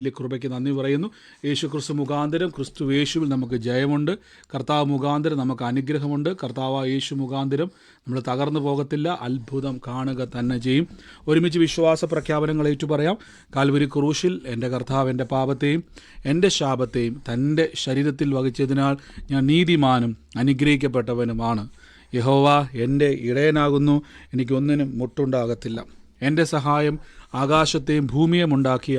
കൃപയ്ക്ക് നന്ദി പറയുന്നു. യേശു ക്രിസ്തു മുഖാന്തരം, ക്രിസ്തു യേശുവിൽ നമുക്ക് ജയമുണ്ട്. കർത്താവ് മുഖാന്തരം നമുക്ക് അനുഗ്രഹമുണ്ട്. കർത്താവ് യേശു മുഖാന്തരം നമ്മൾ തകർന്നു പോകത്തില്ല, അത്ഭുതം കാണുക തന്നെ ചെയ്യും. ഒരുമിച്ച് വിശ്വാസ പ്രഖ്യാപനങ്ങൾ ഏറ്റുപറയാം. കാൽവരി ക്രൂശിൽ എൻ്റെ കർത്താവ് എൻ്റെ പാപത്തെയും എൻ്റെ ശാപത്തെയും തൻ്റെ ശരീരത്തിൽ വഹിച്ചതിനാൽ ഞാൻ നീതിമാനും അനുഗ്രഹിക്കപ്പെട്ടവനുമാണ്. യഹോവ എൻ്റെ ഇടയനാകുന്നു, എനിക്കൊന്നിനും മുട്ടുണ്ടാകത്തില്ല. എൻ്റെ സഹായം ആകാശത്തെയും ഭൂമിയെയും ഉണ്ടാക്കിയ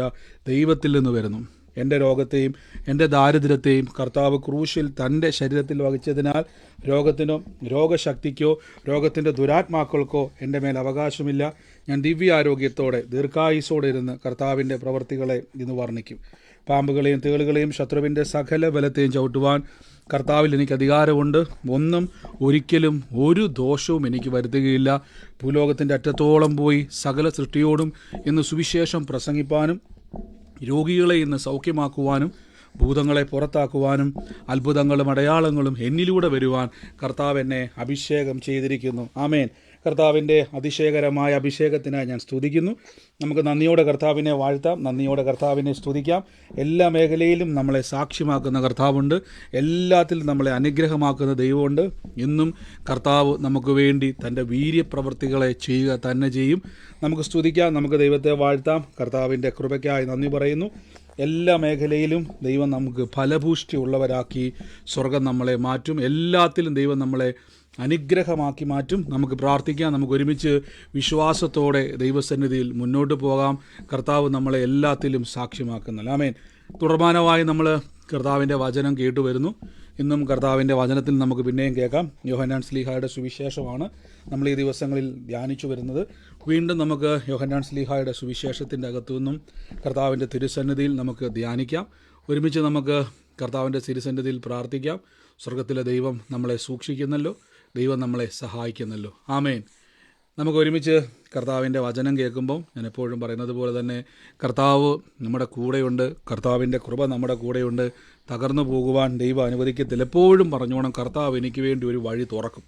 ദൈവത്തിൽ നിന്ന് വരുന്നു. എൻ്റെ രോഗത്തെയും എൻ്റെ ദാരിദ്ര്യത്തെയും കർത്താവ് ക്രൂശിൽ തൻ്റെ ശരീരത്തിൽ വഹിച്ചതിനാൽ രോഗത്തിനോ രോഗശക്തിക്കോ രോഗത്തിൻ്റെ ദുരാത്മാക്കൾക്കോ എൻ്റെ മേൽ അവകാശമില്ല. ഞാൻ ദിവ്യാരോഗ്യത്തോടെ ദീർഘായുസോടെ ഇരുന്ന് കർത്താവിൻ്റെ പ്രവൃത്തികളെ ഇന്ന് വർണ്ണിക്കും. പാമ്പുകളെയും തേളുകളെയും ശത്രുവിൻ്റെ സകല ബലത്തെയും ചവിട്ടുവാൻ കർത്താവിൽ എനിക്ക് അധികാരമുണ്ട്. ഒന്നും ഒരിക്കലും ഒരു ദോഷവും എനിക്ക് വരുത്തുകയില്ല. ഭൂലോകത്തിൻ്റെ അറ്റത്തോളം പോയി സകല സൃഷ്ടിയോടും ഇന്ന് സുവിശേഷം പ്രസംഗിപ്പാനും രോഗികളെ ഇന്ന് സൗഖ്യമാക്കുവാനും ഭൂതങ്ങളെ പുറത്താക്കുവാനും അത്ഭുതങ്ങളും അടയാളങ്ങളും എന്നിലൂടെ വരുവാൻ കർത്താവ് എന്നെ അഭിഷേകം ചെയ്തിരിക്കുന്നു. ആമേൻ. കർത്താവിൻ്റെ അതിശയകരമായ അഭിഷേകത്തിനായി ഞാൻ സ്തുതിക്കുന്നു. നമുക്ക് നന്ദിയോടെ കർത്താവിനെ വാഴ്ത്താം, നന്ദിയോടെ കർത്താവിനെ സ്തുതിക്കാം. എല്ലാ മേഖലയിലും നമ്മളെ സാക്ഷ്യമാക്കുന്ന കർത്താവുണ്ട്, എല്ലാത്തിലും നമ്മളെ അനുഗ്രഹമാക്കുന്ന ദൈവമുണ്ട്. ഇന്നും കർത്താവ് നമുക്ക് വേണ്ടി തൻ്റെ വീര്യപ്രവൃത്തികളെ ചെയ്യുക തന്നെ ചെയ്യും. നമുക്ക് സ്തുതിക്കാം, നമുക്ക് ദൈവത്തെ വാഴ്ത്താം. കർത്താവിൻ്റെ കൃപയ്ക്കായി നന്ദി പറയുന്നു. എല്ലാ മേഖലയിലും ദൈവം നമുക്ക് ഫലഭൂഷ്ടി ഉള്ളവരാക്കി സ്വർഗം നമ്മളെ മാറ്റും. എല്ലാത്തിലും ദൈവം നമ്മളെ അനുഗ്രഹമാക്കി മാറ്റും. നമുക്ക് പ്രാർത്ഥിക്കാം. നമുക്ക് ഒരുമിച്ച് വിശ്വാസത്തോടെ ദൈവസന്നിധിയിൽ മുന്നോട്ട് പോകാം. കർത്താവ് നമ്മളെ എല്ലാത്തിലും സാക്ഷ്യമാക്കുന്നല്ല. ആമേൻ. തുടർമാനമായി നമ്മൾ കർത്താവിൻ്റെ വചനം കേട്ടുവരുന്നു. ഇന്നും കർത്താവിൻ്റെ വചനത്തിൽ നമുക്ക് പിന്നെയും കേൾക്കാം. യോഹന്നാൻ ശ്ലീഹായുടെ സുവിശേഷമാണ് നമ്മൾ ഈ ദിവസങ്ങളിൽ ധ്യാനിച്ചു വരുന്നത്. വീണ്ടും നമുക്ക് യോഹന്നാൻ ശ്ലീഹായുടെ സുവിശേഷത്തിൻ്റെ അകത്തു നിന്നും കർത്താവിൻ്റെ തിരുസന്നിധിയിൽ നമുക്ക് ധ്യാനിക്കാം. ഒരുമിച്ച് നമുക്ക് കർത്താവിൻ്റെ തിരുസന്നിധിയിൽ പ്രാർത്ഥിക്കാം. സ്വർഗത്തിലെ ദൈവം നമ്മളെ സൂക്ഷിക്കുന്നല്ലോ, ദൈവം നമ്മളെ സഹായിക്കുന്നല്ലോ. ആമേൻ. നമുക്ക് ഒരുമിച്ച് കർത്താവിൻ്റെ വചനം കേൾക്കുമ്പോൾ ഞാൻ എപ്പോഴും പറയുന്നത് പോലെ തന്നെ കർത്താവ് നമ്മുടെ കൂടെയുണ്ട്, കർത്താവിൻ്റെ കൃപ നമ്മുടെ കൂടെയുണ്ട്. തകർന്നു പോകുവാൻ ദൈവം അനുവദിക്കത്തില്ല. എപ്പോഴും പറഞ്ഞോണം, കർത്താവ് എനിക്ക് വേണ്ടി ഒരു വഴി തുറക്കും.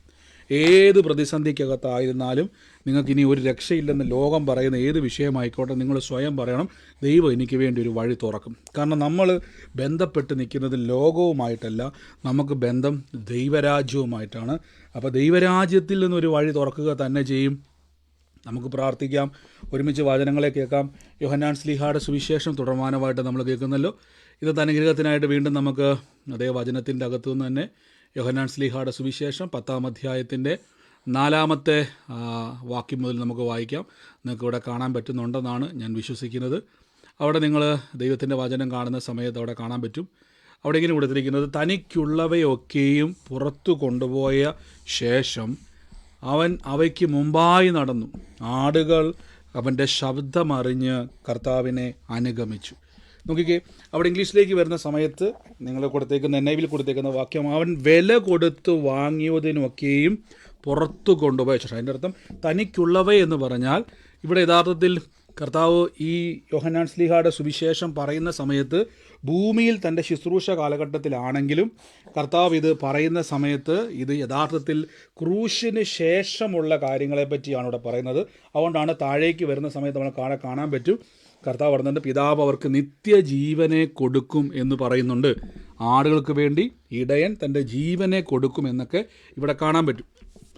ഏത് പ്രതിസന്ധിക്കകത്തായിരുന്നാലും നിങ്ങൾക്കിനി ഒരു രക്ഷയില്ലെന്ന് ലോകം പറയുന്ന ഏത് വിഷയമായിക്കോട്ടെ, നിങ്ങൾ സ്വയം പറയണം, ദൈവം എനിക്ക് വേണ്ടി ഒരു വഴി തുറക്കും. കാരണം നമ്മൾ ബന്ധപ്പെട്ട് നിൽക്കുന്നത് ലോകവുമായിട്ടല്ല, നമുക്ക് ബന്ധം ദൈവരാജ്യവുമായിട്ടാണ്. അപ്പോൾ ദൈവരാജ്യത്തിൽ നിന്നൊരു വഴി തുറക്കുക തന്നെ ചെയ്യും. നമുക്ക് പ്രാർത്ഥിക്കാം, ഒരുമിച്ച് വചനങ്ങളെ കേൾക്കാം. യോഹന്നാൻ ശ്ലീഹായുടെ സുവിശേഷം തുടർമാനമായിട്ട് നമ്മൾ കേൾക്കുന്നല്ലോ. ഇത് അനുഗ്രഹത്തിനായിട്ട് വീണ്ടും നമുക്ക് അതേ വചനത്തിൻ്റെ അകത്തു നിന്ന് തന്നെ യോഹന്നാൻ ശ്ലീഹായുടെ സുവിശേഷം 10-ാം അധ്യായത്തിൻ്റെ 4-ാമത്തെ വാക്യം മുതൽ നമുക്ക് വായിക്കാം. നിങ്ങൾക്ക് ഇവിടെ കാണാൻ പറ്റുന്നുണ്ടെന്നാണ് ഞാൻ വിശ്വസിക്കുന്നത്. അവിടെ നിങ്ങൾ ദൈവത്തിൻ്റെ വചനം കാണുന്ന സമയത്ത് അവിടെ കാണാൻ പറ്റും. അവിടെ ഇങ്ങനെ കൊടുത്തിരിക്കുന്നത്, തനിക്കുള്ളവയൊക്കെയും പുറത്തു കൊണ്ടുപോയ ശേഷം അവൻ അവയ്ക്ക് മുമ്പായി നടന്നു. ആടുകൾ അവൻ്റെ ശബ്ദമറിഞ്ഞ് കർത്താവിനെ അനുഗമിച്ചു. നോക്കിക്കേ, അവിടെ ഇംഗ്ലീഷിലേക്ക് വരുന്ന സമയത്ത് നിങ്ങൾ കൊടുത്തേക്കുന്ന NIV കൊടുത്തേക്കുന്ന വാക്യം, അവൻ വില കൊടുത്ത് വാങ്ങിയതിനൊക്കെയും പുറത്തു കൊണ്ടുപോയ ശേഷം. അതിൻ്റെ അർത്ഥം തനിക്കുള്ളവയെന്ന് പറഞ്ഞാൽ ഇവിടെ യഥാർത്ഥത്തിൽ കർത്താവ് ഈ യോഹന്നാൻ ശ്ലീഹായുടെ സുവിശേഷം പറയുന്ന സമയത്ത് ഭൂമിയിൽ തൻ്റെ ശുശ്രൂഷ കാലഘട്ടത്തിലാണെങ്കിലും കർത്താവ് ഇത് പറയുന്ന സമയത്ത് ഇത് യഥാർത്ഥത്തിൽ ക്രൂശിന് ശേഷമുള്ള കാര്യങ്ങളെ പറ്റിയാണ് ഇവിടെ പറയുന്നത്. അതുകൊണ്ടാണ് താഴേക്ക് വരുന്ന സമയത്ത് നമ്മൾ കാണാൻ പറ്റും, കർത്താവ് പറയുന്നുണ്ട്, പിതാവ് അവർക്ക് നിത്യജീവനെ കൊടുക്കും എന്ന് പറയുന്നുണ്ട്. ആടുകൾക്ക് വേണ്ടി ഇടയൻ തൻ്റെ ജീവനെ കൊടുക്കും എന്നൊക്കെ ഇവിടെ കാണാൻ പറ്റും.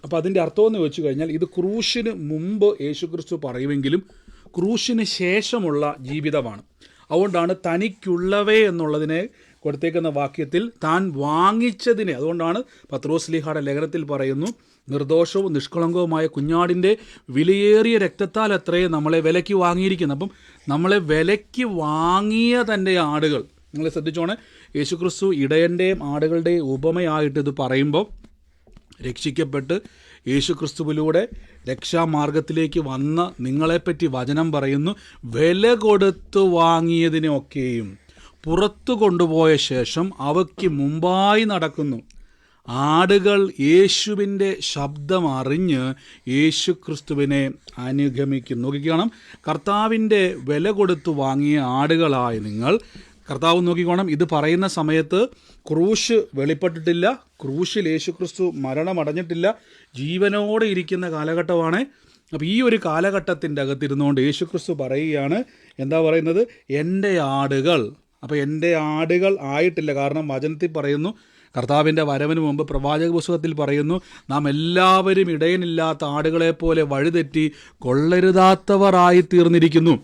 അപ്പോൾ അതിൻ്റെ അർത്ഥമെന്ന് വെച്ച് കഴിഞ്ഞാൽ ഇത് ക്രൂശിന് മുമ്പ് യേശുക്രിസ്തു പറയുമെങ്കിലും ക്രൂശിന് ശേഷമുള്ള ജീവിതമാണ്. അതുകൊണ്ടാണ് തനിക്കുള്ളവേ എന്നുള്ളതിനെ കൊടുത്തേക്കുന്ന വാക്യത്തിൽ താൻ വാങ്ങിച്ചതിനെ, അതുകൊണ്ടാണ് പത്രോസ് ശ്ലീഹായുടെ ലേഖനത്തിൽ പറയുന്നു, നിർദോഷവും നിഷ്കളങ്കവുമായ കുഞ്ഞാടിൻ്റെ വിലയേറിയ രക്തത്താൽ അത്രയും നമ്മളെ വിലയ്ക്ക് വാങ്ങിയിരിക്കുന്നു. അപ്പം നമ്മളെ വിലയ്ക്ക് വാങ്ങിയ തൻ്റെ ആടുകൾ, നിങ്ങൾ ശ്രദ്ധിച്ചോണേ, യേശുക്രിസ്തു ഇടയൻ്റെയും ആടുകളുടെയും ഉപമയായിട്ട് ഇത് പറയുമ്പോൾ രക്ഷിക്കപ്പെട്ട് യേശുക്രിസ്തുവിലൂടെ രക്ഷാമാർഗത്തിലേക്ക് വന്ന നിങ്ങളെപ്പറ്റി വചനം പറയുന്നു, വില കൊടുത്ത് വാങ്ങിയതിനെയൊക്കെയും പുറത്തു കൊണ്ടുപോയ ശേഷം അവയ്ക്ക് മുമ്പായി നടക്കുന്നു. ആടുകൾ യേശുവിൻ്റെ ശബ്ദം അറിഞ്ഞ് യേശുക്രിസ്തുവിനെ അനുഗമിക്കുന്നു. നോക്കിക്കണം, കർത്താവിൻ്റെ വില കൊടുത്തു വാങ്ങിയ ആടുകളായ നിങ്ങൾ, കർത്താവ് നോക്കിക്കോണം, ഇത് പറയുന്ന സമയത്ത് ക്രൂശ് വെളിപ്പെട്ടിട്ടില്ല, ക്രൂശിൽ യേശുക്രിസ്തു മരണമടഞ്ഞിട്ടില്ല, ജീവനോടെ ഇരിക്കുന്ന കാലഘട്ടമാണ്. അപ്പോൾ ഈ ഒരു കാലഘട്ടത്തിൻ്റെ അകത്തിരുന്നുകൊണ്ട് യേശുക്രിസ്തു പറയുകയാണ്, എന്താ പറയുന്നത്, എൻ്റെ ആടുകൾ. അപ്പോൾ എൻ്റെ ആടുകൾ ആയിട്ടില്ല. കാരണം വചനത്തിൽ പറയുന്നു, കർത്താവിൻ്റെ വരവിന് മുമ്പ് പ്രവാചക പുസ്തകത്തിൽ പറയുന്നു, നാം എല്ലാവരും ഇടയനില്ലാത്ത ആടുകളെപ്പോലെ വഴിതെറ്റി കൊള്ളരുതാത്തവർ ആയിത്തീർന്നിരിക്കുന്നു.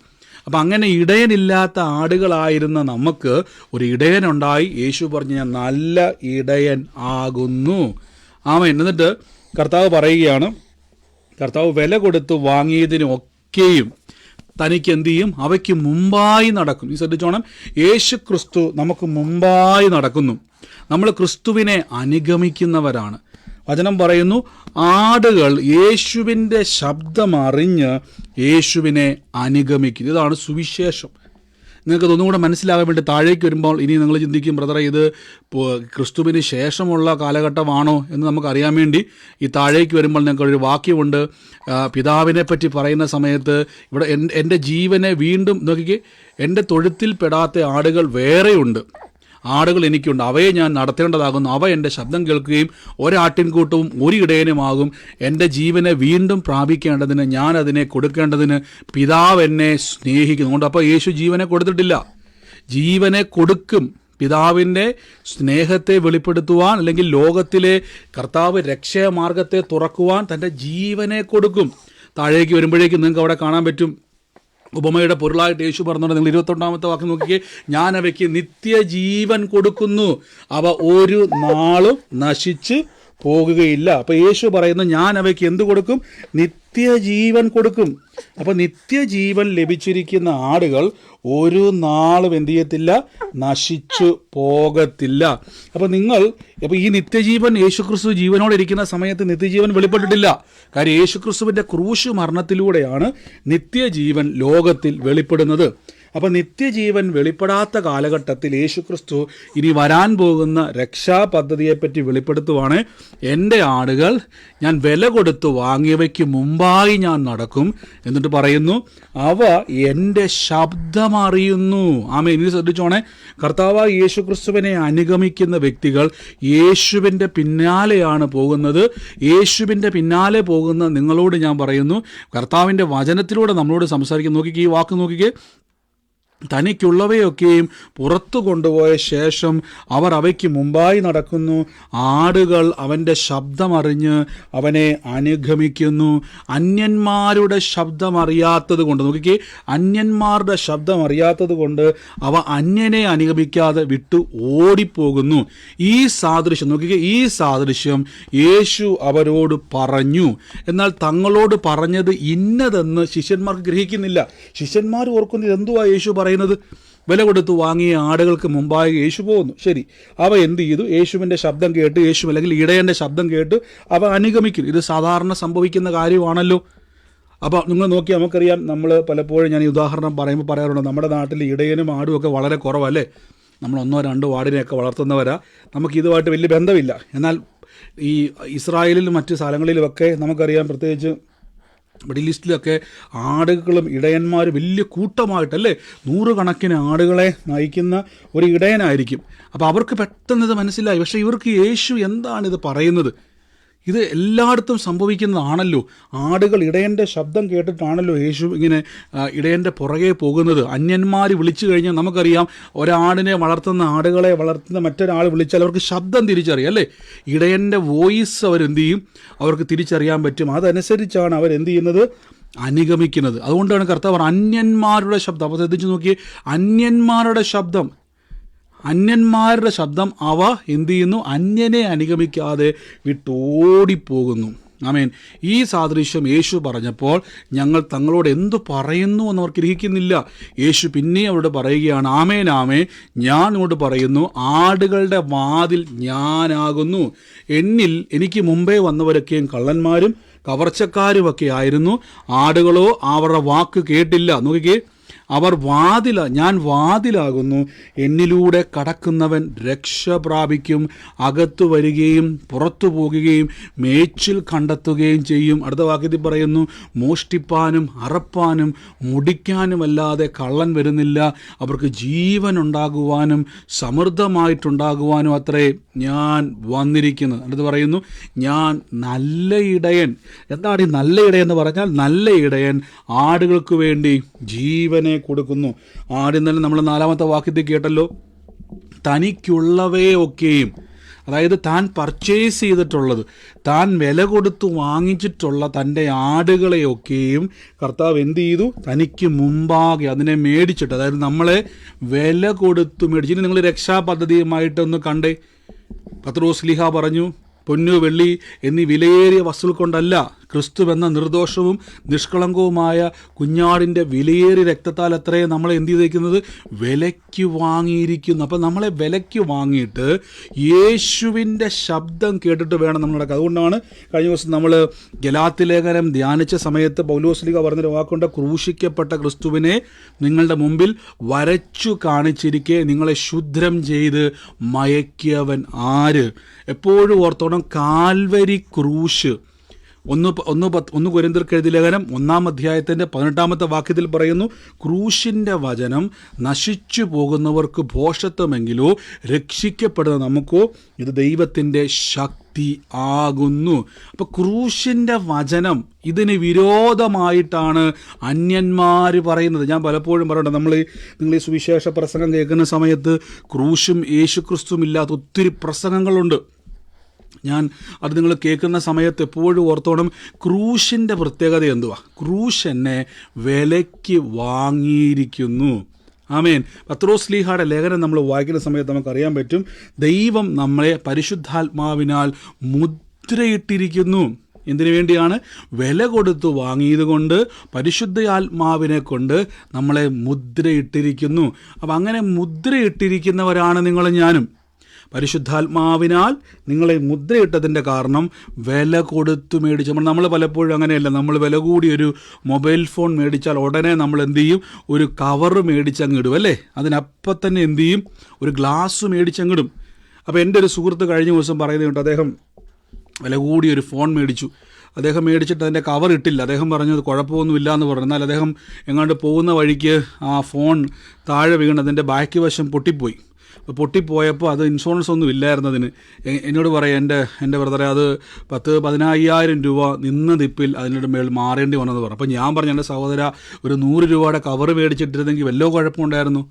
അപ്പം അങ്ങനെ ഇടയനില്ലാത്ത ആടുകളായിരുന്ന നമുക്ക് ഒരു ഇടയനുണ്ടായി. യേശു പറഞ്ഞു, ഞാൻ നല്ല ഇടയൻ ആകുന്നു. ആമേൻ. എന്നിട്ട് കർത്താവ് പറയുകയാണ്, കർത്താവ് വില കൊടുത്ത് വാങ്ങിയതിനൊക്കെയും തനിക്ക് എന്ത് ചെയ്യും? അവയ്ക്ക് മുമ്പായി നടക്കും. ഈ ശ്രദ്ധിച്ചോണം, യേശു ക്രിസ്തു നമുക്ക് മുമ്പായി നടക്കുന്നു. നമ്മൾ ക്രിസ്തുവിനെ അനുഗമിക്കുന്നവരാണ്. വചനം പറയുന്നു, ആടുകൾ യേശുവിൻ്റെ ശബ്ദം അറിഞ്ഞ് യേശുവിനെ അനുഗമിക്കുന്നു. ഇതാണ് സുവിശേഷം. നിങ്ങൾക്ക് ഇതൊന്നും കൂടെ മനസ്സിലാകാൻ വേണ്ടി താഴേക്ക് വരുമ്പോൾ ഇനി നിങ്ങൾ ചിന്തിക്കും, ബ്രദറെ, ഇത് ക്രിസ്തുവിന് ശേഷമുള്ള കാലഘട്ടമാണോ എന്ന് നമുക്കറിയാൻ വേണ്ടി ഈ താഴേക്ക് വരുമ്പോൾ നിങ്ങൾക്കൊരു വാക്യമുണ്ട്. പിതാവിനെ പറ്റി പറയുന്ന സമയത്ത് ഇവിടെ എൻ്റെ ജീവനെ വീണ്ടും നോക്കിക്കേ, എൻ്റെ തൊഴുത്തിൽ പെടാത്ത ആടുകൾ വേറെയുണ്ട്, ആടുകൾ എനിക്കുണ്ട്, അവയെ ഞാൻ നടത്തേണ്ടതാകുന്നു. അവ എൻ്റെ ശബ്ദം കേൾക്കുകയും ഒരാട്ടിൻകൂട്ടവും ഒരു ഇടയനുമാകും. എൻ്റെ ജീവനെ വീണ്ടും പ്രാപിക്കേണ്ടതിന്, ഞാൻ അതിനെ കൊടുക്കേണ്ടതിന് പിതാവ് എന്നെ സ്നേഹിക്കുന്നുണ്ട്. അപ്പോൾ യേശു ജീവനെ കൊടുത്തിട്ടില്ല, ജീവനെ കൊടുക്കും. പിതാവിൻ്റെ സ്നേഹത്തെ വെളിപ്പെടുത്തുവാൻ, അല്ലെങ്കിൽ ലോകത്തിലെ കർത്താവ് രക്ഷാമാർഗത്തെ തുറക്കുവാൻ തൻ്റെ ജീവനെ കൊടുക്കും. താഴേക്ക് വരുമ്പോഴേക്കും നിങ്ങൾക്ക് അവിടെ കാണാൻ പറ്റും, ഉപമയുടെ പൊരുളായിട്ട് യേശു പറഞ്ഞുകൊണ്ട് നിങ്ങൾ 21-ാമത്തെ വാക്യം നോക്കിക്കേ, ഞാൻ അവയ്ക്ക് നിത്യജീവൻ കൊടുക്കുന്നു, അവ ഒരു നാളും നശിച്ച് പോകുകയില്ല. അപ്പോൾ യേശു പറയുന്നു, ഞാൻ അവയ്ക്ക് എന്ത് കൊടുക്കും? നിത്യജീവൻ കൊടുക്കും. അപ്പോൾ നിത്യജീവൻ ലഭിച്ചിരിക്കുന്ന ആടുകൾ ഒരു നാളും എന്ത് ചെയ്യത്തില്ല? നശിച്ചു പോകത്തില്ല. അപ്പോൾ ഈ നിത്യജീവൻ യേശുക്രിസ്തു ജീവനോടെ ഇരിക്കുന്ന സമയത്ത് നിത്യജീവൻ വെളിപ്പെട്ടിട്ടില്ല. കാര്യം യേശുക്രിസ്തുവിൻ്റെ ക്രൂശ് മരണത്തിലൂടെയാണ് നിത്യജീവൻ ലോകത്തിൽ വെളിപ്പെടുന്നത്. അപ്പോൾ നിത്യജീവൻ വെളിപ്പെടാത്ത കാലഘട്ടത്തിൽ യേശുക്രിസ്തു ഇനി വരാൻ പോകുന്ന രക്ഷാപദ്ധതിയെപ്പറ്റി വെളിപ്പെടുത്തുവാണ്. എൻ്റെ ആടുകൾ ഞാൻ വില കൊടുത്ത് വാങ്ങിയവയ്ക്ക് മുമ്പായി ഞാൻ നടക്കും. എന്നിട്ട് പറയുന്നു, അവ എൻ്റെ ശബ്ദം അറിയുന്നു. ആമേൻ. ഇനി ശ്രദ്ധിച്ചോണേ, കർത്താവായ യേശുക്രിസ്തുവിനെ അനുഗമിക്കുന്ന വ്യക്തികൾ യേശുവിൻ്റെ പിന്നാലെയാണ് പോകുന്നത്. യേശുവിൻ്റെ പിന്നാലെ പോകുന്ന നിങ്ങളോട് ഞാൻ പറയുന്നു, കർത്താവിൻ്റെ വചനത്തിലൂടെ നമ്മളോട് സംസാരിക്കും. നോക്കിക്കേ, ഈ വാക്ക് നോക്കിക്കേ, തനിക്കുള്ളവയൊക്കെയും പുറത്തു കൊണ്ടുപോയ ശേഷം അവർ അവയ്ക്ക് മുമ്പായി നടക്കുന്നു. ആടുകൾ അവൻ്റെ ശബ്ദമറിഞ്ഞ് അവനെ അനുഗമിക്കുന്നു. അന്യന്മാരുടെ ശബ്ദം അറിയാത്തത് കൊണ്ട്, നോക്കിക്കേ, അന്യന്മാരുടെ ശബ്ദം അറിയാത്തത് കൊണ്ട് അവ അന്യനെ അനുഗമിക്കാതെ വിട്ടു ഓടിപ്പോകുന്നു. ഈ സാദൃശ്യം നോക്കിക്കേ, ഈ സാദൃശ്യം യേശു അവരോട് പറഞ്ഞു. എന്നാൽ തങ്ങളോട് പറഞ്ഞത് ഇന്നതെന്ന് ശിഷ്യന്മാർക്ക് ഗ്രഹിക്കുന്നില്ല. ശിഷ്യന്മാർ ഓർക്കുന്നത് എന്തുവാ യേശു പറയുന്നത്? വില കൊടുത്ത് വാങ്ങിയ ആടുകൾക്ക് മുമ്പായി യേശു പോകുന്നു. ശരി, അവ എന്ത് ചെയ്തു? യേശുവിൻ്റെ ശബ്ദം കേട്ട്, യേശു അല്ലെങ്കിൽ ഇടയൻ്റെ ശബ്ദം കേട്ട് അവ അനുഗമിക്കും. ഇത് സാധാരണ സംഭവിക്കുന്ന കാര്യമാണല്ലോ. അപ്പോൾ നിങ്ങൾ നോക്കി, നമുക്കറിയാം, നമ്മൾ പലപ്പോഴും ഞാൻ ഈ ഉദാഹരണം പറയാറുണ്ട്, നമ്മുടെ നാട്ടിൽ ഇടയനും ആടും ഒക്കെ വളരെ കുറവല്ലേ. നമ്മൾ 1-2 ആടിനെയൊക്കെ വളർത്തുന്നവരാ, നമുക്ക് ഇതുമായിട്ട് വലിയ ബന്ധമില്ല. എന്നാൽ ഈ ഇസ്രായേലിലും മറ്റ് സ്ഥലങ്ങളിലുമൊക്കെ നമുക്കറിയാം, പ്രത്യേകിച്ച് മിഡിൽ ഈസ്റ്റിലൊക്കെ ആടുകളും ഇടയന്മാരും വലിയ കൂട്ടമായിട്ടല്ലേ, 100 കണക്കിന് ആടുകളെ നയിക്കുന്ന ഒരു ഇടയനായിരിക്കും. അപ്പോൾ അവർക്ക് പെട്ടെന്ന് ഇത് മനസ്സിലായി. പക്ഷേ ഇവർക്ക് യേശു എന്താണിത് പറയുന്നത്? ഇത് എല്ലായിടത്തും സംഭവിക്കുന്നതാണല്ലോ. ആടുകൾ ഇടയൻ്റെ ശബ്ദം കേട്ടിട്ടാണല്ലോ യേശു ഇങ്ങനെ ഇടയൻ്റെ പുറകെ പോകുന്നത്. അന്യന്മാർ വിളിച്ചു കഴിഞ്ഞാൽ നമുക്കറിയാം, ഒരാടിനെ വളർത്തുന്ന ആടുകളെ വളർത്തുന്ന മറ്റൊരാൾ വിളിച്ചാൽ അവർക്ക് ശബ്ദം തിരിച്ചറിയാം അല്ലേ. ഇടയൻ്റെ വോയിസ് അവരെന്ത് ചെയ്യും? അവർക്ക് തിരിച്ചറിയാൻ പറ്റും. അതനുസരിച്ചാണ് അവരെന്ത് ചെയ്യുന്നത്? അനുഗമിക്കുന്നത്. അതുകൊണ്ടാണ് കർത്താവ് അന്യന്മാരുടെ ശബ്ദം. അപ്പോൾ ശ്രദ്ധിച്ച് നോക്കിയേ, അന്യന്മാരുടെ ശബ്ദം അവ എന്ത് ചെയ്യുന്നു? അന്യനെ അനുഗമിക്കാതെ വിട്ടോടിപ്പോകുന്നു. ആമേൻ. ഈ സാദൃശ്യം യേശു പറഞ്ഞപ്പോൾ ഞങ്ങൾ തങ്ങളോട് എന്തു പറയുന്നു എന്നവർ ഗ്രഹിക്കുന്നില്ല. യേശു പിന്നെ അവരോട് പറയുകയാണ്, ആമേൻ ആമേൻ, ഞാൻ ഇങ്ങോട്ട് പറയുന്നു, ആടുകളുടെ വാതിൽ ഞാനാകുന്നു. എനിക്ക് മുമ്പേ വന്നവരൊക്കെയും കള്ളന്മാരും കവർച്ചക്കാരുമൊക്കെ ആയിരുന്നു. ആടുകളോ അവരുടെ വാക്ക് കേട്ടില്ല. നോക്കിക്കേ, ഞാൻ വാതിലാകുന്നു, എന്നിലൂടെ കടക്കുന്നവൻ രക്ഷ പ്രാപിക്കും, അകത്തു വരികയും പുറത്തു പോകുകയും മേച്ചിൽ കണ്ടെത്തുകയും ചെയ്യും. അടുത്ത വാക്യത്തിൽ പറയുന്നു, മോഷ്ടിപ്പാനും അറപ്പാനും മുടിക്കാനുമല്ലാതെ കള്ളൻ വരുന്നില്ല, അവർക്ക് ജീവൻ ഉണ്ടാകുവാനും സമൃദ്ധമായിട്ടുണ്ടാകുവാനും അത്രേ ഞാൻ വന്നിരിക്കുന്നത്. അടുത്ത് പറയുന്നു, ഞാൻ നല്ല ഇടയൻ. എന്താണ് ഈ നല്ല ഇടയൻ എന്ന് പറഞ്ഞാൽ? നല്ല ഇടയൻ ആടുകൾക്ക് വേണ്ടി ജീവനെ കൊടുക്കുന്നു. ആദ്യം തന്നെ നമ്മൾ 4-ാമത്തെ വാക്യത്തിൽ കേട്ടല്ലോ, തനിക്കുള്ളവയൊക്കെയും, അതായത് താൻ പർച്ചേസ് ചെയ്തിട്ടുള്ളത്, താൻ വില കൊടുത്തു വാങ്ങിച്ചിട്ടുള്ള തൻ്റെ ആടുകളെയൊക്കെയും കർത്താവ് എന്ത് ചെയ്തു? തനിക്ക് മുമ്പാകെ അതിനെ മേടിച്ചിട്ട്, അതായത് നമ്മളെ വില കൊടുത്തു മേടിച്ചു. ഇനി നിങ്ങൾ രക്ഷാപദ്ധതിയുമായിട്ടൊന്ന് കണ്ടേ. പത്രോസ്ലീഹ പറഞ്ഞു, പൊന്നു വെള്ളി എന്നീ വിലയേറിയ വസ്തുക്കൾ കൊണ്ടല്ല, ക്രിസ്തു എന്ന നിർദോഷവും നിഷ്കളങ്കവുമായ കുഞ്ഞാടിൻ്റെ വിലയേറിയ രക്തത്താൽ അത്രയും നമ്മളെ എന്ത് ചെയ്തേക്കുന്നത്? വിലയ്ക്ക് വാങ്ങിയിരിക്കുന്നു. അപ്പം നമ്മളെ വിലയ്ക്ക് വാങ്ങിയിട്ട് യേശുവിൻ്റെ ശബ്ദം കേട്ടിട്ട് വേണം നമ്മൾ നടക്കുക. അതുകൊണ്ടാണ് കഴിഞ്ഞ ദിവസം നമ്മൾ ഗലാത്യ ലേഖനം ധ്യാനിച്ച സമയത്ത് പൗലോസ്ലീഹ പറഞ്ഞൊരു വാക്കുണ്ട്, ക്രൂശിക്കപ്പെട്ട ക്രിസ്തുവിനെ നിങ്ങളുടെ മുമ്പിൽ വരച്ചു കാണിച്ചിരിക്കെ നിങ്ങളെ ശുദ്രം ചെയ്ത് മയക്കിയവൻ ആര്? എപ്പോഴും ഓർത്തോണം, കാൽവരി ക്രൂശ്. 1 കൊരിന്ത്യർക്ക് എഴുതിയ ലേഖനം 1-ാം അധ്യായത്തിൻ്റെ 18-ാമത്തെ വാക്യത്തിൽ പറയുന്നു, ക്രൂശിൻ്റെ വചനം നശിച്ചു പോകുന്നവർക്ക് ഭോഷത്വമെങ്കിലോ രക്ഷിക്കപ്പെടുന്ന നമുക്കോ ഇത് ദൈവത്തിൻ്റെ ശക്തി ആകുന്നു. അപ്പോൾ ക്രൂശിൻ്റെ വചനം ഇതിന് വിരോധമായിട്ടാണ് അന്യന്മാർ പറയുന്നത്. ഞാൻ പലപ്പോഴും പറയട്ടെ, നിങ്ങൾ ഈ സുവിശേഷ പ്രസംഗം കേൾക്കുന്ന സമയത്ത് ക്രൂശും യേശുക്രിസ്തുവും ഇല്ലാത്ത ഒത്തിരി പ്രസംഗങ്ങളുണ്ട്. അത് നിങ്ങൾ കേൾക്കുന്ന സമയത്ത് എപ്പോഴും ഓർത്തോണം, ക്രൂശിൻ്റെ പ്രത്യേകത എന്തുവാ? ക്രൂശ് എന്നെ വിലയ്ക്ക് വാങ്ങിയിരിക്കുന്നു. ആമേൻ. പത്രോസ്ലീഹയുടെ ലേഖനം നമ്മൾ വായിക്കുന്ന സമയത്ത് നമുക്കറിയാൻ പറ്റും, ദൈവം നമ്മളെ പരിശുദ്ധാത്മാവിനാൽ മുദ്രയിട്ടിരിക്കുന്നു. എന്തിനു വേണ്ടിയാണ്? വില കൊടുത്തു വാങ്ങിയത് കൊണ്ട്, പരിശുദ്ധാത്മാവിനെ കൊണ്ട് നമ്മളെ മുദ്രയിട്ടിരിക്കുന്നു. അപ്പം അങ്ങനെ മുദ്രയിട്ടിരിക്കുന്നവരാണ് നിങ്ങളും ഞാനും. പരിശുദ്ധാത്മാവിനാൽ നിങ്ങളെ മുദ്രയിട്ടതിൻ്റെ കാരണം വില കൊടുത്തു മേടിച്ചു. നമ്മൾ പലപ്പോഴും അങ്ങനെയല്ല. നമ്മൾ വില കൂടിയൊരു മൊബൈൽ ഫോൺ മേടിച്ചാൽ ഉടനെ നമ്മൾ എന്ത് ചെയ്യും? ഒരു കവറ് മേടിച്ചങ്ങിടും, അല്ലേ? അതിനപ്പം തന്നെ എന്ത് ചെയ്യും? ഒരു ഗ്ലാസ് മേടിച്ചങ്ങിടും. അപ്പോൾ എൻ്റെ ഒരു സുഹൃത്ത് കഴിഞ്ഞ ദിവസം പറയുന്നുണ്ട്, അദ്ദേഹം വില കൂടിയൊരു ഫോൺ മേടിച്ചു. അദ്ദേഹം മേടിച്ചിട്ട് അതിൻ്റെ കവർ ഇട്ടില്ല. അദ്ദേഹം പറഞ്ഞു അത് കുഴപ്പമൊന്നുമില്ല എന്ന് പറഞ്ഞു. എന്നാൽ അദ്ദേഹം എങ്ങാണ്ട് പോകുന്ന വഴിക്ക് ആ ഫോൺ താഴെ വീണ് അതിൻ്റെ ബാക്ക് വശം പൊട്ടിപ്പോയി. പൊട്ടിപ്പോയപ്പോൾ അത് ഇൻഷുറൻസ് ഒന്നും ഇല്ലായിരുന്നതിന് എന്നോട് പറയാം, എൻ്റെ ബ്രദറെ, അത് 10-15,000 രൂപ നിന്ന ദിപ്പിൽ അതിനോട് മേൽ മാറേണ്ടി വന്നെന്ന് പറഞ്ഞു. അപ്പോൾ ഞാൻ പറഞ്ഞു, എൻ്റെ സഹോദര, ഒരു 100 രൂപയുടെ കവർ മേടിച്ചിട്ടിരുന്നെങ്കിൽ വല്ലോ കുഴപ്പമുണ്ടായിരുന്നു?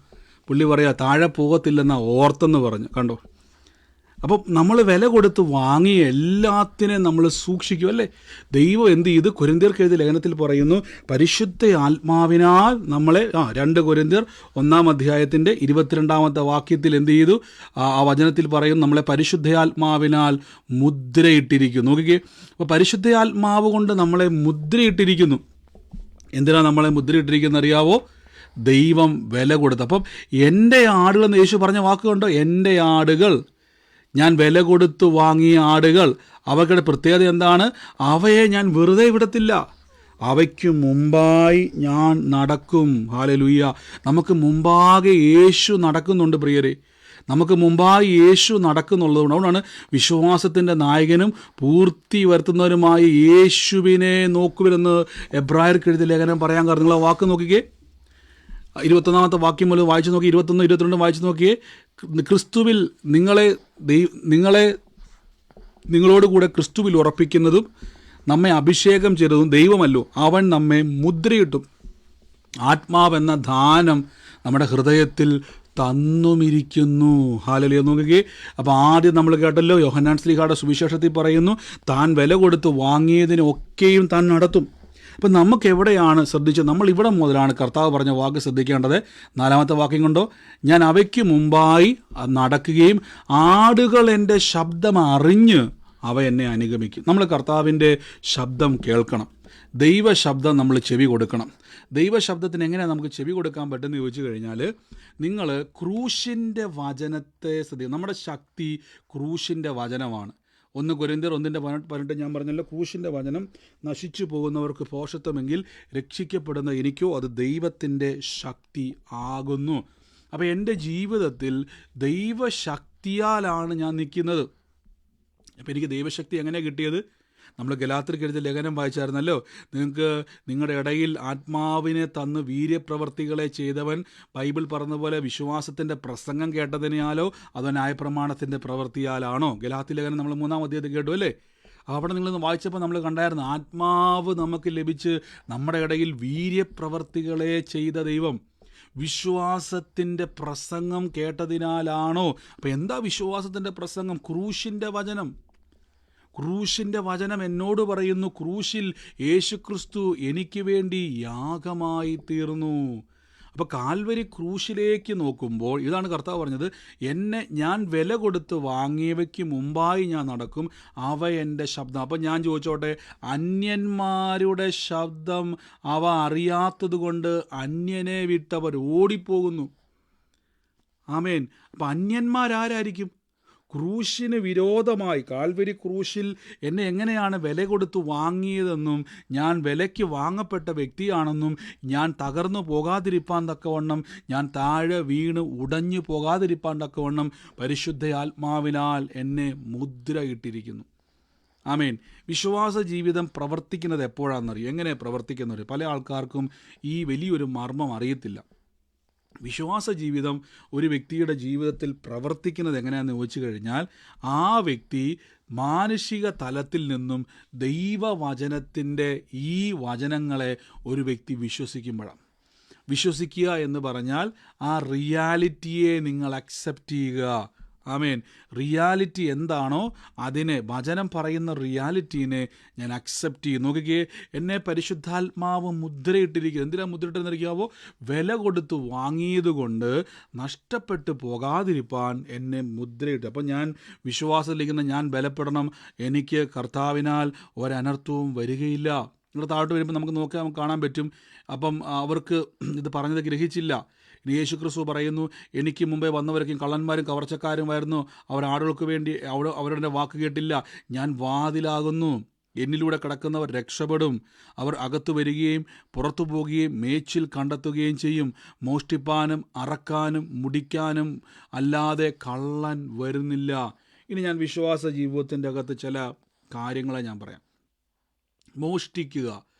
പുള്ളി പറയാ, താഴെ പോകത്തില്ലെന്നാ ഓർത്തെന്ന് പറഞ്ഞു. കണ്ടോ? അപ്പം നമ്മൾ വില കൊടുത്ത് വാങ്ങിയ എല്ലാത്തിനെയും നമ്മൾ സൂക്ഷിക്കും, അല്ലേ? ദൈവം എന്ത് ചെയ്ത്? കൊരിന്ത്യർക്ക് എഴുതിയ ലേഖനത്തിൽ പറയുന്നു, പരിശുദ്ധ ആത്മാവിനാൽ നമ്മളെ 2 കൊരിന്ത്യർ 1-ാം അധ്യായത്തിൻ്റെ 22-ാമത്തെ വാക്യത്തിൽ എന്ത് ചെയ്തു? ആ വചനത്തിൽ പറയുന്നു, നമ്മളെ പരിശുദ്ധ മുദ്രയിട്ടിരിക്കുന്നു. നോക്കിക്കേ, അപ്പോൾ പരിശുദ്ധ കൊണ്ട് നമ്മളെ മുദ്രയിട്ടിരിക്കുന്നു. എന്തിനാണ് നമ്മളെ മുദ്രയിട്ടിരിക്കുന്നത് അറിയാവോ? ദൈവം വില കൊടുത്ത്. അപ്പം എൻ്റെ ആടുകൾ എന്ന് യേശു പറഞ്ഞ വാക്കുകൊണ്ടോ, എൻ്റെ ആടുകൾ, ഞാൻ വില കൊടുത്തു വാങ്ങിയ ആടുകൾ. അവരുടെ പ്രത്യേകത എന്താണ്? അവയെ ഞാൻ വെറുതെ വിടത്തില്ല, അവയ്ക്ക് മുമ്പായി ഞാൻ നടക്കും. ഹല്ലേലൂയ. നമുക്ക് മുമ്പാകെ യേശു നടക്കുന്നുണ്ട് പ്രിയരെ. നമുക്ക് മുമ്പായി യേശു നടക്കുന്നുള്ളതുകൊണ്ട്, അതുകൊണ്ടാണ് വിശ്വാസത്തിൻ്റെ നായകനും പൂർത്തി വരുത്തുന്നവരുമായി യേശുവിനെ നോക്കുവിനെന്ന് എബ്രായർക്ക് എഴുതിയ ലേഖനം പറയാൻ കാരണം. നിങ്ങൾ ആ വാക്ക് നോക്കിക്കേ, 21-ാമത്തെ വാക്യം മുതൽ വായിച്ചു നോക്കി, 21, 22 വായിച്ചു നോക്കിയേ. ക്രിസ്തുവിൽ നിങ്ങളോട് കൂടെ ക്രിസ്തുവിൽ ഉറപ്പിക്കുന്നതും നമ്മെ അഭിഷേകം ചെയ്തതും ദൈവമല്ലോ, അവൻ നമ്മെ മുദ്രയിട്ടും ആത്മാവെന്ന ദാനം നമ്മുടെ ഹൃദയത്തിൽ തന്നുമിരിക്കുന്നു. ഹല്ലേലൂയ. നോക്കുകയെ. അപ്പോൾ ആദ്യം നമ്മൾ കേട്ടല്ലോ, യോഹന്നാൻ ശ്ലീഹായുടെ സുവിശേഷത്തിൽ പറയുന്നു, താൻ വില കൊടുത്ത് വാങ്ങിയതിനൊക്കെയും താൻ നടത്തും. അപ്പം നമുക്ക് എവിടെയാണ് ശ്രദ്ധിച്ചത്? നമ്മൾ ഇവിടെ മുതലാണ് കർത്താവ് പറഞ്ഞ വാക്ക് ശ്രദ്ധിക്കേണ്ടത്. 4-ാമത്തെ വാക്യം കൊണ്ടോ, ഞാൻ അവയ്ക്ക് മുമ്പായി നടക്കുകയും ആടുകൾ എൻ്റെ ശബ്ദം അറിഞ്ഞ് അവ എന്നെ അനുഗമിക്കും. നമ്മൾ കർത്താവിൻ്റെ ശബ്ദം കേൾക്കണം. ദൈവശബ്ദം നമ്മൾ ചെവി കൊടുക്കണം. ദൈവശബ്ദത്തിന് എങ്ങനെയാണ് നമുക്ക് ചെവി കൊടുക്കാൻ പറ്റുമെന്ന് ചോദിച്ചു കഴിഞ്ഞാൽ, നിങ്ങൾ ക്രൂശിൻ്റെ വചനത്തെ ശ്രദ്ധിക്കുക. നമ്മുടെ ശക്തി ക്രൂശിൻ്റെ വചനമാണ്. 1 കൊരിന്ത്യർ 1:18 ഞാൻ പറഞ്ഞല്ലോ, ക്രൂശിൻ്റെ വചനം നശിച്ചു പോകുന്നവർക്ക് ഭോഷത്വമെങ്കിൽ രക്ഷിക്കപ്പെടുന്ന എനിക്കോ അത് ദൈവത്തിൻ്റെ ശക്തി ആകുന്നു. അപ്പോൾ എൻ്റെ ജീവിതത്തിൽ ദൈവശക്തിയാലാണ് ഞാൻ നിൽക്കുന്നത്. അപ്പോൾ എനിക്ക് ദൈവശക്തി എങ്ങനെയാണ് കിട്ടിയത്? നമ്മൾ ഗലാത്യർക്ക് എഴുതിയ ലേഖനം വായിച്ചായിരുന്നല്ലോ, നിങ്ങൾക്ക് നിങ്ങളുടെ ഇടയിൽ ആത്മാവിനെ തന്ന് വീര്യപ്രവർത്തികളെ ചെയ്തവൻ, ബൈബിൾ പറഞ്ഞതുപോലെ വിശ്വാസത്തിൻ്റെ പ്രസംഗം കേട്ടതിനാലോ അതോ ന്യായപ്രമാണത്തിൻ്റെ പ്രവൃത്തിയാലാണോ? ഗലാത്യ ലേഖനം നമ്മൾ 3-ാം അധ്യായത്തിൽ കേട്ടു അല്ലേ? അവിടെ നിങ്ങളൊന്ന് വായിച്ചപ്പോൾ നമ്മൾ കണ്ടായിരുന്നു, ആത്മാവ് നമുക്ക് ലഭിച്ച് നമ്മുടെ ഇടയിൽ വീര്യപ്രവർത്തികളെ ചെയ്ത ദൈവം വിശ്വാസത്തിൻ്റെ പ്രസംഗം കേട്ടതിനാലാണോ? അപ്പോൾ എന്താ വിശ്വാസത്തിൻ്റെ പ്രസംഗം? ക്രൂശിൻ്റെ വചനം. ക്രൂശിൻ്റെ വചനം എന്നോട് പറയുന്നു, ക്രൂശിൽ യേശുക്രിസ്തു എനിക്ക് വേണ്ടി യാഗമായി തീർന്നു. അപ്പോൾ കാൽവരി ക്രൂശിലേക്ക് നോക്കുമ്പോൾ ഇതാണ് കർത്താവ് പറഞ്ഞത്, ഞാൻ വില കൊടുത്ത് വാങ്ങിയവയ്ക്ക് മുമ്പായി ഞാൻ നടക്കും, അവ എൻ്റെ ശബ്ദം. അപ്പം ഞാൻ ചോദിച്ചോട്ടെ, അന്യന്മാരുടെ ശബ്ദം അവ അറിയാത്തത് കൊണ്ട് അന്യനെ വിട്ടവർ ഓടിപ്പോകുന്നു. ആമേൻ. അപ്പം അന്യന്മാരാരായിരിക്കും? ക്രൂശിന് വിരോധമായി, കാൽവരി ക്രൂശിൽ എന്നെ എങ്ങനെയാണ് വില കൊടുത്ത് വാങ്ങിയതെന്നും ഞാൻ വിലയ്ക്ക് വാങ്ങപ്പെട്ട വ്യക്തിയാണെന്നും ഞാൻ തകർന്നു പോകാതിരിപ്പാൻ തക്കവണ്ണം, ഞാൻ താഴെ വീണ് ഉടഞ്ഞു പോകാതിരിപ്പാൻ തക്കവണ്ണം പരിശുദ്ധ ആത്മാവിനാൽ എന്നെ മുദ്രയിട്ടിരിക്കുന്നു. ആമേൻ. വിശ്വാസ ജീവിതം പ്രവർത്തിക്കുന്നത് എപ്പോഴാണെന്നറിയും? എങ്ങനെ പ്രവർത്തിക്കുന്നവർ? പല ആൾക്കാർക്കും ഈ വലിയൊരു മർമ്മം അറിയത്തില്ല. വിശ്വാസ ജീവിതം ഒരു വ്യക്തിയുടെ ജീവിതത്തിൽ പ്രവർത്തിക്കുന്നത് എങ്ങനെയാണെന്ന് ചോദിച്ചു കഴിഞ്ഞാൽ, ആ വ്യക്തി മാനുഷിക തലത്തിൽ നിന്നും ദൈവവചനത്തിൻ്റെ ഈ വചനങ്ങളെ ഒരു വ്യക്തി വിശ്വസിക്കുമ്പോഴാണ്. വിശ്വസിക്കുക എന്ന് പറഞ്ഞാൽ ആ റിയാലിറ്റിയെ നിങ്ങൾ അക്സെപ്റ്റ് ചെയ്യുക. ആമേൻ. റിയാലിറ്റി എന്താണോ അതിനെ, വചനം പറയുന്ന റിയാലിറ്റീനെ ഞാൻ അക്സെപ്റ്റ് ചെയ്യും. നോക്കിക്കേ, എന്നെ പരിശുദ്ധാത്മാവ് മുദ്രയിട്ടിരിക്കുക. എന്തിനാണ് മുദ്രയിട്ടെന്നിരിക്കാവോ? വില കൊടുത്ത് വാങ്ങിയത് കൊണ്ട് നഷ്ടപ്പെട്ടു പോകാതിരിപ്പാൻ എന്നെ മുദ്രയിട്ട്. അപ്പം ഞാൻ വിശ്വാസത്തിലിരിക്കുന്ന ഞാൻ ബലപ്പെടണം. എനിക്ക് കർത്താവിനാൽ ഒരനർത്ഥവും വരികയില്ല. നിങ്ങൾ താഴോട്ട് വരുമ്പോൾ നമുക്ക് കാണാൻ പറ്റും. അപ്പം അവർക്ക് ഇത് പറഞ്ഞത് ഗ്രഹിച്ചില്ല. ഇനി യേശുക്രിസ്തു പറയുന്നു, എനിക്ക് മുമ്പേ വന്നവരൊക്കെ കള്ളന്മാരും കവർച്ചക്കാരുമായിരുന്നു, അവർ ആടുകൾക്ക് വേണ്ടി അവരുടെ വാക്ക് കേട്ടില്ല. ഞാൻ വാതിലാകുന്നു, എന്നിലൂടെ കിടക്കുന്നവർ രക്ഷപ്പെടും. അവർ അകത്തു വരികയും പുറത്തു പോകുകയും മേച്ചിൽ കണ്ടെത്തുകയും ചെയ്യും. മോഷ്ടിപ്പാനും അറക്കാനും മുടിക്കാനും അല്ലാതെ കള്ളൻ വരുന്നില്ല. ഇനി ഞാൻ വിശ്വാസ ജീവിതത്തിൻ്റെ അകത്ത് ചില കാര്യങ്ങളെ ഞാൻ പറയാം. മോഷ്ടിക്കുക,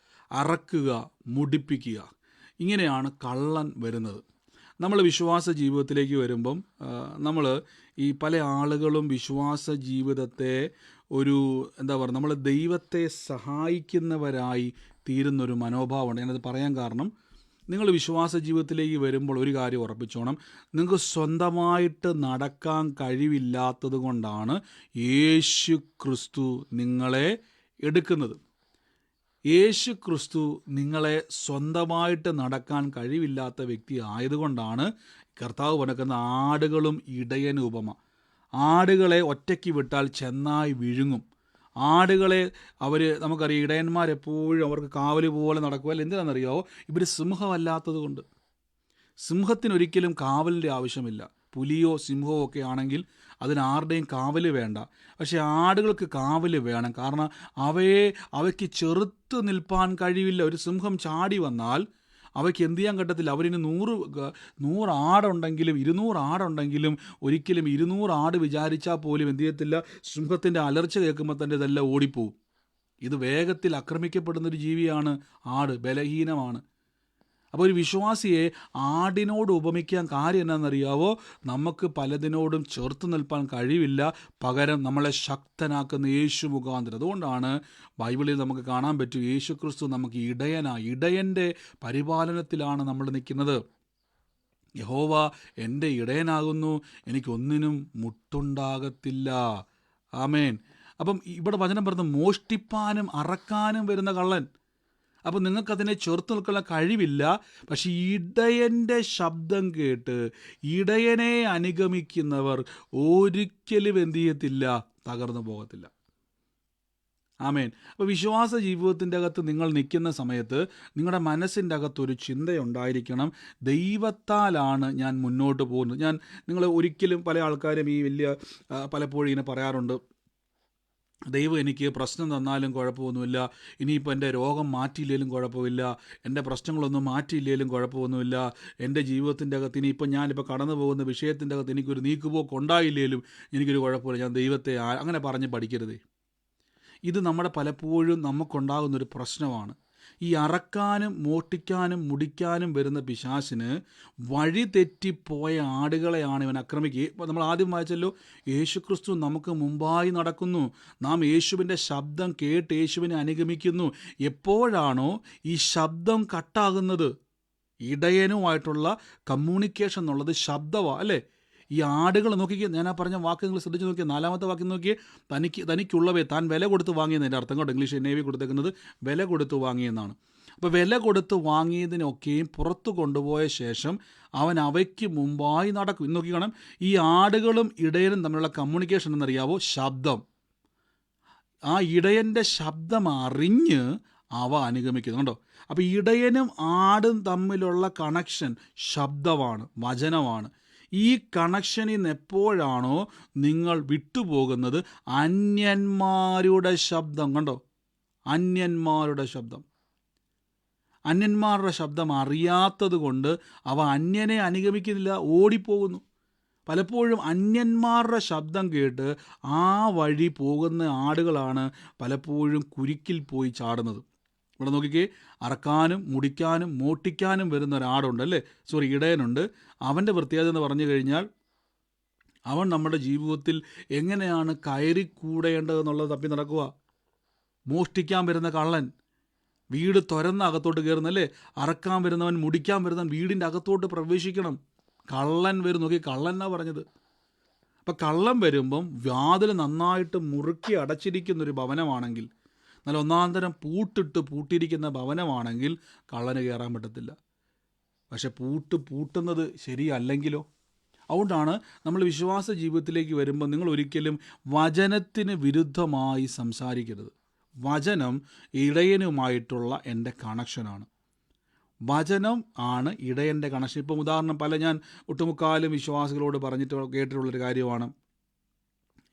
അറക്കുക, മുടിപ്പിക്കുക, ഇങ്ങനെയാണ് കള്ളൻ വരുന്നത്. നമ്മൾ വിശ്വാസ ജീവിതത്തിലേക്ക് വരുമ്പം നമ്മൾ ഈ പല ആളുകളും വിശ്വാസ ജീവിതത്തെ നമ്മൾ ദൈവത്തെ സഹായിക്കുന്നവരായി തീരുന്നൊരു മനോഭാവമുണ്ട്. ഞാനത് പറയാൻ കാരണം, നിങ്ങൾ വിശ്വാസ ജീവിതത്തിലേക്ക് വരുമ്പോൾ ഒരു കാര്യം ഉറപ്പിച്ചോണം, നിങ്ങൾക്ക് സ്വന്തമായിട്ട് നടക്കാൻ കഴിവില്ലാത്തത് കൊണ്ടാണ് യേശു ക്രിസ്തു നിങ്ങളെ എടുക്കുന്നത്. യേശു ക്രിസ്തു നിങ്ങളെ സ്വന്തമായിട്ട് നടക്കാൻ കഴിവില്ലാത്ത വ്യക്തി ആയതുകൊണ്ടാണ് കർത്താവ് പറഞ്ഞിരിക്കുന്ന ആടുകളും ഇടയനും ഉപമ. ആടുകളെ ഒറ്റയ്ക്ക് വിട്ടാൽ ചെന്നായി വിഴുങ്ങും. ആടുകളെ നമുക്കറിയാം, ഇടയന്മാരെപ്പോഴും അവർക്ക് കാവല് പോലെ നടക്കുമല്ലോ. എന്തിനാണെന്നറിയാമോ? ഇവർ സിംഹമല്ലാത്തത് കൊണ്ട്. സിംഹത്തിനൊരിക്കലും കാവലിൻ്റെ ആവശ്യമില്ല. പുലിയോ സിംഹമോ ഒക്കെ ആണെങ്കിൽ അതിനാരുടെയും കാവല് വേണ്ട. പക്ഷേ ആടുകൾക്ക് കാവല് വേണം. കാരണം അവയ്ക്ക് ചെറുത്ത് നിൽപ്പാൻ കഴിവില്ല. ഒരു സിംഹം ചാടി വന്നാൽ അവയ്ക്ക് എന്ത് ചെയ്യാൻ പറ്റത്തില്ല. അവരിന് 100 ആടുണ്ടെങ്കിലും 200 ആടുണ്ടെങ്കിലും ഒരിക്കലും 200 ആട് വിചാരിച്ചാൽ പോലും എന്ത് ചെയ്യത്തില്ല. സിംഹത്തിൻ്റെ അലർച്ച കേൾക്കുമ്പോൾ തന്നെ ഇതെല്ലാം ഓടിപ്പോവും. ഇത് വേഗത്തിൽ ആക്രമിക്കപ്പെടുന്നൊരു ജീവിയാണ് ആട്, ബലഹീനമാണ്. അപ്പോൾ ഒരു വിശ്വാസിയെ ആടിനോട് ഉപമിക്കാൻ കാര്യം എന്നാണെന്നറിയാവോ? നമുക്ക് പലതിനോടും ചേർത്ത് നിൽപ്പാൻ കഴിവില്ല, പകരം നമ്മളെ ശക്തനാക്കുന്ന യേശു മുഖാന്തരം. അതുകൊണ്ടാണ് ബൈബിളിൽ നമുക്ക് കാണാൻ പറ്റും, യേശു ക്രിസ്തു നമുക്ക് ഇടയൻ്റെ പരിപാലനത്തിലാണ് നമ്മൾ നിൽക്കുന്നത്. യഹോവ എൻ്റെ ഇടയനാകുന്നു, എനിക്കൊന്നിനും മുട്ടുണ്ടാകത്തില്ല. ആമേൻ. അപ്പം ഇവിടെ വചനം പറയുന്നത് മോഷ്ടിപ്പാനും അറക്കാനും വരുന്ന കള്ളൻ. അപ്പം നിങ്ങൾക്കതിനെ ചെറുത്ത് നിൽക്കുന്ന കഴിവില്ല. പക്ഷെ ഇടയൻ്റെ ശബ്ദം കേട്ട് ഇടയനെ അനുഗമിക്കുന്നവർ ഒരിക്കലും എന്ത് ചെയ്യത്തില്ല, തകർന്നു പോകത്തില്ല. ആമേൻ. അപ്പോൾ വിശ്വാസ ജീവിതത്തിൻ്റെ അകത്ത് നിങ്ങൾ നിൽക്കുന്ന സമയത്ത് നിങ്ങളുടെ മനസ്സിൻ്റെ അകത്തൊരു ചിന്തയുണ്ടായിരിക്കണം, ദൈവത്താലാണ് ഞാൻ മുന്നോട്ട് പോകുന്നത്. നിങ്ങൾ ഒരിക്കലും, പല ആൾക്കാരും ഈ പലപ്പോഴും ഇങ്ങനെ പറയാറുണ്ട്, ദൈവം എനിക്ക് പ്രശ്നം തന്നാലും കുഴപ്പമൊന്നുമില്ല, ഇനിയിപ്പോൾ എൻ്റെ രോഗം മാറ്റിയില്ലെങ്കിലും കുഴപ്പമില്ല, എൻ്റെ പ്രശ്നങ്ങളൊന്നും മാറ്റിയില്ലെങ്കിലും കുഴപ്പമൊന്നുമില്ല, എൻ്റെ ജീവിതത്തിൻ്റെ അകത്ത് ഇനിയിപ്പോൾ ഞാനിപ്പോൾ കടന്നു പോകുന്ന വിഷയത്തിൻ്റെ അകത്ത് എനിക്കൊരു നീക്കുപോക്ക് ഉണ്ടായില്ലെങ്കിലും എനിക്കൊരു കുഴപ്പമില്ല, ഞാൻ ദൈവത്തെ അങ്ങനെ പറഞ്ഞ് പഠിക്കരുതേ. ഇത് നമ്മുടെ പലപ്പോഴും നമുക്കുണ്ടാകുന്നൊരു പ്രശ്നമാണ്. ഈ അറക്കാനും മോഷ്ടിക്കാനും മുടിക്കാനും വരുന്ന പിശാചിന് വഴി തെറ്റിപ്പോയ ആടുകളെയാണ് ഇവൻ ആക്രമിക്കുക. ഇപ്പോൾ നമ്മൾ ആദ്യം വായിച്ചല്ലോ, യേശുക്രിസ്തു നമുക്ക് മുമ്പായി നടക്കുന്നു, നാം യേശുവിൻ്റെ ശബ്ദം കേട്ട് യേശുവിനെ അനുഗമിക്കുന്നു. എപ്പോഴാണോ ഈ ശബ്ദം കട്ടാകുന്നത്, ഇടയനുമായിട്ടുള്ള കമ്മ്യൂണിക്കേഷൻ എന്നുള്ളത് ശബ്ദമാണ് അല്ലേ. ഈ ആടുകൾ നോക്കിക്കേ, ഞാൻ ആ പറഞ്ഞ വാക്ക് നിങ്ങൾ ശ്രദ്ധിച്ച് നോക്കിയാൽ, 4-ാമത്തെ വാക്യം നോക്കിയേ, തനിക്കുള്ളവയെ താൻ വില കൊടുത്ത് വാങ്ങിയെന്നതിൻ്റെ അർത്ഥം കേട്ടോ. ഇംഗ്ലീഷ് NIV കൊടുത്തേക്കുന്നത് വില കൊടുത്ത് വാങ്ങിയെന്നാണ്. അപ്പോൾ വില കൊടുത്ത് വാങ്ങിയതിനൊക്കെയും പുറത്തു കൊണ്ടുപോയ ശേഷം അവൻ അവയ്ക്ക് മുമ്പായി നടക്കും. ഇന്ന് നോക്കി കാണാം, ഈ ആടുകളും ഇടയനും തമ്മിലുള്ള കമ്മ്യൂണിക്കേഷൻ എന്നറിയാവോ? ശബ്ദം. ആ ഇടയൻ്റെ ശബ്ദം അറിഞ്ഞ് അവ അനുഗമിക്കുന്നു കണ്ടോ. അപ്പോൾ ഇടയനും ആടും തമ്മിലുള്ള കണക്ഷൻ ശബ്ദമാണ്, വചനമാണ്. ഈ കണക്ഷനിൽ നിന്ന് എപ്പോഴാണോ നിങ്ങൾ വിട്ടുപോകുന്നത്, അന്യന്മാരുടെ ശബ്ദം കണ്ടോ, അന്യന്മാരുടെ ശബ്ദം അറിയാത്തത് കൊണ്ട് അവ അന്യനെ അനുഗമിക്കുന്നില്ല, ഓടിപ്പോകുന്നു. പലപ്പോഴും അന്യന്മാരുടെ ശബ്ദം കേട്ട് ആ വഴി പോകുന്ന ആടുകളാണ് പലപ്പോഴും കുരുക്കിൽ പോയി ചാടുന്നത്. ഇവിടെ നോക്കിക്കേ, അറക്കാനും മുടിക്കാനും മോഷ്ടിക്കാനും വരുന്ന ഒരാടുണ്ട് അല്ലേ, ഇടയനുണ്ട്. അവൻ്റെ പ്രത്യേകത എന്ന് പറഞ്ഞു കഴിഞ്ഞാൽ, അവൻ നമ്മുടെ ജീവിതത്തിൽ എങ്ങനെയാണ് കയറിക്കൂടേണ്ടതെന്നുള്ളത് തപ്പി നടക്കുക. മോഷ്ടിക്കാൻ വരുന്ന കള്ളൻ വീട് തുരന്ന അകത്തോട്ട് കയറുന്നല്ലേ, അറക്കാൻ വരുന്നവൻ, മുടിക്കാൻ വരുന്നവൻ വീടിൻ്റെ അകത്തോട്ട് പ്രവേശിക്കണം. കള്ളൻ വരും. നോക്കി, കള്ളൻ എന്നാ പറഞ്ഞത്. അപ്പം കള്ളൻ വരുമ്പം വാതിൽ നന്നായിട്ട് മുറുക്കി അടച്ചിരിക്കുന്നൊരു ഭവനമാണെങ്കിൽ, നല്ല ഒന്നാന്തരം പൂട്ടിയിരിക്കുന്ന ഭവനമാണെങ്കിൽ കള്ളന് കയറാൻ പറ്റത്തില്ല. പക്ഷെ പൂട്ടുന്നത് ശരിയല്ലെങ്കിലോ? അതുകൊണ്ടാണ് നമ്മൾ വിശ്വാസ ജീവിതത്തിലേക്ക് വരുമ്പോൾ നിങ്ങൾ ഒരിക്കലും വചനത്തിന് വിരുദ്ധമായി സംസാരിക്കരുത്. വചനം ഇടയനുമായിട്ടുള്ള എൻ്റെ കണക്ഷനാണ്. വചനം ആണ് ഇടയൻ്റെ കണക്ഷൻ. ഇപ്പം ഉദാഹരണം ഞാൻ ഒട്ടുമുക്കാലും വിശ്വാസികളോട് കേട്ടിട്ടുള്ളൊരു കാര്യമാണ്.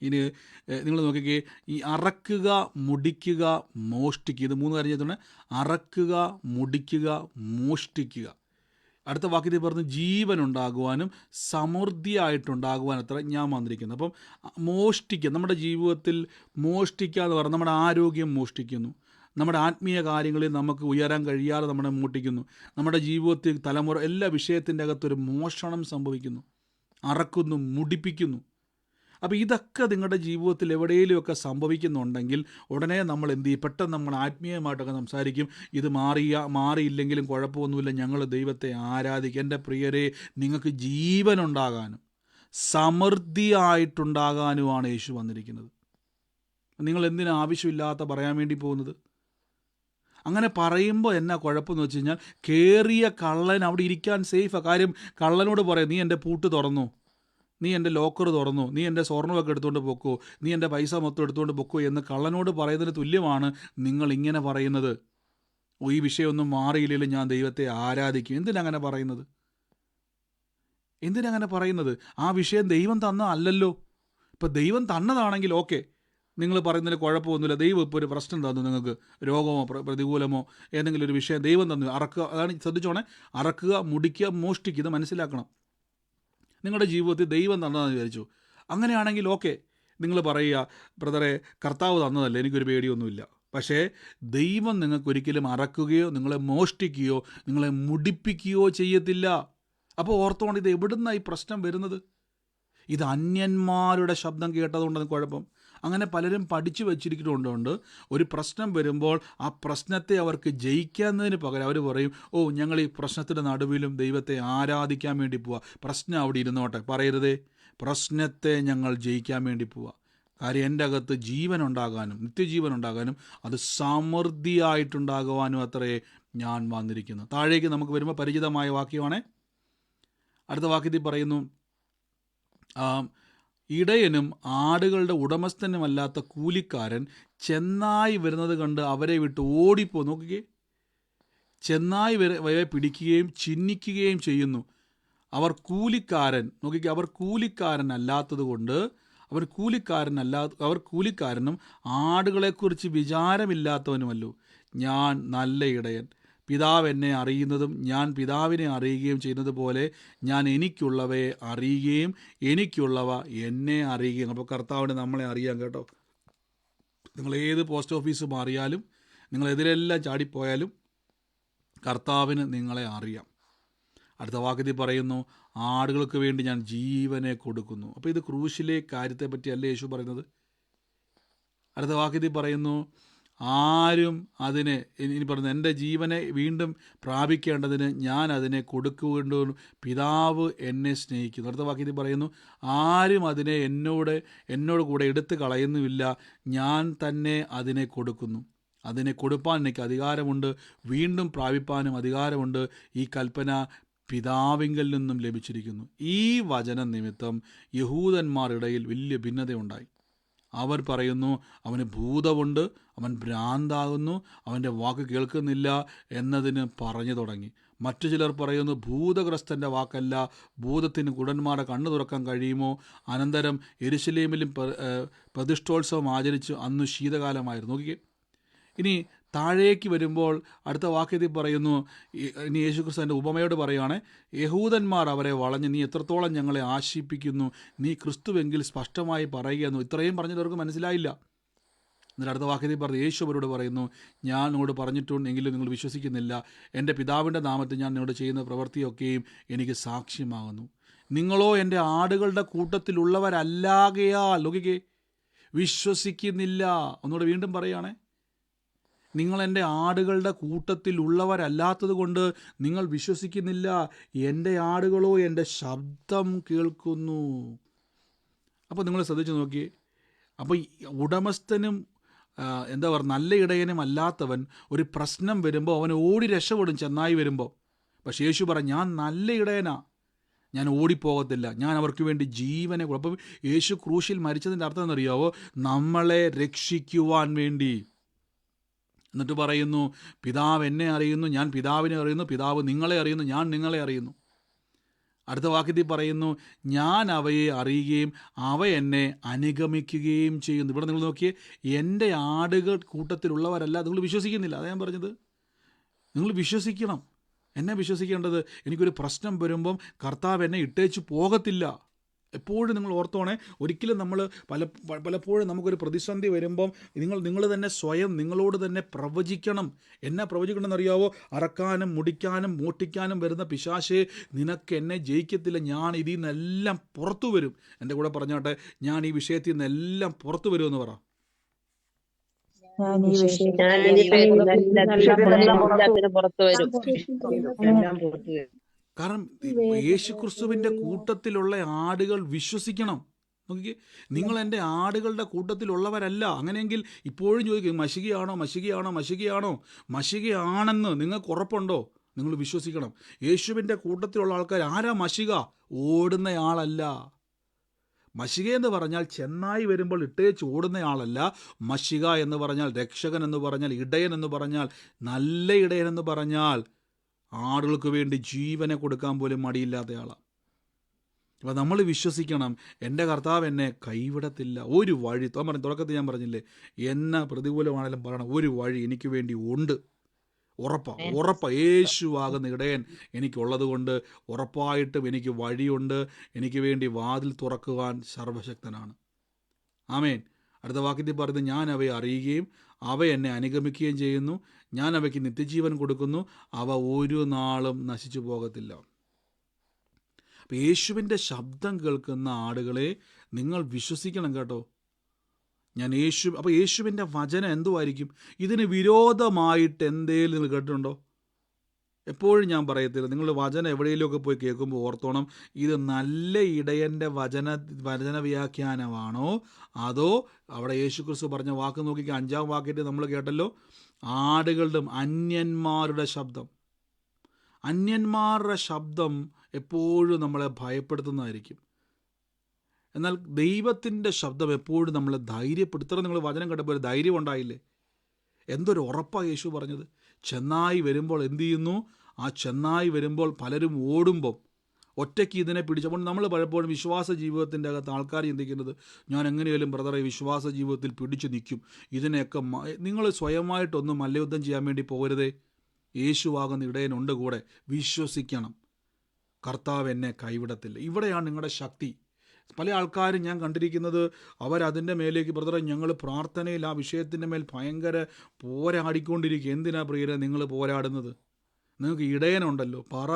ഇനി നിങ്ങൾ നോക്കിക്കേ, ഈ അറക്കുക, മുടിക്കുക, മോഷ്ടിക്കുക, ഇത് 3 കാര്യം ചെയ്തിട്ടുണ്ട്. അറക്കുക, മുടിക്കുക, മോഷ്ടിക്കുക. അടുത്ത വാക്യത്തിൽ പറഞ്ഞ് ജീവൻ ഉണ്ടാകുവാനും സമൃദ്ധിയായിട്ടുണ്ടാകുവാൻ അത്ര ഞാൻ വന്നിരിക്കുന്നത്. അപ്പം മോഷ്ടിക്കുക, നമ്മുടെ ജീവിതത്തിൽ മോഷ്ടിക്കുക എന്ന് പറഞ്ഞാൽ നമ്മുടെ ആരോഗ്യം മോഷ്ടിക്കുന്നു, നമ്മുടെ ആത്മീയ കാര്യങ്ങളിൽ നമുക്ക് ഉയരാൻ കഴിയാതെ നമ്മളെ മോഷ്ടിക്കുന്നു, നമ്മുടെ ജീവിതത്തിൽ തലമുറ എല്ലാ വിഷയത്തിൻ്റെ അകത്തൊരു മോഷണം സംഭവിക്കുന്നു, അറക്കുന്നു, മുടിപ്പിക്കുന്നു. അപ്പോൾ ഇതൊക്കെ നിങ്ങളുടെ ജീവിതത്തിൽ എവിടെയെങ്കിലുമൊക്കെ സംഭവിക്കുന്നുണ്ടെങ്കിൽ ഉടനെ നമ്മൾ എന്ത് ചെയ്യും? പെട്ടെന്ന് നമ്മൾ ആത്മീയമായിട്ടൊക്കെ സംസാരിക്കും. ഇത് മാറിയില്ലെങ്കിലും കുഴപ്പമൊന്നുമില്ല, ഞങ്ങൾ ദൈവത്തെ ആരാധിക്കും. എൻ്റെ പ്രിയരെ, നിങ്ങൾക്ക് ജീവനുണ്ടാകാനും സമൃദ്ധിയായിട്ടുണ്ടാകാനുമാണ് യേശു വന്നിരിക്കുന്നത്. നിങ്ങൾ എന്തിനാ ആവശ്യമില്ലാത്ത പറയാൻ വേണ്ടി പോകുന്നത്? അങ്ങനെ പറയുമ്പോൾ എന്നാ കുഴപ്പമെന്ന് വെച്ച് കഴിഞ്ഞാൽ, കയറിയ കള്ളൻ അവിടെ ഇരിക്കാൻ സേഫാണ്. കാര്യം കള്ളനോട് പറയാം, നീ എൻ്റെ പൂട്ട് തുറന്നു, നീ എൻ്റെ ലോക്കർ തുറന്നു, നീ എൻ്റെ സ്വർണ്ണമൊക്കെ എടുത്തുകൊണ്ട് പൊക്കോ, നീ എൻ്റെ പൈസ മൊത്തം എടുത്തുകൊണ്ട് പൊക്കോ എന്ന് കള്ളനോട് പറയുന്നതിന് തുല്യമാണ് നിങ്ങൾ ഇങ്ങനെ പറയുന്നത്. ഈ വിഷയമൊന്നും മാറിയില്ലെങ്കിലും ഞാൻ ദൈവത്തെ ആരാധിക്കും. എന്തിനങ്ങനെ പറയുന്നത്? ആ വിഷയം ദൈവം തന്ന അല്ലല്ലോ. ഇപ്പം ദൈവം തന്നതാണെങ്കിൽ ഓക്കെ, നിങ്ങൾ പറയുന്നതിൽ കുഴപ്പമൊന്നുമില്ല. ദൈവം ഇപ്പോൾ ഒരു പ്രശ്നം തന്നു, നിങ്ങൾക്ക് രോഗമോ പ്രതികൂലമോ ഏതെങ്കിലും ഒരു വിഷയം ദൈവം തന്നു. അറക്കുക, അതാണ് ശ്രദ്ധിച്ചോണേ, അറക്കുക, മുടിക്കുക, മോഷ്ടിക്കുക, ഇത് മനസ്സിലാക്കണം. നിങ്ങളുടെ ജീവിതത്തിൽ ദൈവം തന്നതെന്ന് വിചാരിച്ചു, അങ്ങനെയാണെങ്കിൽ ഓക്കെ, നിങ്ങൾ പറയുക, ബ്രദറെ കർത്താവ് തന്നതല്ലേ, എനിക്കൊരു പേടിയൊന്നുമില്ല. പക്ഷേ ദൈവം നിങ്ങൾക്കൊരിക്കലും അറക്കുകയോ നിങ്ങളെ മോഷ്ടിക്കുകയോ നിങ്ങളെ മുടിപ്പിക്കുകയോ ചെയ്യത്തില്ല. അപ്പോൾ ഓർത്തോണ്ട്, ഇത് എവിടുന്നാണ് ഈ പ്രശ്നം വരുന്നത്? ഇത് അന്യന്മാരുടെ ശബ്ദം കേട്ടതുകൊണ്ടാണ് കുഴപ്പം. അങ്ങനെ പലരും പഠിച്ചു വച്ചിരിക്കുന്നുണ്ട്. ഒരു പ്രശ്നം വരുമ്പോൾ ആ പ്രശ്നത്തെ അവർക്ക് ജയിക്കുന്നതിന് പകരം അവർ പറയും, ഞങ്ങൾ ഈ പ്രശ്നത്തിൻ്റെ നടുവിലും ദൈവത്തെ ആരാധിക്കാൻ വേണ്ടി പോവാ, പ്രശ്നം അവിടെ ഇരുന്നോട്ടെ. പറയരുതേ, പ്രശ്നത്തെ ഞങ്ങൾ ജയിക്കാൻ വേണ്ടി പോവാ. കാര്യം എൻ്റെ അകത്ത് ജീവൻ ഉണ്ടാകാനും നിത്യജീവൻ ഉണ്ടാകാനും അത് സമൃദ്ധിയായിട്ടുണ്ടാകുവാനും അത്രയേ ഞാൻ വന്നിരിക്കുന്നു. താഴേക്ക് നമുക്ക് വരുമ്പോൾ പരിചിതമായ വാക്യമാണ്. അടുത്ത വാക്യത്തിൽ പറയുന്നു, ഇടയനും ആടുകളുടെ ഉടമസ്ഥനുമല്ലാത്ത കൂലിക്കാരൻ ചെന്നായി വരുന്നത് കണ്ട് അവരെ വിട്ട് ഓടിപ്പോ. നോക്കിക്കേ, ചെന്നായി വരെ പിടിക്കുകയും ചിഹ്നിക്കുകയും ചെയ്യുന്നു. അവർ കൂലിക്കാരൻ, നോക്കിക്കേ, അവർ കൂലിക്കാരൻ അല്ലാത്തത് കൊണ്ട് അവർ കൂലിക്കാരനും ആടുകളെക്കുറിച്ച് വിചാരമില്ലാത്തവനുമല്ലോ. ഞാൻ നല്ല ഇടയൻ. പിതാവ് എന്നെ അറിയുന്നതും ഞാൻ പിതാവിനെ അറിയുകയും ചെയ്യുന്നത് പോലെ ഞാൻ എനിക്കുള്ളവയെ അറിയുകയും എനിക്കുള്ളവ എന്നെ അറിയുകയും. അപ്പോൾ കർത്താവിന് നമ്മളെ അറിയാം കേട്ടോ. നിങ്ങൾ ഏത് പോസ്റ്റ് ഓഫീസ് മാറിയാലും, നിങ്ങൾ എതിരെല്ലാം ചാടിപ്പോയാലും കർത്താവിന് നിങ്ങളെ അറിയാം. അടുത്ത വാക്യത്തിൽ പറയുന്നു, ആടുകൾക്ക് വേണ്ടി ഞാൻ ജീവനെ കൊടുക്കുന്നു. അപ്പോൾ ഇത് ക്രൂശിലെ കാര്യത്തെ പറ്റിയല്ല യേശു പറയുന്നത്. അടുത്ത വാക്യത്തിൽ പറയുന്നു, ആരും അതിനെ, ഇനി പറയുന്നത്, എൻ്റെ ജീവനെ വീണ്ടും പ്രാപിക്കേണ്ടതിന് ഞാൻ അതിനെ കൊടുക്കുകൊണ്ട് പിതാവ് എന്നെ സ്നേഹിക്കുന്നു. അടുത്ത വാക്യത്തിൽ പറയുന്നു, ആരും അതിനെ എന്നോട് കൂടെ എടുത്തു കളയുന്നുമില്ല, ഞാൻ തന്നെ അതിനെ കൊടുക്കുന്നു. അതിനെ കൊടുപ്പാൻ എനിക്ക് അധികാരമുണ്ട്, വീണ്ടും പ്രാപിപ്പാനും അധികാരമുണ്ട്. ഈ കൽപ്പന പിതാവിങ്കൽ നിന്നും ലഭിച്ചിരിക്കുന്നു. ഈ വചനം നിമിത്തം യഹൂദന്മാരിടയിൽ വലിയ ഭിന്നതയുണ്ടായി. അവർ പറയുന്നു, അവന് ഭൂതമുണ്ട്, അവൻ ഭ്രാന്താകുന്നു, അവൻ്റെ വാക്ക് കേൾക്കുന്നില്ല എന്നതിന് പറഞ്ഞു തുടങ്ങി. മറ്റു ചിലർ പറയുന്നു, ഭൂതഗ്രസ്തൻ്റെ വാക്കല്ല, ഭൂതത്തിന് കുടന്മാരെ കണ്ണു തുറക്കാൻ കഴിയുമോ? അനന്തരം യെരുശലേമിലും പ്രതിഷ്ഠോത്സവം ആചരിച്ചു. അന്ന് ശീതകാലമായിരുന്നു. നോക്കിക്കേ, ഇനി താഴേക്ക് വരുമ്പോൾ അടുത്ത വാക്യത്തിൽ പറയുന്നു, ഇനി യേശുക്രിസ്തു എൻ്റെ ഉപമയോട് പറയുകയാണ്, യഹൂദന്മാർ അവരെ വളഞ്ഞ്, നീ എത്രത്തോളം ഞങ്ങളെ ആശിപ്പിക്കുന്നു, നീ ക്രിസ്തുവെങ്കിൽ സ്പഷ്ടമായി പറയുകയെന്നു. ഇത്രയും പറഞ്ഞവർക്ക് മനസ്സിലായില്ല. എന്നിട്ട് അടുത്ത വാക്യത്തിൽ പറഞ്ഞു, യേശു അവരോട് പറയുന്നു, ഞാൻ നിങ്ങളോട് പറഞ്ഞിട്ടുണ്ടെങ്കിലും നിങ്ങൾ വിശ്വസിക്കുന്നില്ല. എൻ്റെ പിതാവിൻ്റെ നാമത്തിൽ ഞാൻ നിങ്ങളോട് ചെയ്യുന്ന പ്രവൃത്തിയൊക്കെയും എനിക്ക് സാക്ഷ്യമാകുന്നു. നിങ്ങളോ എൻ്റെ ആടുകളുടെ കൂട്ടത്തിലുള്ളവരല്ലാകയാൽ, നോക്കിക്കേ, വിശ്വസിക്കുന്നില്ല. ഒന്നുകൂടെ വീണ്ടും പറയുകയാണേ, നിങ്ങൾ എൻ്റെ ആടുകളുടെ കൂട്ടത്തിലുള്ളവരല്ലാത്തത് കൊണ്ട് നിങ്ങൾ വിശ്വസിക്കുന്നില്ല. എൻ്റെ ആടുകളോ എൻ്റെ ശബ്ദം കേൾക്കുന്നു. അപ്പോൾ നിങ്ങൾ ശ്രദ്ധിച്ച് നോക്കി. അപ്പോൾ ഉടമസ്ഥനും എന്താ പറയുക, നല്ല ഇടയനും അല്ലാത്തവൻ ഒരു പ്രശ്നം വരുമ്പോൾ അവൻ ഓടി രക്ഷപ്പെടും, ചെന്നായി വരുമ്പോൾ. പക്ഷേ യേശു പറഞ്ഞു, ഞാൻ നല്ല ഇടയനാ, ഞാൻ ഓടിപ്പോകത്തില്ല, ഞാൻ അവർക്ക് വേണ്ടി ജീവനെ കൊടുക്കും. അപ്പം യേശു ക്രൂശിൽ മരിച്ചതിൻ്റെ അർത്ഥം എന്നറിയാവോ? നമ്മളെ രക്ഷിക്കുവാൻ വേണ്ടി. എന്നിട്ട് പറയുന്നു, പിതാവ് എന്നെ അറിയുന്നു, ഞാൻ പിതാവിനെ അറിയുന്നു, പിതാവ് നിങ്ങളെ അറിയുന്നു, ഞാൻ നിങ്ങളെ അറിയുന്നു. അടുത്ത വാക്യത്തിൽ പറയുന്നു, ഞാൻ അവയെ അറിയുകയും അവ എന്നെ അനുഗമിക്കുകയും ചെയ്യുന്നു. ഇവിടെ നിങ്ങൾ നോക്കിയേ, എൻ്റെ ആടുകൾ കൂട്ടത്തിലുള്ളവരല്ല. നിങ്ങൾ വിശ്വസിക്കുന്നില്ല, അതാ ഞാൻ പറഞ്ഞത്. നിങ്ങൾ വിശ്വസിക്കണം. എന്നെ വിശ്വസിക്കേണ്ടത്, എനിക്കൊരു പ്രശ്നം വരുമ്പം കർത്താവ് എന്നെ ഇട്ടേച്ച് പോകത്തില്ല. എപ്പോഴും നിങ്ങൾ ഓർത്തോണേ, ഒരിക്കലും നമ്മൾ പലപ്പോഴും നമുക്കൊരു പ്രതിസന്ധി വരുമ്പം നിങ്ങൾ തന്നെ സ്വയം നിങ്ങളോട് തന്നെ പ്രവചിക്കണം. എന്നാ പ്രവചിക്കണം എന്നറിയാവോ? അറക്കാനും മുടിക്കാനും മോട്ടിക്കാനും വരുന്ന പിശാശേ, നിനക്ക് എന്നെ ജയിക്കത്തില്ല, ഞാൻ ഇതിൽ നിന്നെല്ലാം പുറത്തു വരും. എൻ്റെ കൂടെ പറഞ്ഞോട്ടെ, ഞാൻ ഈ വിഷയത്തിൽ നിന്നെല്ലാം പുറത്തു വരുമെന്ന് പറ. കാരണം യേശുക്രിസ്തുവിൻ്റെ കൂട്ടത്തിലുള്ള ആടുകൾ വിശ്വസിക്കണം. നോക്കിക്കേ, നിങ്ങൾ എൻ്റെ ആടുകളുടെ കൂട്ടത്തിലുള്ളവരല്ല. അങ്ങനെയെങ്കിൽ ഇപ്പോഴും ചോദിക്കും, മശികയാണോ? മശികയാണെന്ന് നിങ്ങൾക്ക് ഉറപ്പുണ്ടോ? നിങ്ങൾ വിശ്വസിക്കണം. യേശുവിൻ്റെ കൂട്ടത്തിലുള്ള ആൾക്കാർ ആരാ മശിക? ഓടുന്നയാളല്ല. മശിക എന്ന് പറഞ്ഞാൽ ചെന്നായി വരുമ്പോൾ ഇട്ടേച്ച് ഓടുന്നയാളല്ല. മശിക എന്ന് പറഞ്ഞാൽ രക്ഷകൻ എന്ന് പറഞ്ഞാൽ, ഇടയൻ എന്ന് പറഞ്ഞാൽ, നല്ല ഇടയൻ എന്ന് പറഞ്ഞാൽ ആടുകൾക്ക് വേണ്ടി ജീവനെ കൊടുക്കാൻ പോലും മടിയില്ലാത്തയാളാണ്. അപ്പോൾ നമ്മൾ വിശ്വസിക്കണം, എൻ്റെ കർത്താവ് എന്നെ കൈവിടത്തില്ല. ഒരു വഴി തുടക്കത്തിൽ ഞാൻ പറഞ്ഞില്ലേ, എന്നെ പ്രതികൂലമാണെങ്കിലും പറയണം, ഒരു വഴി എനിക്ക് വേണ്ടി ഉണ്ട്. ഉറപ്പാ യേശുവാകുന്ന ഇടയൻ എനിക്കുള്ളത് കൊണ്ട് ഉറപ്പായിട്ടും എനിക്ക് വഴിയുണ്ട്. എനിക്ക് വേണ്ടി വാതിൽ തുറക്കുവാൻ സർവശക്തനാണ്. ആമേൻ. അടുത്ത വാക്യത്തിൽ പറയുന്നത്, ഞാൻ അവയെ അറിയുകയും അവ എന്നെ അനുഗമിക്കുകയും ചെയ്യുന്നു. ഞാൻ അവയ്ക്ക് നിത്യജീവൻ കൊടുക്കുന്നു, അവ ഒരു നാളും നശിച്ചു പോകത്തില്ല. അപ്പം യേശുവിൻ്റെ ശബ്ദം കേൾക്കുന്ന ആടുകളെ നിങ്ങൾ വിശ്വസിക്കണം കേട്ടോ. അപ്പോൾ യേശുവിൻ്റെ വചനം എന്തുമായിരിക്കും? ഇതിന് വിരോധമായിട്ട് എന്തേലും നിങ്ങൾ കേട്ടിട്ടുണ്ടോ? എപ്പോഴും ഞാൻ പറയത്തില്ല, നിങ്ങൾ വചനം എവിടെയെങ്കിലുമൊക്കെ പോയി കേൾക്കുമ്പോൾ ഓർത്തോണം, ഇത് നല്ല ഇടയൻ്റെ വചന വ്യാഖ്യാനമാണോ അതോ അവിടെ യേശുക്രിസ്തു പറഞ്ഞ വാക്ക് നോക്കിക്കുക. 5-ാം വാക്യത്തിൽ നമ്മൾ കേട്ടല്ലോ, അന്യന്മാരുടെ ശബ്ദം എപ്പോഴും നമ്മളെ ഭയപ്പെടുത്തുന്നതായിരിക്കും. എന്നാൽ ദൈവത്തിൻ്റെ ശബ്ദം എപ്പോഴും നമ്മളെ ധൈര്യപ്പെടുത്തണം. നിങ്ങൾ വചനം കേട്ടപ്പോൾ ഒരു ധൈര്യം ഉണ്ടായില്ലേ? എന്തൊരു ഉറപ്പാണ് യേശു പറഞ്ഞത്. ചെന്നായി വരുമ്പോൾ എന്തു ചെയ്യുന്നു? ആ ചെന്നായി വരുമ്പോൾ പലരും ഒറ്റയ്ക്ക് ഇതിനെ പിടിച്ചപ്പോൾ നമ്മൾ പലപ്പോഴും വിശ്വാസ ജീവിതത്തിൻ്റെ അകത്ത് ആൾക്കാർ ചിന്തിക്കുന്നത്, ഞാൻ എങ്ങനെയാലും ബ്രദറെ വിശ്വാസ ജീവിതത്തിൽ പിടിച്ചു നിൽക്കും, ഇതിനെയൊക്കെ നിങ്ങൾ സ്വയമായിട്ടൊന്നും മല്ലയുദ്ധം ചെയ്യാൻ വേണ്ടി പോകരുതേ. യേശുവാകുന്ന ഇടയനുണ്ട് കൂടെ. വിശ്വസിക്കണം, കർത്താവ് എന്നെ കൈവിടത്തില്ല. ഇവിടെയാണ് നിങ്ങളുടെ ശക്തി. പല ആൾക്കാരും ഞാൻ കണ്ടിരിക്കുന്നത്, അവരതിൻ്റെ മേലേക്ക്, ബ്രദറെ ഞങ്ങൾ പ്രാർത്ഥനയിൽ ആ വിഷയത്തിൻ്റെ മേൽ ഭയങ്കര പോരാടിക്കൊണ്ടിരിക്കുക. എന്തിനാ പ്രിയരെ നിങ്ങൾ പോരാടുന്നത്? നിങ്ങൾക്ക് ഇടയനുണ്ടല്ലോ, പറ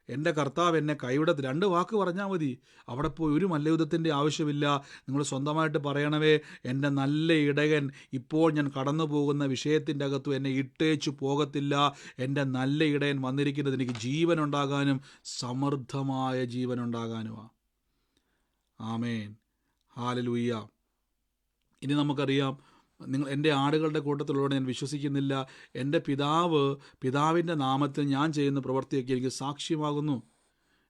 എൻ്റെ കർത്താവ് എന്നെ കൈവിടത്തില്ല. 2 വാക്ക് പറഞ്ഞാൽ മതി. അവിടെ പോയി ഒരു മല്ലയുദ്ധത്തിൻ്റെ ആവശ്യമില്ല. നിങ്ങൾ സ്വന്തമായിട്ട് പറയണവേ, എൻ്റെ നല്ല ഇടയൻ ഇപ്പോൾ ഞാൻ കടന്നു പോകുന്ന വിഷയത്തിൻ്റെ അകത്തും എന്നെ ഇട്ടേച്ചു പോകത്തില്ല. എൻ്റെ നല്ല ഇടയൻ വന്നിരിക്കുന്നത് എനിക്ക് ജീവനുണ്ടാകാനും സമൃദ്ധമായ ജീവനുണ്ടാകാനുമാണ്. ആമേൻ, ഹല്ലേലൂയ. ഇനി നമുക്കറിയാം, എൻ്റെ ആടുകളുടെ കൂട്ടത്തിലുള്ളവരോട് ഞാൻ വിശ്വസിക്കുന്നില്ല. എൻ്റെ പിതാവിൻ്റെ നാമത്തിൽ ഞാൻ ചെയ്യുന്ന പ്രവൃത്തിയൊക്കെ എനിക്ക് സാക്ഷ്യമാകുന്നു.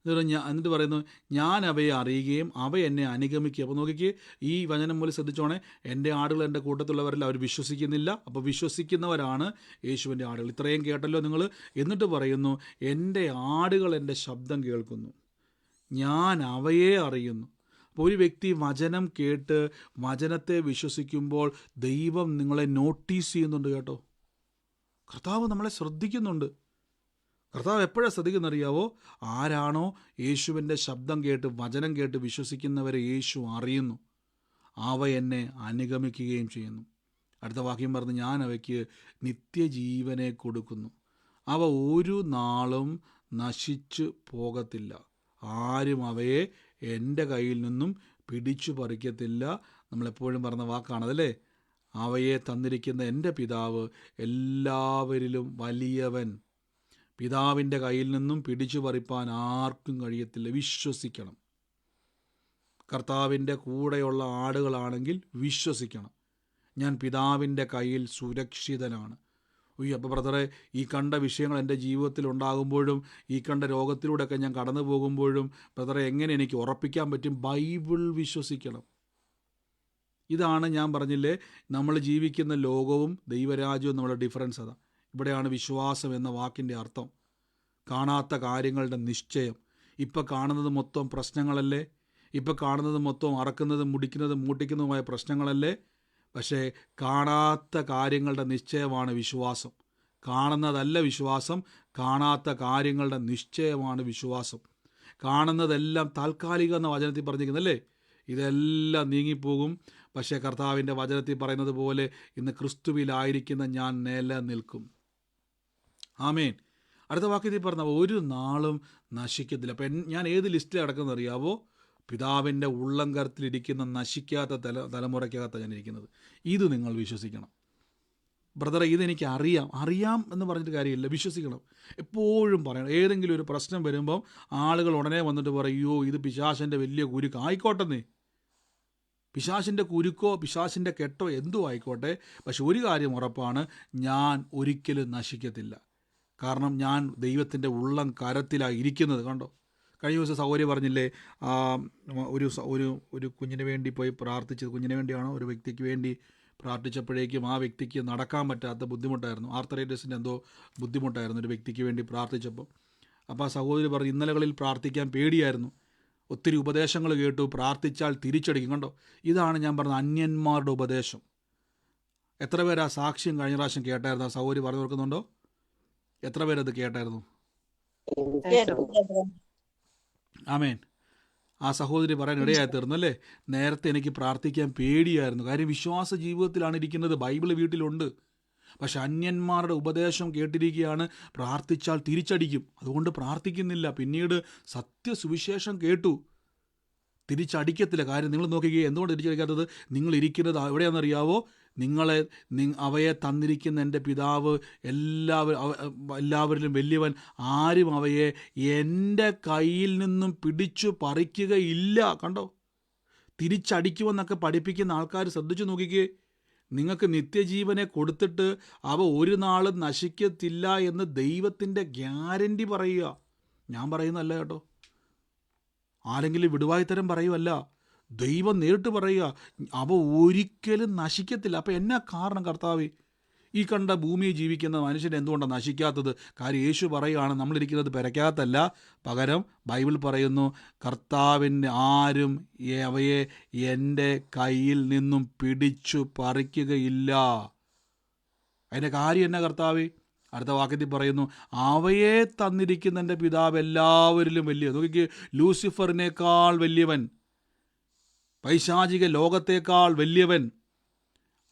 എന്നിട്ട് പറയുന്നു, ഞാൻ അവയെ അറിയുകയും അവ എന്നെ അനുഗമിക്കുക. അപ്പോൾ നോക്കിക്കേ, ഈ വചനം പോലെ ശ്രദ്ധിച്ചോണേ. എൻ്റെ ആടുകൾ എൻ്റെ കൂട്ടത്തിലുള്ളവരെല്ലാം അവർ വിശ്വസിക്കുന്നില്ല. അപ്പോൾ വിശ്വസിക്കുന്നവരാണ് യേശുവിൻ്റെ ആടുകൾ. ഇത്രയും കേട്ടല്ലോ നിങ്ങൾ. എന്നിട്ട് പറയുന്നു, എൻ്റെ ആടുകൾ എൻ്റെ ശബ്ദം കേൾക്കുന്നു, ഞാൻ അവയെ അറിയുന്നു. അപ്പോൾ ഒരു വ്യക്തി വചനം കേട്ട് വചനത്തെ വിശ്വസിക്കുമ്പോൾ ദൈവം നിങ്ങളെ നോട്ടീസ് ചെയ്യുന്നുണ്ട് കേട്ടോ. കർത്താവ് നമ്മളെ ശ്രദ്ധിക്കുന്നുണ്ട്. കർത്താവ് എപ്പോഴാണ് ശ്രദ്ധിക്കുന്നറിയാവോ? ആരാണോ യേശുവിൻ്റെ ശബ്ദം കേട്ട് വചനം കേട്ട് വിശ്വസിക്കുന്നവരെ യേശു അറിയുന്നു, അവ എന്നെ അനുഗമിക്കുകയും ചെയ്യുന്നു. അടുത്ത വാക്യം പറഞ്ഞ്, ഞാൻ അവയ്ക്ക് നിത്യജീവനെ കൊടുക്കുന്നു, അവ ഒരു നാളും നശിച്ചു പോകത്തില്ല, ആരും അവയെ എൻ്റെ കയ്യിൽ നിന്നും പിടിച്ചു പറിക്കത്തില്ല. നമ്മളെപ്പോഴും പറഞ്ഞ വാക്കാണതല്ലേ. അവയെ തന്നിരിക്കുന്ന എൻ്റെ പിതാവ് എല്ലാവരിലും വലിയവൻ, പിതാവിൻ്റെ കയ്യിൽ നിന്നും പിടിച്ചു പറിപ്പാൻ ആർക്കും കഴിയത്തില്ല. വിശ്വസിക്കണം. കർത്താവിൻ്റെ കൂടെയുള്ള ആടുകളാണെങ്കിൽ വിശ്വസിക്കണം, ഞാൻ പിതാവിൻ്റെ കയ്യിൽ സുരക്ഷിതനാണ്. അപ്പോൾ ബ്രദറെ, ഈ കണ്ട വിഷയങ്ങൾ എൻ്റെ ജീവിതത്തിൽ ഉണ്ടാകുമ്പോഴും ഈ കണ്ട രോഗത്തിലൂടെയൊക്കെ ഞാൻ കടന്നു പോകുമ്പോഴും ബ്രദറെ എങ്ങനെ എനിക്ക് ഉറപ്പിക്കാൻ പറ്റും? ബൈബിൾ വിശ്വസിക്കണം. ഇതാണ് ഞാൻ പറഞ്ഞില്ലേ, നമ്മൾ ജീവിക്കുന്ന ലോകവും ദൈവരാജ്യവും നമ്മുടെ ഡിഫറൻസ്. അതാ ഇവിടെയാണ് വിശ്വാസം എന്ന വാക്കിൻ്റെ അർത്ഥം. കാണാത്ത കാര്യങ്ങളുടെ നിശ്ചയം. ഇപ്പം കാണുന്നത് മൊത്തം പ്രശ്നങ്ങളല്ലേ? ഇപ്പം കാണുന്നത് മൊത്തം അറക്കുന്നതും മുടിക്കുന്നതും മൂട്ടിക്കുന്നതുമായ പ്രശ്നങ്ങളല്ലേ? പക്ഷേ കാണാത്ത കാര്യങ്ങളുടെ നിശ്ചയമാണ് വിശ്വാസം. കാണുന്നതല്ല വിശ്വാസം, കാണാത്ത കാര്യങ്ങളുടെ നിശ്ചയമാണ് വിശ്വാസം. കാണുന്നതെല്ലാം താൽക്കാലികം എന്ന വചനത്തിൽ പറഞ്ഞിരിക്കുന്നല്ലേ, ഇതെല്ലാം നീങ്ങിപ്പോകും. പക്ഷേ കർത്താവിൻ്റെ വചനത്തിൽ പറയുന്നത് പോലെ ഇന്ന് ക്രിസ്തുവിലായിരിക്കുന്ന ഞാൻ നിലനിൽക്കും. ആമേൻ. അടുത്ത വാക്യത്തിൽ പറഞ്ഞ ഒരു നാളും നശിക്കത്തില്ല. അപ്പം ഞാൻ ഏത് ലിസ്റ്റിൽ കിടക്കുന്നത് അറിയാവോ? പിതാവിൻ്റെ ഉള്ളംകരത്തിലിരിക്കുന്ന നശിക്കാത്ത തലമുറയ്ക്കകത്താണ് ഞാനിരിക്കുന്നത്. ഇത് നിങ്ങൾ വിശ്വസിക്കണം. ബ്രദറെ, ഇതെനിക്ക് അറിയാം എന്ന് പറഞ്ഞിട്ട് കാര്യമില്ല, വിശ്വസിക്കണം. എപ്പോഴും പറയണം. ഏതെങ്കിലും ഒരു പ്രശ്നം വരുമ്പം ആളുകൾ ഉടനെ വന്നിട്ട് പറയോ, ഇത് പിശാചിൻ്റെ വലിയ കുരുക്ക്. ആയിക്കോട്ടെന്നേ, പിശാചിൻ്റെ കുരുക്കോ പിശാചിൻ്റെ കെട്ടോ എന്തോ ആയിക്കോട്ടെ. പക്ഷെ ഒരു കാര്യം ഉറപ്പാണ്, ഞാൻ ഒരിക്കലും നശിക്കത്തില്ല. കാരണം ഞാൻ ദൈവത്തിൻ്റെ ഉള്ളം കരത്തിലാണ് ഇരിക്കുന്നത്. കണ്ടോ, കഴിഞ്ഞ ദിവസം സഹോദരി പറഞ്ഞില്ലേ, ഒരു കുഞ്ഞിന് വേണ്ടി പോയി പ്രാർത്ഥിച്ചത്. കുഞ്ഞിന് വേണ്ടിയാണോ, ഒരു വ്യക്തിക്ക് വേണ്ടി പ്രാർത്ഥിച്ചപ്പോഴേക്കും ആ വ്യക്തിക്ക് നടക്കാൻ പറ്റാത്ത ബുദ്ധിമുട്ടായിരുന്നു. ആർത്തറൈറ്റിസിൻ്റെ എന്തോ ബുദ്ധിമുട്ടായിരുന്നു ഒരു വ്യക്തിക്ക് വേണ്ടി പ്രാർത്ഥിച്ചപ്പോൾ. അപ്പോൾ ആ സഹോദരി പറഞ്ഞു, ഇന്നലകളിൽ പ്രാർത്ഥിക്കാൻ പേടിയായിരുന്നു, ഒത്തിരി ഉപദേശങ്ങൾ കേട്ടു, പ്രാർത്ഥിച്ചാൽ തിരിച്ചടിക്കും. കണ്ടോ, ഇതാണ് ഞാൻ പറഞ്ഞ അന്യന്മാരുടെ ഉപദേശം. എത്ര പേര് ആ സാക്ഷ്യം കഴിഞ്ഞ പ്രാവശ്യം കേട്ടായിരുന്നു? ആ സഹോദരി പറഞ്ഞു കൊടുക്കുന്നുണ്ടോ? എത്ര പേരത് കേട്ടായിരുന്നു? ആമേൻ. ആ സഹോദരി പറയാൻ ഇടയായി തീർന്നു അല്ലേ. നേരത്തെ എനിക്ക് പ്രാർത്ഥിക്കാൻ പേടിയായിരുന്നു, കാര്യം വിശ്വാസ ജീവിതത്തിലാണ് ഇരിക്കുന്നത്, ബൈബിൾ വീട്ടിലുണ്ട്. പക്ഷെ അന്യന്മാരുടെ ഉപദേശം കേട്ടിരിക്കുകയാണ്, പ്രാർത്ഥിച്ചാൽ തിരിച്ചടിക്കും, അതുകൊണ്ട് പ്രാർത്ഥിക്കുന്നില്ല. പിന്നീട് സത്യസുവിശേഷം കേട്ടു, തിരിച്ചടിക്കത്തില്ല. കാര്യം നിങ്ങൾ നോക്കിക്കുക, എന്തുകൊണ്ട് തിരിച്ചടിക്കാത്തത്? നിങ്ങൾ ഇരിക്കുന്നത് എവിടെയാണെന്നറിയാവോ? അവയെ തന്നിരിക്കുന്ന എൻ്റെ പിതാവ് എല്ലാവരിലും വലിയവൻ, ആരും അവയെ എൻ്റെ കയ്യിൽ നിന്നും പിടിച്ചു പറിക്കുകയില്ല. കണ്ടോ, തിരിച്ചടിക്കുമെന്നൊക്കെ പഠിപ്പിക്കുന്ന ആൾക്കാർ ശ്രദ്ധിച്ചു നോക്കിക്കേ. നിങ്ങൾക്ക് നിത്യജീവനെ കൊടുത്തിട്ട് അവ ഒരു നാളും നശിക്കത്തില്ല എന്ന് ദൈവത്തിൻ്റെ ഗ്യാരണ്ടി പറയുക. ഞാൻ പറയുന്നതല്ല കേട്ടോ, ആരെങ്കിലും വിടുവായിത്തരം പറയുമല്ല, ദൈവം നേരിട്ട് പറയുക, അവ ഒരിക്കലും നശിക്കത്തില്ല. അപ്പം എന്നാ കാരണം കർത്താവേ? ഈ കണ്ട ഭൂമിയിൽ ജീവിക്കുന്ന മനുഷ്യൻ എന്തുകൊണ്ടാണ് നശിക്കാത്തത്? കാര്യം യേശു പറയുകയാണ് നമ്മളിരിക്കുന്നത് പെരയ്ക്കകത്തല്ല, പകരം ബൈബിൾ പറയുന്നു കർത്താവിൻ്റെ ആരും അവയെ എൻ്റെ കയ്യിൽ നിന്നും പിടിച്ചു പറിക്കുകയില്ല. അതിൻ്റെ കാര്യം എന്നാ കർത്താവ്? അടുത്ത വാക്യത്തിൽ പറയുന്നു അവയെ തന്നിരിക്കുന്ന എൻ്റെ പിതാവ് എല്ലാവരിലും വലിയ. നോക്കിക്ക്, ലൂസിഫറിനേക്കാൾ വലിയവൻ, പൈശാചിക ലോകത്തേക്കാൾ വലിയവൻ.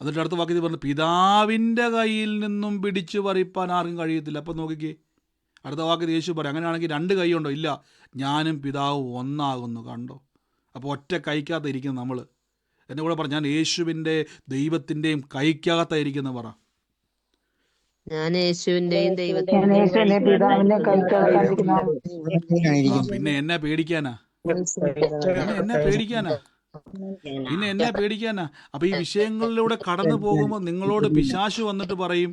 എന്നിട്ട് അടുത്ത വാക്യത്തിൽ പറഞ്ഞു പിതാവിൻ്റെ കയ്യിൽ നിന്നും പിടിച്ചു പറിപ്പാൻ ആർക്കും കഴിയത്തില്ല. അപ്പം നോക്കിക്കേ, അടുത്ത വാക്യത്തിൽ യേശു പറയും അങ്ങനെയാണെങ്കിൽ 2 കൈയുണ്ടോ? ഇല്ല, ഞാനും പിതാവും ഒന്നാകുന്നു. കണ്ടോ? അപ്പോൾ ഒറ്റ കൈക്കകത്ത് ഇരിക്കുന്ന നമ്മൾ. എൻ്റെ കൂടെ പറഞ്ഞു, ഞാൻ യേശുവിൻ്റെ ദൈവത്തിൻ്റെയും കൈക്കകത്തായിരിക്കുന്ന പറ. ഞാൻ യേശുവിന്റെയും ദൈവത്തിന്റെയും പിന്നെ എന്നെ പേടിക്കാനാ? പിന്നെ എന്നെ പേടിക്കാനാ? അപ്പൊ ഈ വിഷയങ്ങളിലൂടെ കടന്നു പോകുമ്പോൾ നിങ്ങളോട് പിശാശു വന്നിട്ട് പറയും,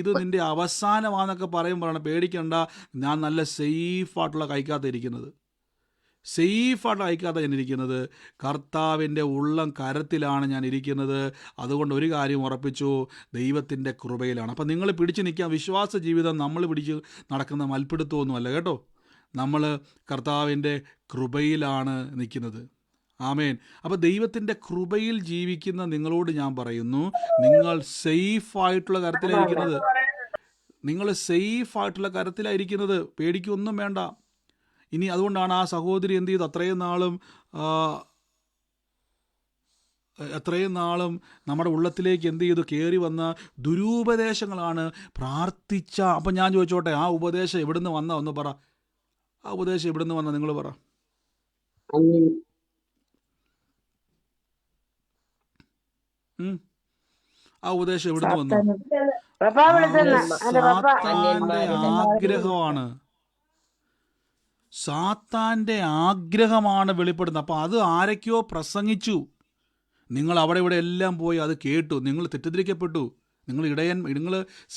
ഇത് നിന്റെ അവസാനമാണെന്നൊക്കെ പറയുമ്പോഴാണ് പേടിക്കണ്ട, ഞാൻ നല്ല സേഫായിട്ടുള്ള കൈക്കകത്ത് ഇരിക്കുന്നത്. സേഫായിട്ട് കൈക്കകത്ത് ഞാൻ ഇരിക്കുന്നത്, കർത്താവിൻ്റെ ഉള്ളം കരത്തിലാണ് ഞാൻ ഇരിക്കുന്നത്. അതുകൊണ്ട് ഒരു കാര്യം ഉറപ്പിച്ചു, ദൈവത്തിൻ്റെ കൃപയിലാണ്. അപ്പം നിങ്ങൾ പിടിച്ചു നിൽക്കാൻ. വിശ്വാസ ജീവിതം നമ്മൾ പിടിച്ച് നടക്കുന്ന മൽപ്പിടുത്തമൊന്നുമല്ല കേട്ടോ. നമ്മൾ കർത്താവിൻ്റെ കൃപയിലാണ് നിൽക്കുന്നത്. ആമേൻ. അപ്പോൾ ദൈവത്തിൻ്റെ കൃപയിൽ ജീവിക്കുന്ന നിങ്ങളോട് ഞാൻ പറയുന്നു, നിങ്ങൾ സേഫായിട്ടുള്ള കരത്തിലായിരിക്കുന്നത്. നിങ്ങൾ സേഫായിട്ടുള്ള കരത്തിലായിരിക്കുന്നത്. പേടിക്കൊന്നും വേണ്ട. ഇനി അതുകൊണ്ടാണ് ആ സഹോദരി എന്ത് ചെയ്തു? എത്രയും നാളും നമ്മുടെ ഉള്ളത്തിലേക്ക് എന്ത് ചെയ്തു? കയറി വന്ന ദുരുപദേശങ്ങളാണ് പ്രാർത്ഥിച്ച. അപ്പം ഞാൻ ചോദിച്ചോട്ടെ, ആ ഉപദേശം എവിടുന്ന് വന്ന? ഒന്ന് പറ. ആ ഉപദേശം എവിടുന്ന് വന്ന? നിങ്ങൾ പറ. ആ ഉപദേശം എവിടുന്ന് വന്നു? സാത്താന്റെ ആഗ്രഹമാണ്. സാത്താൻ്റെ ആഗ്രഹമാണ് വെളിപ്പെടുന്നത്. അപ്പോൾ അത് ആരൊക്കെയോ പ്രസംഗിച്ചു. നിങ്ങൾ അവിടെ ഇവിടെ എല്ലാം പോയി അത് കേട്ടു. നിങ്ങൾ തെറ്റിദ്ധരിക്കപ്പെട്ടു. നിങ്ങൾ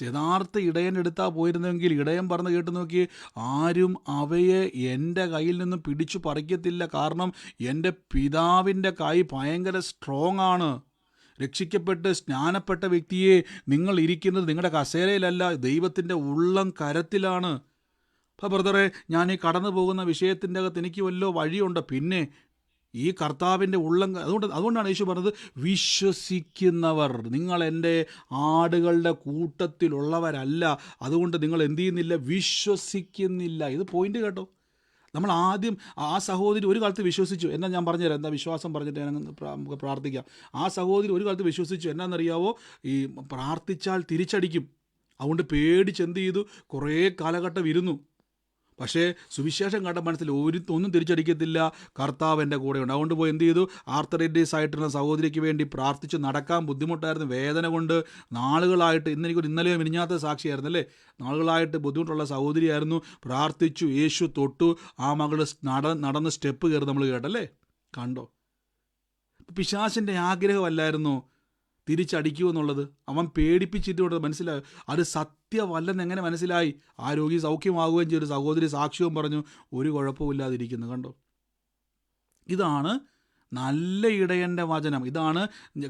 യഥാർത്ഥ ഇടയൻ എടുത്താൽ പോയിരുന്നെങ്കിൽ ഇടയൻ പറഞ്ഞ് കേട്ട് നോക്കി, ആരും അവയെ എൻ്റെ കയ്യിൽ നിന്നും പിടിച്ചു പറിക്കത്തില്ല. കാരണം എൻ്റെ പിതാവിൻ്റെ കൈ ഭയങ്കര സ്ട്രോങ് ആണ്. രക്ഷിക്കപ്പെട്ട് സ്നാനപ്പെട്ട വ്യക്തിയെ, നിങ്ങൾ ഇരിക്കുന്നത് നിങ്ങളുടെ കസേരയിലല്ല, ദൈവത്തിൻ്റെ ഉള്ളം കരത്തിലാണ്. അപ്പോൾ ബ്രദറെ, ഞാൻ ഈ കടന്നു പോകുന്ന വിഷയത്തിൻ്റെ അകത്ത് എനിക്ക് വല്ലോ വഴിയുണ്ട്? പിന്നെ ഈ കർത്താവിൻ്റെ ഉള്ളം, അതുകൊണ്ടാണ് യേശു പറഞ്ഞത്, വിശ്വസിക്കുന്നവർ. നിങ്ങൾ എൻ്റെ ആടുകളുടെ കൂട്ടത്തിലുള്ളവരല്ല, അതുകൊണ്ട് നിങ്ങൾ എന്ത് ചെയ്യുന്നില്ല? വിശ്വസിക്കുന്നില്ല. ഇത് പോയിന്റ് കേട്ടോ. നമ്മൾ ആദ്യം ആ സഹോദരി ഒരു കാലത്ത് വിശ്വസിച്ചു. എന്നാ ഞാൻ പറഞ്ഞുതരാം, എന്താ വിശ്വാസം പറഞ്ഞിട്ട് നമുക്ക് പ്രാർത്ഥിക്കാം. ആ സഹോദരി ഒരു കാലത്ത് വിശ്വസിച്ചു. എന്നാണെന്നറിയാവോ? ഈ പ്രാർത്ഥിച്ചാൽ തിരിച്ചടിക്കും. അതുകൊണ്ട് പേടിച്ച് എന്ത് ചെയ്തു? കുറേ കാലഘട്ടം ഇരുന്നു. പക്ഷേ സുവിശേഷം കണ്ട മനസ്സിൽ ഒന്നും തിരിച്ചടിക്കത്തില്ല, കർത്താവ് എൻ്റെ കൂടെയുണ്ട്. അതുകൊണ്ട് പോയി എന്ത് ചെയ്തു? ആർത്തറൈറ്റിസ് ആയിട്ടുള്ള സഹോദരിക്ക് വേണ്ടി പ്രാർത്ഥിച്ച് നടക്കാൻ ബുദ്ധിമുട്ടായിരുന്നു, വേദന കൊണ്ട് നാളുകളായിട്ട്. ഇന്നലെയോ മിനിഞ്ഞാത്ത സാക്ഷിയായിരുന്നു അല്ലേ? നാളുകളായിട്ട് ബുദ്ധിമുട്ടുള്ള സഹോദരിയായിരുന്നു. പ്രാർത്ഥിച്ചു, യേശു തൊട്ടു, ആ മകൾ നടന്ന് സ്റ്റെപ്പ് കയറി നമ്മൾ കേട്ടല്ലേ? കണ്ടോ? പിശാചിൻ്റെ ആഗ്രഹമല്ലായിരുന്നു തിരിച്ചടിക്കുമെന്നുള്ളത്. അവൻ പേടിപ്പിച്ചിട്ടുണ്ട്. മനസ്സിലായി അത് സത്യമല്ലെന്ന് എങ്ങനെ മനസ്സിലായി? ആ രോഗി സൗഖ്യമാകുകയും ചെയ്തു. സഹോദരി സാക്ഷ്യവും പറഞ്ഞു, ഒരു കുഴപ്പമില്ലാതിരിക്കുന്നു. കണ്ടോ? ഇതാണ് നല്ല ഇടയൻ്റെ വചനം. ഇതാണ്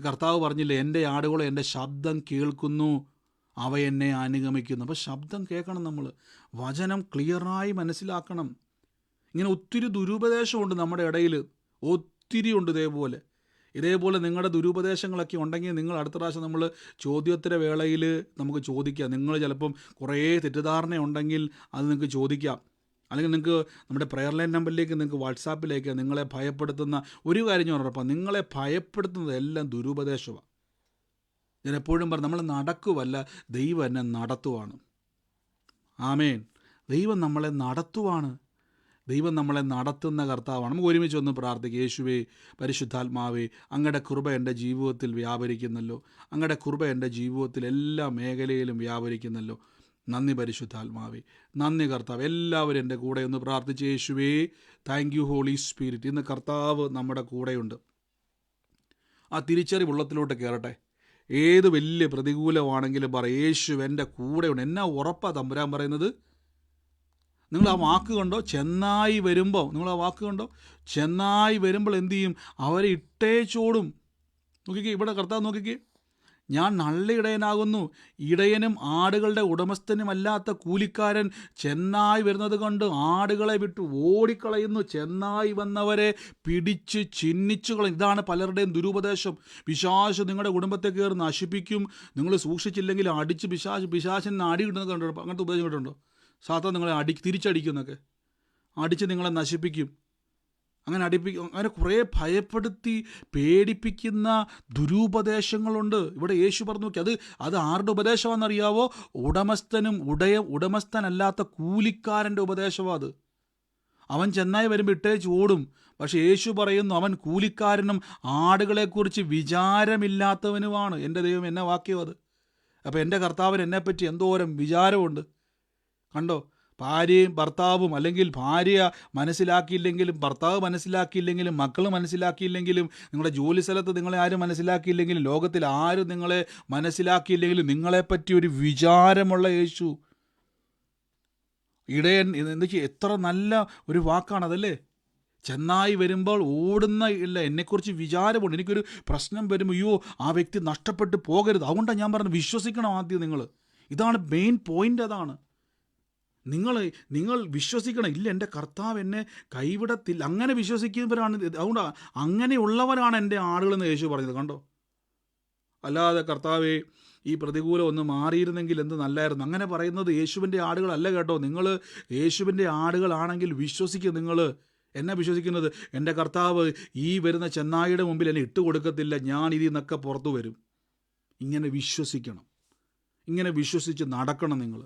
കർത്താവ് പറഞ്ഞില്ലേ, എൻ്റെ ആടുകളെ എൻ്റെ ശബ്ദം കേൾക്കുന്നു, അവ എന്നെ അനുഗമിക്കുന്നു. അപ്പോൾ ശബ്ദം കേൾക്കണം, നമ്മൾ വചനം ക്ലിയറായി മനസ്സിലാക്കണം. ഇങ്ങനെ ഒത്തിരി ദുരുപദേശമുണ്ട് നമ്മുടെ ഇടയിൽ, ഒത്തിരി ഉണ്ട്. ഇതേപോലെ നിങ്ങളുടെ ദുരുപദേശങ്ങളൊക്കെ ഉണ്ടെങ്കിൽ നിങ്ങൾ അടുത്ത പ്രാവശ്യം നമ്മൾ ചോദ്യോത്തര വേളയിൽ നമുക്ക് ചോദിക്കാം. നിങ്ങൾ ചിലപ്പം കുറേ തെറ്റിദ്ധാരണയുണ്ടെങ്കിൽ അത് നിങ്ങൾക്ക് ചോദിക്കാം. അല്ലെങ്കിൽ നിങ്ങൾക്ക് നമ്മുടെ പ്രെയർ ലൈൻ നമ്പറിലേക്ക്, നിങ്ങൾക്ക് വാട്സാപ്പിലേക്ക് നിങ്ങളെ ഭയപ്പെടുത്തുന്ന ഒരു കാര്യം ഞാൻ ഉറപ്പാണ്, നിങ്ങളെ ഭയപ്പെടുത്തുന്നത് എല്ലാം ദുരുപദേശമാണ്. ഞാൻ എപ്പോഴും പറഞ്ഞു, നമ്മൾ നടക്കുവല്ല, ദൈവം എന്നെ നടത്തുവാണ്. ആമേൻ. ദൈവം നമ്മളെ നടത്തുവാണ്. ദൈവം നമ്മളെ നടത്തുന്ന കർത്താവാണ്. നമുക്ക് ഒരുമിച്ച് ഒന്ന് പ്രാർത്ഥിക്കുക. യേശുവേ, പരിശുദ്ധാത്മാവേ, അങ്ങയുടെ കൃപ എൻ്റെ ജീവിതത്തിൽ വ്യാപരിക്കുന്നല്ലോ. അങ്ങയുടെ കൃപ എൻ്റെ ജീവിതത്തിൽ എല്ലാ മേഖലയിലും വ്യാപരിക്കുന്നല്ലോ. നന്ദി പരിശുദ്ധാത്മാവേ, നന്ദി കർത്താവ്. എല്ലാവരും എൻ്റെ കൂടെ ഒന്ന് പ്രാർത്ഥിച്ച്. യേശുവേ, താങ്ക് യു ഹോളി സ്പിരിറ്റ്. ഇന്ന് കർത്താവ് നമ്മുടെ കൂടെയുണ്ട്. ആ തിരിച്ചറിവ് ഉള്ളത്തിലോട്ട് കയറട്ടെ. ഏത് വലിയ പ്രതികൂലമാണെങ്കിലും പറ, യേശു എൻ്റെ കൂടെയുണ്ട്. എന്നാ ഉറപ്പാണ് തമ്പുരാൻ പറയുന്നത്? നിങ്ങൾ ആ വാക്ക് കണ്ടോ? ചെന്നായി വരുമ്പോൾ, നിങ്ങൾ ആ വാക്ക് കണ്ടോ? ചെന്നായി വരുമ്പോൾ എന്തു ചെയ്യും? അവരെ ഇട്ടേച്ചോടും. നോക്കിക്കേ, ഇവിടെ കർത്താവ് നോക്കിക്കേ, ഞാൻ നല്ല ഇടയനാകുന്നു. ഇടയനും ആടുകളുടെ ഉടമസ്ഥനുമല്ലാത്ത കൂലിക്കാരൻ ചെന്നായി വരുന്നത് കണ്ട് ആടുകളെ വിട്ട് ഓടിക്കളയുന്നു. ചെന്നായി വന്നവരെ പിടിച്ച് ചിഹ്നിച്ചു കളയും. ഇതാണ് പലരുടെയും ദുരുപദേശം. പിശാച് നിങ്ങളുടെ കുടുംബത്തെ കയറി നശിപ്പിക്കും, നിങ്ങൾ സൂക്ഷിച്ചില്ലെങ്കിൽ അടിച്ച് പിശാചിനെ അടികിട്ടുന്നത് കണ്ടോ? അങ്ങനത്തെ ഉപദേശം കേട്ടുണ്ടോ? സാധാരണ നിങ്ങളെ തിരിച്ചടിക്കുന്നൊക്കെ, അടിച്ച് നിങ്ങളെ നശിപ്പിക്കും. അങ്ങനെ കുറേ ഭയപ്പെടുത്തി പേടിപ്പിക്കുന്ന ദുരുപദേശങ്ങളുണ്ട്. ഇവിടെ യേശു പറഞ്ഞു നോക്കി, അത് ആരുടെ ഉപദേശമാണെന്നറിയാവോ? ഉടമസ്ഥനല്ലാത്ത കൂലിക്കാരൻ്റെ ഉപദേശമാണ് അത്. അവൻ ചെന്നായി വരുമ്പോൾ ഇട്ടേച്ച് ഓടും. പക്ഷെ യേശു പറയുന്നു, അവൻ കൂലിക്കാരനും ആടുകളെക്കുറിച്ച് വിചാരമില്ലാത്തവനുമാണ്. എൻ്റെ ദൈവം, എന്നെ വാക്യം അത്. അപ്പോൾ എൻ്റെ കർത്താവിന് എന്നെപ്പറ്റി എന്തോരം വിചാരമുണ്ട് കണ്ടോ. ഭാര്യയും ഭർത്താവും, അല്ലെങ്കിൽ ഭാര്യ മനസ്സിലാക്കിയില്ലെങ്കിലും ഭർത്താവ് മനസ്സിലാക്കിയില്ലെങ്കിലും മക്കൾ മനസ്സിലാക്കിയില്ലെങ്കിലും നിങ്ങളുടെ ജോലി സ്ഥലത്ത് നിങ്ങളെ ആരും മനസ്സിലാക്കിയില്ലെങ്കിലും ലോകത്തിൽ ആരും നിങ്ങളെ മനസ്സിലാക്കിയില്ലെങ്കിലും നിങ്ങളെപ്പറ്റി ഒരു വിചാരമുള്ള യേശു ഇടയൻ എന്ന് വെച്ചാൽ എത്ര നല്ല ഒരു വാക്കാണതല്ലേ. ചെന്നായി വരുമ്പോൾ ഓടുന്ന ഇല്ല, എന്നെക്കുറിച്ച് വിചാരമുണ്ട്. എനിക്കൊരു പ്രശ്നം വരുമ്പോൾ അയ്യോ ആ വ്യക്തി നഷ്ടപ്പെട്ടു പോകരുത്. അതുകൊണ്ടാണ് ഞാൻ പറഞ്ഞത്, വിശ്വസിക്കണം ആദ്യം നിങ്ങൾ. ഇതാണ് മെയിൻ പോയിൻ്റ്. അതാണ് നിങ്ങൾ വിശ്വസിക്കണം. ഇല്ല, എൻ്റെ കർത്താവ് എന്നെ കൈവിടത്തില്ല. അങ്ങനെ വിശ്വസിക്കുന്നവരാണ്. അതുകൊണ്ട് അങ്ങനെയുള്ളവരാണ് എൻ്റെ ആളുകളെന്ന് യേശു പറഞ്ഞത് കണ്ടോ. അല്ലാതെ കർത്താവേ ഈ പ്രതികൂലം ഒന്ന് മാറിയിരുന്നെങ്കിൽ എന്ത് നല്ലായിരുന്നു, അങ്ങനെ പറയുന്നത് യേശുവിൻ്റെ ആടുകളല്ല കേട്ടോ. നിങ്ങൾ യേശുവിൻ്റെ ആടുകളാണെങ്കിൽ വിശ്വസിക്കുക. നിങ്ങൾ എന്നെ വിശ്വസിക്കുന്നത്, എൻ്റെ കർത്താവ് ഈ വരുന്ന ചെന്നായിയുടെ മുമ്പിൽ എന്നെ ഇട്ട് കൊടുക്കത്തില്ല, ഞാൻ ഇതിൽ നിന്നൊക്കെ പുറത്തു വരും. ഇങ്ങനെ വിശ്വസിക്കണം, ഇങ്ങനെ വിശ്വസിച്ച് നടക്കണം നിങ്ങൾ.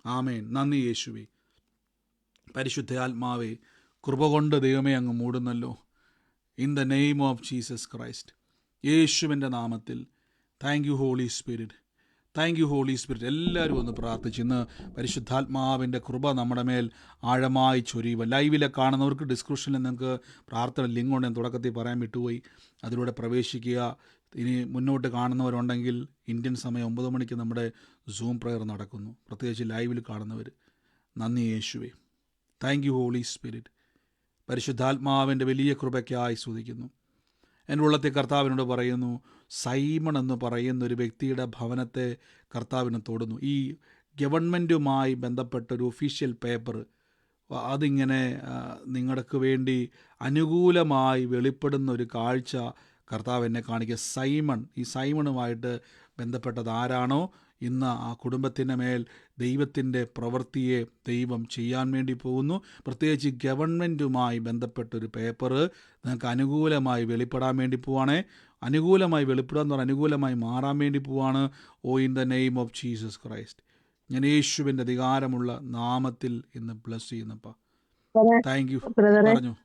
ആമേൻ. നന്ദി യേശുവേ. പരിശുദ്ധ ആത്മാവേ, കൃപ കൊണ്ട് ദൈവമേ അങ്ങ് മൂടുന്നല്ലോ. In the name of Jesus Christ, യേശുവിൻ്റെ നാമത്തിൽ. Thank you holy Spirit, thank you holy Spirit. എല്ലാവരും ഒന്ന് പ്രാർത്ഥിച്ച് ഇന്ന് പരിശുദ്ധാത്മാവിൻ്റെ കൃപ നമ്മുടെ മേൽ ആഴമായി ചൊരിയുക. ലൈവിലെ കാണുന്നവർക്ക് ഡിസ്ക്രിപ്ഷനിൽ നിങ്ങൾക്ക് പ്രാർത്ഥന ലിങ്ക് ഉണ്ട്, ഞാൻ തുടക്കത്തിൽ പറയാൻ വിട്ടുപോയി. അതിലൂടെ പ്രവേശിക്കുക. ഇനി മുന്നോട്ട് കാണുന്നവരുണ്ടെങ്കിൽ ഇന്ത്യൻ സമയം 9 മണിക്ക് നമ്മുടെ സൂം പ്രെയർ നടക്കുന്നു. പ്രത്യേകിച്ച് ലൈവിൽ കാണുന്നവർ. നന്ദി യേശുവേ. Thank you holy spirit. പരിശുദ്ധാത്മാവിൻ്റെ വലിയ കൃപയ്ക്കായി സ്തുതിക്കുന്നു. എൻ്റെ ഉള്ളത്തെ കർത്താവിനോട് പറയുന്നു, സൈമൺ എന്ന് പറയുന്ന ഒരു വ്യക്തിയുടെ ഭവനത്തെ കർത്താവിന് തൊടുന്നു. ഈ ഗവൺമെൻറ്റുമായി ബന്ധപ്പെട്ടൊരു ഒഫീഷ്യൽ പേപ്പർ അതിങ്ങനെ നിങ്ങൾക്ക് വേണ്ടി അനുകൂലമായി വെളിപ്പെടുന്ന ഒരു കാഴ്ച കർത്താവ് എന്നെ കാണിക്കുക. ഈ സൈമണുമായിട്ട് ബന്ധപ്പെട്ടത് ആരാണോ ഇന്ന് ആ കുടുംബത്തിൻ്റെ മേൽ ദൈവത്തിൻ്റെ പ്രവൃത്തിയെ ദൈവം ചെയ്യാൻ വേണ്ടി പോകുന്നു. പ്രത്യേകിച്ച് ഗവൺമെൻറ്റുമായി ബന്ധപ്പെട്ടൊരു പേപ്പർ നിങ്ങൾക്ക് അനുകൂലമായി വെളിപ്പെടാൻ വേണ്ടി പോവാണേ. അനുകൂലമായി വെളിപ്പെടാൻ പറഞ്ഞാൽ അനുകൂലമായി മാറാൻ വേണ്ടി പോവാണ്. ഓ in the name of Jesus Christ, ഞാൻ യേശുവിൻ്റെ അധികാരമുള്ള നാമത്തിൽ ഇന്ന് ബ്ലസ് ചെയ്യുന്നപ്പാ. Thank you. പറഞ്ഞു.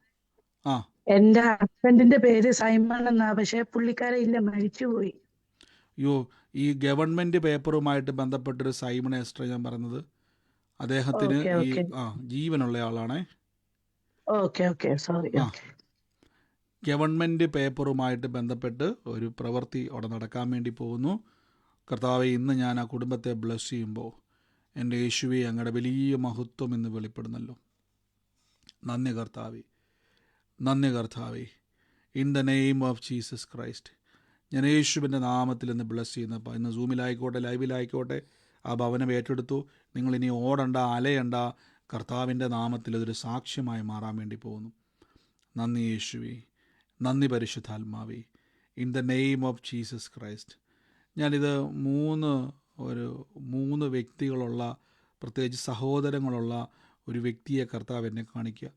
ആ, എന്റെ ഹസ്ബൻഡിന്റെ പേര് സൈമൺ എന്നാ, പക്ഷെ പുള്ളിക്കാരൻ ഇല്ല, മരിച്ചുപോയി. അയ്യോ, ഈ ഗവൺമെൻറ് പേപ്പറുമായിട്ട് ബന്ധപ്പെട്ടൊരു സൈമൺ എസ്റ്റർ ഞാൻ പറഞ്ഞത്, അദ്ദേഹത്തിന് ഈ ജീവനുള്ള ആളാണേ. സോറി. ഗവൺമെൻറ് പേപ്പറുമായിട്ട് ബന്ധപ്പെട്ട് ഒരു പ്രവൃത്തി അവിടെ നടക്കാൻ വേണ്ടി പോകുന്നു. കർത്താവെ, ഇന്ന് ഞാൻ ആ കുടുംബത്തെ ബ്ലസ് ചെയ്യുമ്പോൾ എൻ്റെ യേശുവെ അങ്ങയുടെ വലിയ മഹത്വം ഇന്ന് വെളിപ്പെടുന്നല്ലോ. നന്ദി കർത്താവെ, നന്ദി കർത്താവെ. In the name of Jesus Christ, ഞാൻ യേശുവിൻ്റെ നാമത്തിൽ ഇന്ന് ബ്ലസ് ചെയ്യുന്നപ്പോൾ ഇന്ന് സൂമിലായിക്കോട്ടെ ലൈവിലായിക്കോട്ടെ ആ ഭവനം ഏറ്റെടുത്തു. നിങ്ങളിനി ഓടണ്ട, അലയണ്ട. കർത്താവിൻ്റെ നാമത്തിൽ ഇതൊരു സാക്ഷ്യമായി മാറാൻ വേണ്ടി പോകുന്നു. നന്ദി യേശുവേ, നന്ദി പരിശുദ്ധാത്മാവേ. In the name of Jesus Christ, ഞാനിത് മൂന്ന് വ്യക്തികളുള്ള, പ്രത്യേകിച്ച് സഹോദരങ്ങളുള്ള ഒരു വ്യക്തിയെ കർത്താവ് എന്നെ കാണിക്കുക.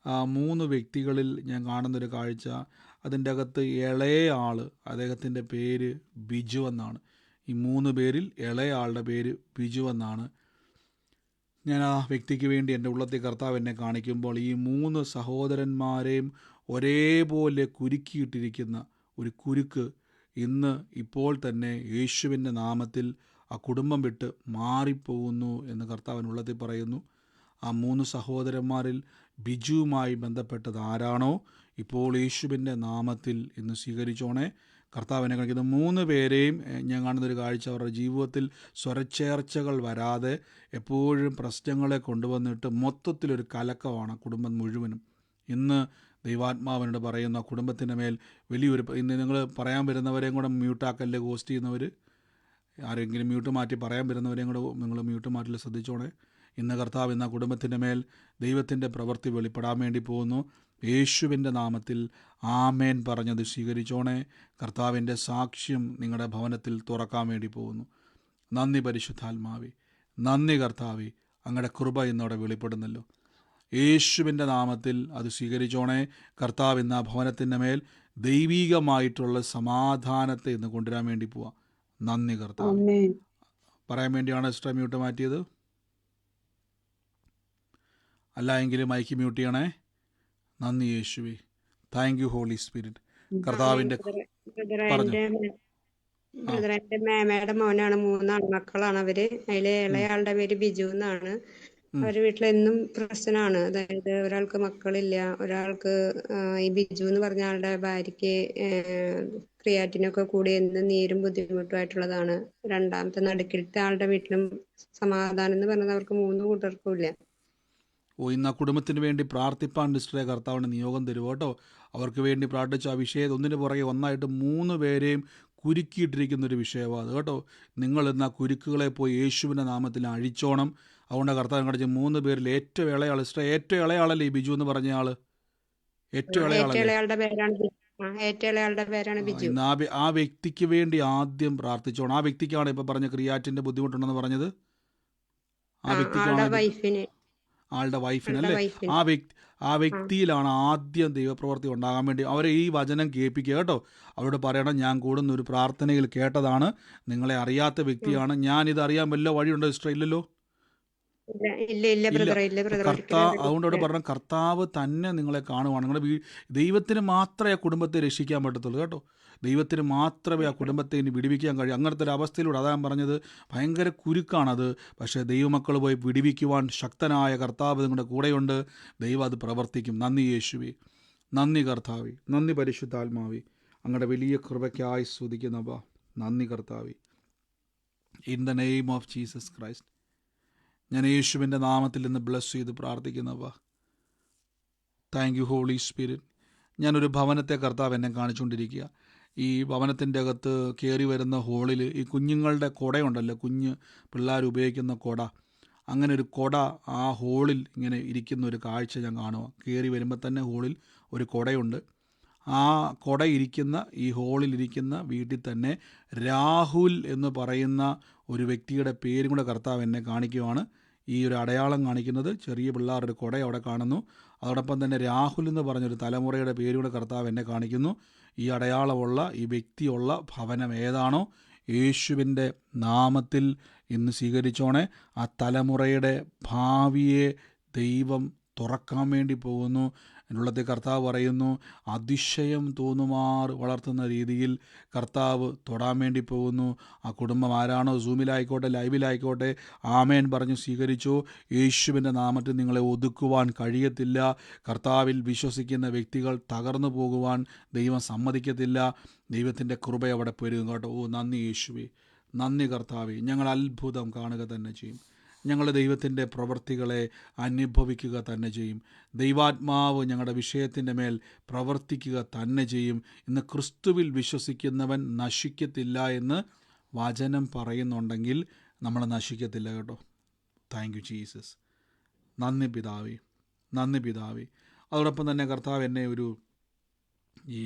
ആ 3 വ്യക്തികളിൽ ഞാൻ കാണുന്നൊരു കാഴ്ച, അതിൻ്റെ അകത്ത് ഇളയ ആൾ, അദ്ദേഹത്തിൻ്റെ പേര് ബിജു എന്നാണ്. ഈ 3 പേരിൽ ഇളയ ആളുടെ പേര് ബിജു എന്നാണ്. ഞാൻ ആ വ്യക്തിക്ക് വേണ്ടി എൻ്റെ ഉള്ളത്തിൽ കർത്താവ് എന്നെ കാണിക്കുമ്പോൾ ഈ 3 സഹോദരന്മാരെയും ഒരേപോലെ കുരുക്കിയിട്ടിരിക്കുന്ന ഒരു കുരുക്ക് ഇന്ന് ഇപ്പോൾ തന്നെ യേശുവിൻ്റെ നാമത്തിൽ ആ കുടുംബം വിട്ട് മാറിപ്പോകുന്നു എന്ന് കർത്താവിനുള്ളത്തിൽ പറയുന്നു. ആ 3 സഹോദരന്മാരിൽ ബിജുവുമായി ബന്ധപ്പെട്ടത് ആരാണോ ഇപ്പോൾ യേശുവിൻ്റെ നാമത്തിൽ ഇന്ന് സ്വീകരിച്ചോണേ. കർത്താവിനെ കാണിക്കുന്ന 3 പേരെയും ഞാൻ കാണുന്നൊരു കാഴ്ച, അവരുടെ ജീവിതത്തിൽ സ്വരച്ചേർച്ചകൾ വരാതെ എപ്പോഴും പ്രശ്നങ്ങളെ കൊണ്ടുവന്നിട്ട് മൊത്തത്തിലൊരു കലക്കമാണ് കുടുംബം മുഴുവനും. ഇന്ന് ദൈവാത്മാവിനോട് പറയുന്ന കുടുംബത്തിൻ്റെ മേൽ വലിയൊരു ഇന്ന് നിങ്ങൾ പറയാൻ വരുന്നവരെയും കൂടെ മ്യൂട്ടാക്കല്ലേ, ഗോസ്റ്റ് ചെയ്യുന്നവർ ആരെങ്കിലും മ്യൂട്ട് മാറ്റി പറയാൻ വരുന്നവരെയും കൂടെ നിങ്ങൾ മ്യൂട്ട് മാറ്റിൽ ശ്രദ്ധിച്ചോണേ. ഇന്ന് കർത്താവ് ഇന്ന് ആ കുടുംബത്തിൻ്റെ മേൽ ദൈവത്തിൻ്റെ പ്രവൃത്തി വെളിപ്പെടാൻ വേണ്ടി പോകുന്നു. യേശുവിൻ്റെ നാമത്തിൽ ആമേൻ പറഞ്ഞത് സ്വീകരിച്ചോണേ. കർത്താവിൻ്റെ സാക്ഷ്യം നിങ്ങളുടെ ഭവനത്തിൽ തുറക്കാൻ വേണ്ടി പോകുന്നു. നന്ദി പരിശുദ്ധാത്മാവേ, നന്ദി കർത്താവേ, അങ്ങയുടെ കൃപ ഇന്നവിടെ വെളിപ്പെടുന്നല്ലോ. യേശുവിൻ്റെ നാമത്തിൽ അത് സ്വീകരിച്ചോണേ. കർത്താവ് ഇന്ന് ആ ഭവനത്തിൻ്റെ മേൽ ദൈവീകമായിട്ടുള്ള സമാധാനത്തെ ഇന്ന് കൊണ്ടുവരാൻ വേണ്ടി പോവാം. നന്ദി കർത്താവ്. പറയാൻ വേണ്ടിയാണ് എക്സ്ട്രാ മ്യൂട്ട് മാറ്റിയത്. അല്ല എങ്കിലും മൈക്ക് മ്യൂട്ട് ചെയ്യണേ. നന്ദി യേശുവേ. Thank you holy spirit. കർത്താവിൻ്റെ പറഞ്ഞു. എന്റെ മേമയുടെ മോനാണ്, 3 ആൺമക്കളാണ് അവര്. അതിലെ ഇളയാളുടെ പേര് ബിജു എന്നാണ്. അവരുടെ വീട്ടിലെന്നും പ്രശ്നമാണ്. അതായത് ഒരാൾക്ക് മക്കളില്ല, ഒരാൾക്ക് ഈ ബിജു എന്ന് പറഞ്ഞ ആളുടെ ഭാര്യയ്ക്ക് ക്രിയാറ്റിനൊക്കെ കൂടി എന്നും നീരും ബുദ്ധിമുട്ടുമായിട്ടുള്ളതാണ്. രണ്ടാമത്തെ നടുക്കിലത്തെ ആളുടെ വീട്ടിലും സമാധാനം എന്ന് പറഞ്ഞത് അവർക്ക് 3 കൂട്ടർക്കും ഇല്ല. ഇന്ന് ആ കുടുംബത്തിന് വേണ്ടി പ്രാർത്ഥിപ്പാൻ ഡിസ്ട്രേ കർത്താവിന് നിയോഗം തരും കേട്ടോ. അവർക്ക് വേണ്ടി പ്രാർത്ഥിച്ച ആ വിഷയം ഒന്നിന് പുറകെ ഒന്നായിട്ട് 3 പേരെയും കുരുക്കിയിട്ടിരിക്കുന്നൊരു വിഷയമാണ് അത് കേട്ടോ. നിങ്ങൾ ഇന്ന് ആ കുരുക്കുകളെ പോയി യേശുവിൻ്റെ നാമത്തിൽ അഴിച്ചോണം. അതുകൊണ്ട് കർത്താവ് കടിച്ച് 3 പേരിൽ ഏറ്റവും ഇളയാൾ ഇഷ്ടം, ഏറ്റവും ഇളയാളല്ലേ ഈ ബിജു എന്ന് പറഞ്ഞ ആള്? ഏറ്റവും ഇളയാളുടെ പേരാണ് ബിജു. ഇന്ന് ആ വ്യക്തിക്ക് വേണ്ടി ആദ്യം പ്രാർത്ഥിച്ചോണം. ആ വ്യക്തിക്കാണ് ഇപ്പൊ പറഞ്ഞ ക്രിയാറ്റിന്റെ ബുദ്ധിമുട്ടുണ്ടെന്ന് പറഞ്ഞത്. ആ വ്യക്തിക്കാണ്, ആളുടെ വൈഫിനല്ലേ? ആ വ്യക്തിയിലാണ് ആദ്യം ദൈവപ്രവൃത്തി ഉണ്ടാകാൻ വേണ്ടി അവരെ ഈ വചനം കേൾപ്പിക്കുക കേട്ടോ. അവരോട് പറയണം, ഞാൻ കൂടുന്ന ഒരു പ്രാർത്ഥനയിൽ കേട്ടതാണ്, നിങ്ങളെ അറിയാത്ത വ്യക്തിയാണ്, ഞാനിത് അറിയാൻ വല്ല വഴിയുണ്ടോ സിസ്റ്റർ? ഇല്ലല്ലോ. അതുകൊണ്ട് അവിടെ പറഞ്ഞ കർത്താവ് തന്നെ നിങ്ങളെ കാണുവാണ്. നിങ്ങളുടെ ദൈവത്തിന് മാത്രമേ ആ കുടുംബത്തെ രക്ഷിക്കാൻ പറ്റത്തുള്ളൂ കേട്ടോ. ദൈവത്തിന് മാത്രമേ ആ കുടുംബത്തെ ഇനി വിടിവിക്കാൻ കഴിയും. അങ്ങനത്തെ ഒരു അവസ്ഥയിലൂടെ അതാ പറഞ്ഞത്, ഭയങ്കര കുരുക്കാണത്. പക്ഷേ ദൈവമക്കൾ പോയി വിടിവിക്കുവാൻ ശക്തനായ കർത്താവ് നിങ്ങളുടെ കൂടെയുണ്ട്. ദൈവം അത് പ്രവർത്തിക്കും. നന്ദി യേശുവേ, നന്ദി കർത്താവേ, നന്ദി പരിശുദ്ധാത്മാവേ, അങ്ങയുടെ വലിയ കൃപയ്ക്കായി സ്തുതിക്കുന്നവ. നന്ദി കർത്താവേ. In the name of Jesus Christ ഞാൻ യേശുവിൻ്റെ നാമത്തിൽ നിന്ന് ബ്ലസ് ചെയ്ത് പ്രാർത്ഥിക്കുന്നവ. Thank you holy Spirit. ഞാനൊരു ഭവനത്തെ കർത്താവ് എന്നെ കാണിച്ചുകൊണ്ടിരിക്കുക. ഈ ഭവനത്തിൻ്റെ അകത്ത് കയറി വരുന്ന ഹോളിൽ ഈ കുഞ്ഞുങ്ങളുടെ കുടയുണ്ടല്ലോ, കുഞ്ഞ് പിള്ളേർ ഉപയോഗിക്കുന്ന കുട, അങ്ങനെ ഒരു കുട ആ ഹോളിൽ ഇങ്ങനെ ഇരിക്കുന്ന ഒരു കാഴ്ച ഞാൻ കാണുക. കയറി വരുമ്പോൾ തന്നെ ഹോളിൽ ഒരു കുടയുണ്ട്. ആ കുട ഇരിക്കുന്ന ഈ ഹോളിലിരിക്കുന്ന വീട്ടിൽ തന്നെ രാഹുൽ എന്ന് പറയുന്ന ഒരു വ്യക്തിയുടെ പേരും കൂടെ കർത്താവ് എന്നെ കാണിക്കുവാണ്. ഈ ഒരു അടയാളം കാണിക്കുന്നത് ചെറിയ പിള്ളേരുടെ കുട അവിടെ കാണുന്നു. അതോടൊപ്പം തന്നെ രാഹുൽ എന്ന് പറഞ്ഞൊരു തലമുറയുടെ പേരും കൂടെ കർത്താവ് എന്നെ കാണിക്കുന്നു. ഈ അടയാളമുള്ള ഈ വ്യക്തിയുള്ള ഭവനം ഏതാണോ, യേശുവിൻ്റെ നാമത്തിൽ ഇന്ന് സ്വീകരിച്ചോണേ. ആ തലമുറയുടെ ഭാവിയെ ദൈവം തുറക്കാൻ വേണ്ടി പോകുന്നു. എന്നുള്ളത് കർത്താവ് പറയുന്നു, അതിശയം തോന്നുമാർ വളർത്തുന്ന രീതിയിൽ കർത്താവ് തൊടാൻ വേണ്ടി പോകുന്നു. ആ കുടുംബം ആരാണോ, സൂമിലായിക്കോട്ടെ ലൈവിലായിക്കോട്ടെ, ആമേൻ പറഞ്ഞു സ്വീകരിച്ചു. യേശുവിൻ്റെ നാമത്തിൽ നിങ്ങളെ ഒതുക്കുവാൻ കഴിയത്തില്ല. കർത്താവിൽ വിശ്വസിക്കുന്ന വ്യക്തികൾ തകർന്നു പോകുവാൻ ദൈവം സമ്മതിക്കത്തില്ല. ദൈവത്തിൻ്റെ കൃപ അവിടെ പെരുകും കേട്ടോ. നന്ദി യേശുവേ, നന്ദി കർത്താവേ. ഞങ്ങൾ അത്ഭുതം കാണുക തന്നെ ചെയ്യും. ഞങ്ങൾ ദൈവത്തിൻ്റെ പ്രവൃത്തികളെ അനുഭവിക്കുക തന്നെ ചെയ്യും. ദൈവാത്മാവ് ഞങ്ങളുടെ വിഷയത്തിൻ്റെ മേൽ പ്രവർത്തിക്കുക തന്നെ ചെയ്യും. ഇന്ന് ക്രിസ്തുവിൽ വിശ്വസിക്കുന്നവൻ നശിക്കത്തില്ല എന്ന് വചനം പറയുന്നുണ്ടെങ്കിൽ നമ്മൾ നശിക്കത്തില്ല കേട്ടോ. Thank you Jesus. നന്ദി പിതാവേ, നന്ദി പിതാവേ. അതോടൊപ്പം തന്നെ കർത്താവ് എന്നെ ഈ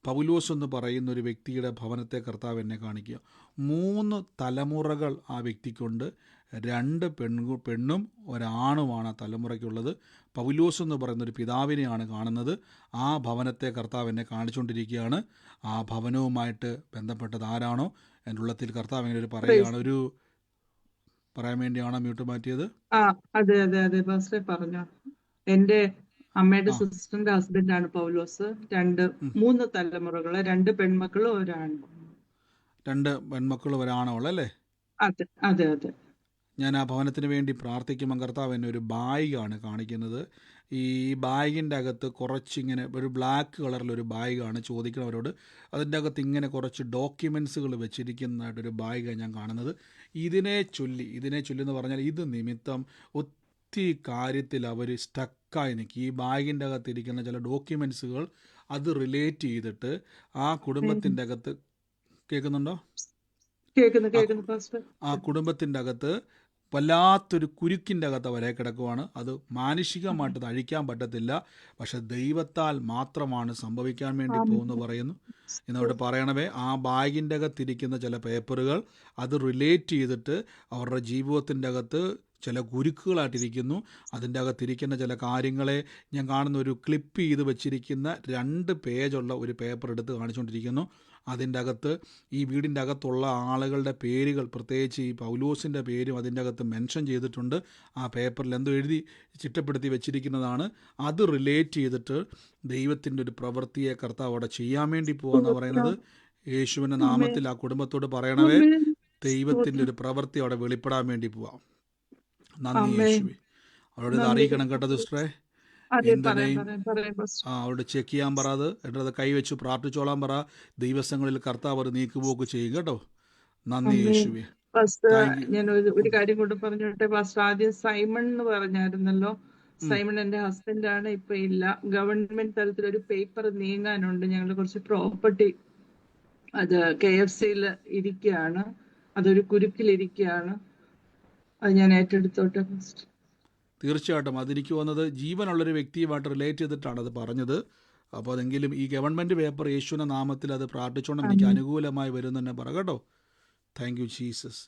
പൗലോസ് എന്ന് പറയുന്ന ഒരു വ്യക്തിയുടെ ഭവനത്തെ കർത്താവ് എന്നെ കാണിക്കുക. 3 തലമുറകൾ ആ വ്യക്തിക്കുണ്ട്. 2 പെണ്ണും ഒരാണുമാണ് ആ തലമുറയ്ക്കുള്ളത്. പൗലോസ് എന്ന് പറയുന്നൊരു പിതാവിനെയാണ് കാണുന്നത്. ആ ഭവനത്തെ കർത്താവ് എന്നെ കാണിച്ചുകൊണ്ടിരിക്കുകയാണ്. ആ ഭവനവുമായിട്ട് ബന്ധപ്പെട്ടത് ആരാണോ എൻ്റെ ഉള്ളത്തിൽ കർത്താവ് ഇങ്ങനെ ഒരു പറയുകയാണ്. ഒരു പറയാൻ വേണ്ടിയാണോ മ്യൂട്ട് മാറ്റിയത്? അതെ പറഞ്ഞോ. എൻ്റെ അമ്മയുടെ സിസ്റ്ററിന്റെ ഹസ്ബൻഡാണ് പൗലോസ്. 3 തലമുറകള്, 2 പെൺമക്കളും ഒരാണും. 2 പെൺമക്കളും ഒരാണുള്ളല്ലേ? അതെ. ഞാൻ ആ ഭവനത്തിന് വേണ്ടി പ്രാർത്ഥിക്കുമ്പോൾ കർത്താവ് എന്നെ ഒരു ബാഗാണ് കാണിക്കുന്നത്. ഈ ബാഗിൻ്റെ അകത്ത് കുറച്ചിങ്ങനെ ഒരു ബ്ലാക്ക് കളറിലൊരു ബാഗാണ്. ചോദിക്കുന്നവരോട് അതിൻ്റെ അകത്ത് ഇങ്ങനെ കുറച്ച് ഡോക്യുമെൻസുകൾ വെച്ചിരിക്കുന്നതായിട്ടൊരു ബാഗാണ് ഞാൻ കാണുന്നത്. ഇതിനെ ചൊല്ലി എന്ന് പറഞ്ഞാൽ ഇത് നിമിത്തം ഒത്തിരി കാര്യത്തിൽ അവർ സ്റ്റക്ക് സ്റ്റക്കായി നിൽക്കും. ഈ ബാഗിൻ്റെ അകത്തിരിക്കുന്ന ചില ഡോക്യുമെൻസുകൾ അത് റിലേറ്റ് ചെയ്തിട്ട് ആ കുടുംബത്തിൻ്റെ അകത്ത്, കേൾക്കുന്നുണ്ടോ? കേൾക്കുന്നു പാസ്റ്റർ. ആ കുടുംബത്തിൻ്റെ അകത്ത് വല്ലാത്തൊരു കുരുക്കിൻ്റെ അകത്ത് വരെ കിടക്കുവാണ്. അത് മാനുഷികമായിട്ട് അഴിക്കാൻ പറ്റത്തില്ല, പക്ഷെ ദൈവത്താൽ മാത്രമാണ് സംഭവിക്കാൻ വേണ്ടി പോകുന്നു പറയുന്നു. എന്നോട് പറയണമേ, ആ ബാഗിൻ്റെ അകത്തിരിക്കുന്ന ചില പേപ്പറുകൾ അത് റിലേറ്റ് ചെയ്തിട്ട് അവരുടെ ജീവിതത്തിൻ്റെ അകത്ത് ചില കുരുക്കുകളായിട്ടിരിക്കുന്നു. അതിൻ്റെ അകത്തിരിക്കുന്ന ചില കാര്യങ്ങളെ ഞാൻ കാണുന്ന ഒരു ക്ലിപ്പ് ചെയ്ത് വെച്ചിരിക്കുന്ന 2 പേജുള്ള ഒരു പേപ്പർ എടുത്ത് കാണിച്ചുകൊണ്ടിരിക്കുന്നു. അതിൻ്റെ അകത്ത് ഈ വീടിൻ്റെ അകത്തുള്ള ആളുകളുടെ പേരുകൾ, പ്രത്യേകിച്ച് ഈ പൗലോസിൻ്റെ പേരും അതിൻ്റെ അകത്ത് മെൻഷൻ ചെയ്തിട്ടുണ്ട്. ആ പേപ്പറിൽ എന്തോ എഴുതി ചിട്ടപ്പെടുത്തി വെച്ചിരിക്കുന്നതാണ്. അത് റിലേറ്റ് ചെയ്തിട്ട് ദൈവത്തിൻ്റെ ഒരു പ്രവൃത്തിയെ കർത്താവ് അവിടെ ചെയ്യാൻ വേണ്ടി പോകാമെന്ന് പറയുന്നത്. യേശുവിൻ്റെ നാമത്തിൽ ആ കുടുംബത്തോട് പറയണവേ, ദൈവത്തിൻ്റെ ഒരു പ്രവൃത്തി അവിടെ വെളിപ്പെടാൻ വേണ്ടി പോവാം. നന്ദി യേശുവേ. അവരോട് ഇത് അറിയിക്കണം കേട്ടോ സിസ്റ്ററെ. അവരോട് ചെക്ക് ചെയ്യാൻ പറ, അത് എന്നിട്ട് അത് കൈവച്ച് പ്രാർത്ഥിച്ചോളാൻ പറ. ദിവസങ്ങളിൽ കർത്താവ് ഒരു നീക്കുപോക്ക് ചെയ്യും കേട്ടോ. നന്ദി യേശുവേ. ഞാൻ ഒരു കാര്യം കൊണ്ട് പറഞ്ഞോട്ടെ പാസ്റ്റർ. ആദ്യം സൈമൺ എന്ന് പറഞ്ഞായിരുന്നല്ലോ. സൈമൺ എന്റെ ഹസ്ബൻഡാണ്, ഇപ്പൊ ഇല്ല. ഗവൺമെന്റ് തലത്തിൽ ഒരു പേപ്പർ നീങ്ങാനുണ്ട്. ഞങ്ങളുടെ കുറച്ച് പ്രോപ്പർട്ടി അത് KFC-യിൽ ഇരിക്കുകയാണ്. അതൊരു കുരുക്കിലിരിക്കുകയാണ്. അത് ഞാൻ ഏറ്റെടുത്തോട്ടെ പാസ്റ്റർ. തീർച്ചയായിട്ടും അതെനിക്ക് വന്നത് ജീവനുള്ളൊരു വ്യക്തിയുമായിട്ട് റിലേറ്റ് ചെയ്തിട്ടാണ് അത് പറഞ്ഞത്. അപ്പോൾ അതെങ്കിലും ഈ ഗവൺമെൻറ് പേപ്പർ യേശുവിൻ്റെ നാമത്തിൽ അത് പ്രാർത്ഥിച്ചോണ്ട് എനിക്ക് അനുകൂലമായി വരും തന്നെ പറ കേട്ടോ. Thank you Jesus.